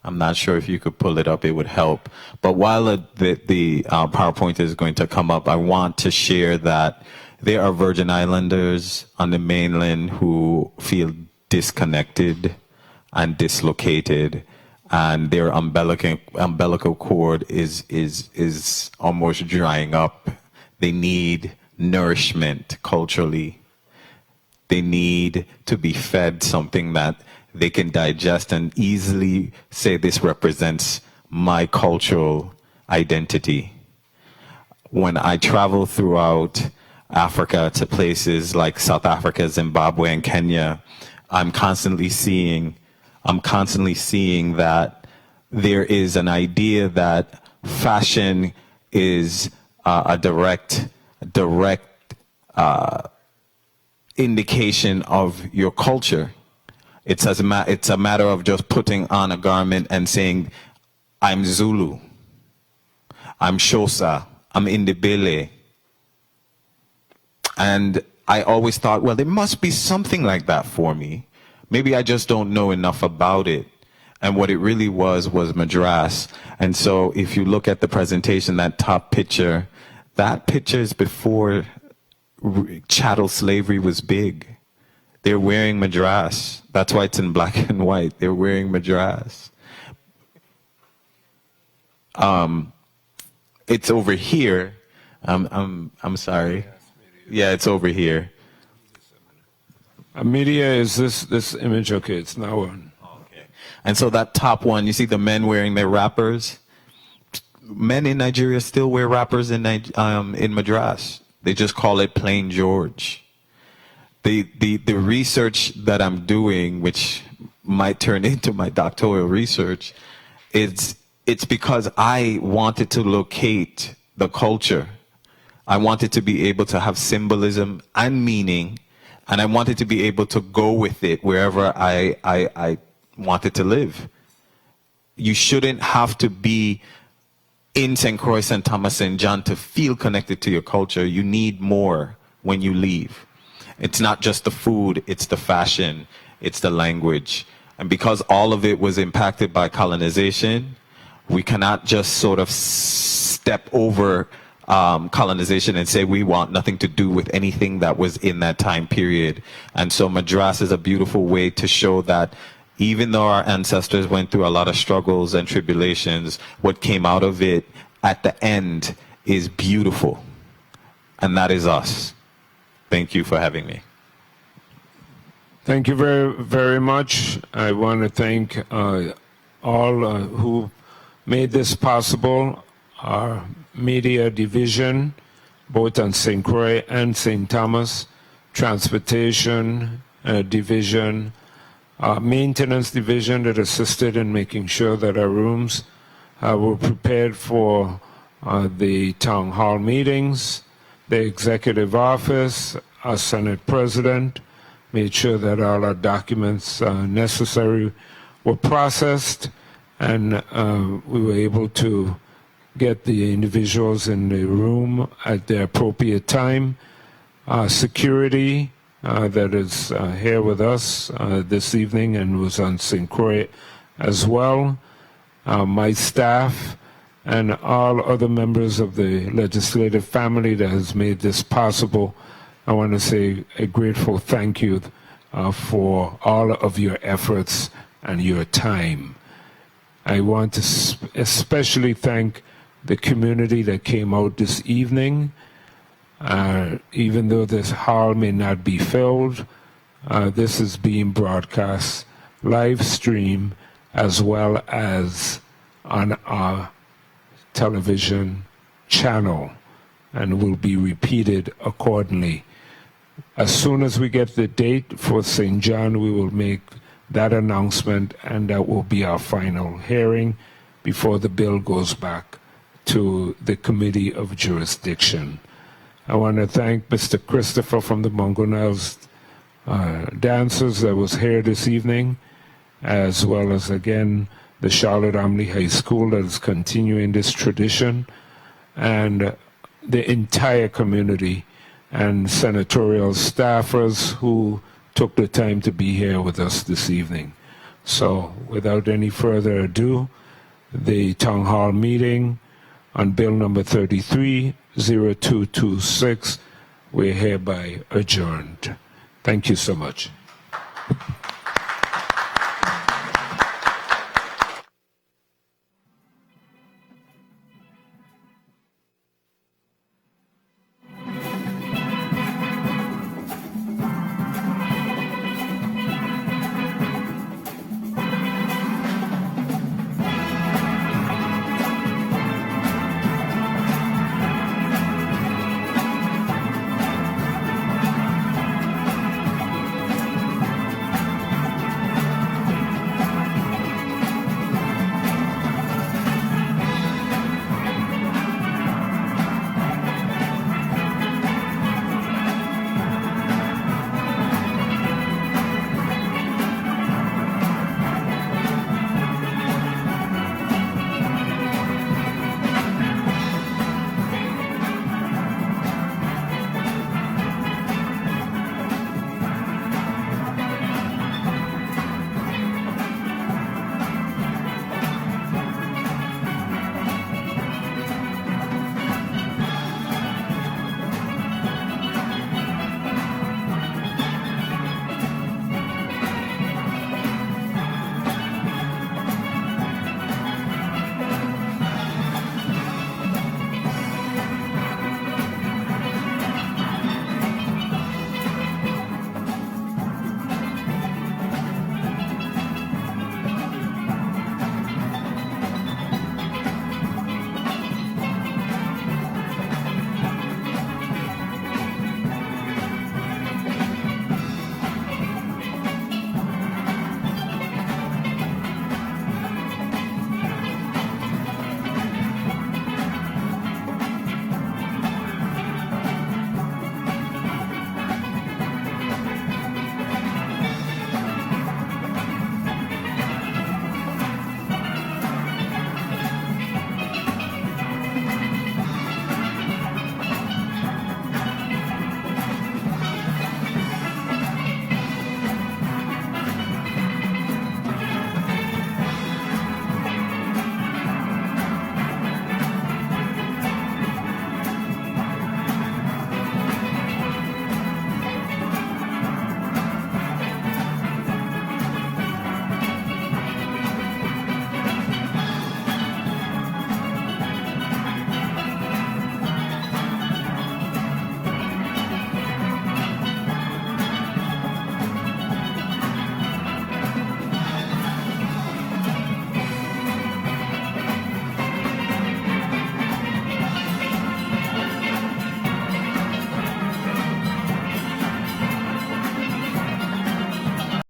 I'm not sure if you could pull it up, it would help. But while the PowerPoint is going to come up, I want to share that there are Virgin Islanders on the mainland who feel disconnected and dislocated, and their umbilical cord is almost drying up. They need nourishment culturally. They need to be fed something that they can digest and easily say, this represents my cultural identity. When I travel throughout Africa to places like South Africa, Zimbabwe, and Kenya, I'm constantly seeing that there is an idea that fashion is a direct indication of your culture. It's a matter of just putting on a garment and saying, I'm Zulu, I'm Xhosa, I'm Indibele. And I always thought, well, there must be something like that for me. Maybe I just don't know enough about it. And what it really was Madras. And so if you look at the presentation, that top picture, that picture is before chattel slavery was big. They're wearing Madras. That's why it's in black and white. They're wearing Madras. It's over here. I'm sorry. Yeah, it's over here. Media, is this image okay? It's now on. Okay. And so that top one, you see the men wearing their wrappers. Men in Nigeria still wear wrappers in Madras. They just call it plain George. The research that I'm doing, which might turn into my doctoral research, it's because I wanted to locate the culture. I wanted to be able to have symbolism and meaning, and I wanted to be able to go with it wherever I wanted to live. You shouldn't have to be in St. Croix, St. Thomas, St. John to feel connected to your culture. You need more when you leave. It's not just the food, it's the fashion, it's the language. And because all of it was impacted by colonization, we cannot just sort of step over colonization and say we want nothing to do with anything that was in that time period. And so Madras is a beautiful way to show that even though our ancestors went through a lot of struggles and tribulations, what came out of it at the end is beautiful. And that is us. Thank you for having me. Thank you very, very much. I want to thank all who made this possible. Our media division, both on St. Croix and St. Thomas, transportation division, maintenance division that assisted in making sure that our rooms were prepared for the town hall meetings, the executive office, our Senate president, made sure that all our documents necessary were processed, and we were able to get the individuals in the room at the appropriate time. Security that is here with us this evening and was on St. Croix as well. My staff and all other members of the legislative family that has made this possible. I want to say a grateful thank you for all of your efforts and your time. I want to especially thank the community that came out this evening. Even though this hall may not be filled, this is being broadcast live stream as well as on our television channel and will be repeated accordingly. As soon as we get the date for St. John, we will make that announcement, and that will be our final hearing before the bill goes back to the Committee of Jurisdiction. I want to thank Mr. Christopher from the Mongonels dancers that was here this evening, as well as, again, the Charlotte Omley High School that is continuing this tradition, and the entire community and senatorial staffers who took the time to be here with us this evening. So, without any further ado, the Town Hall meeting on Bill number 330226, we're hereby adjourned. Thank you so much.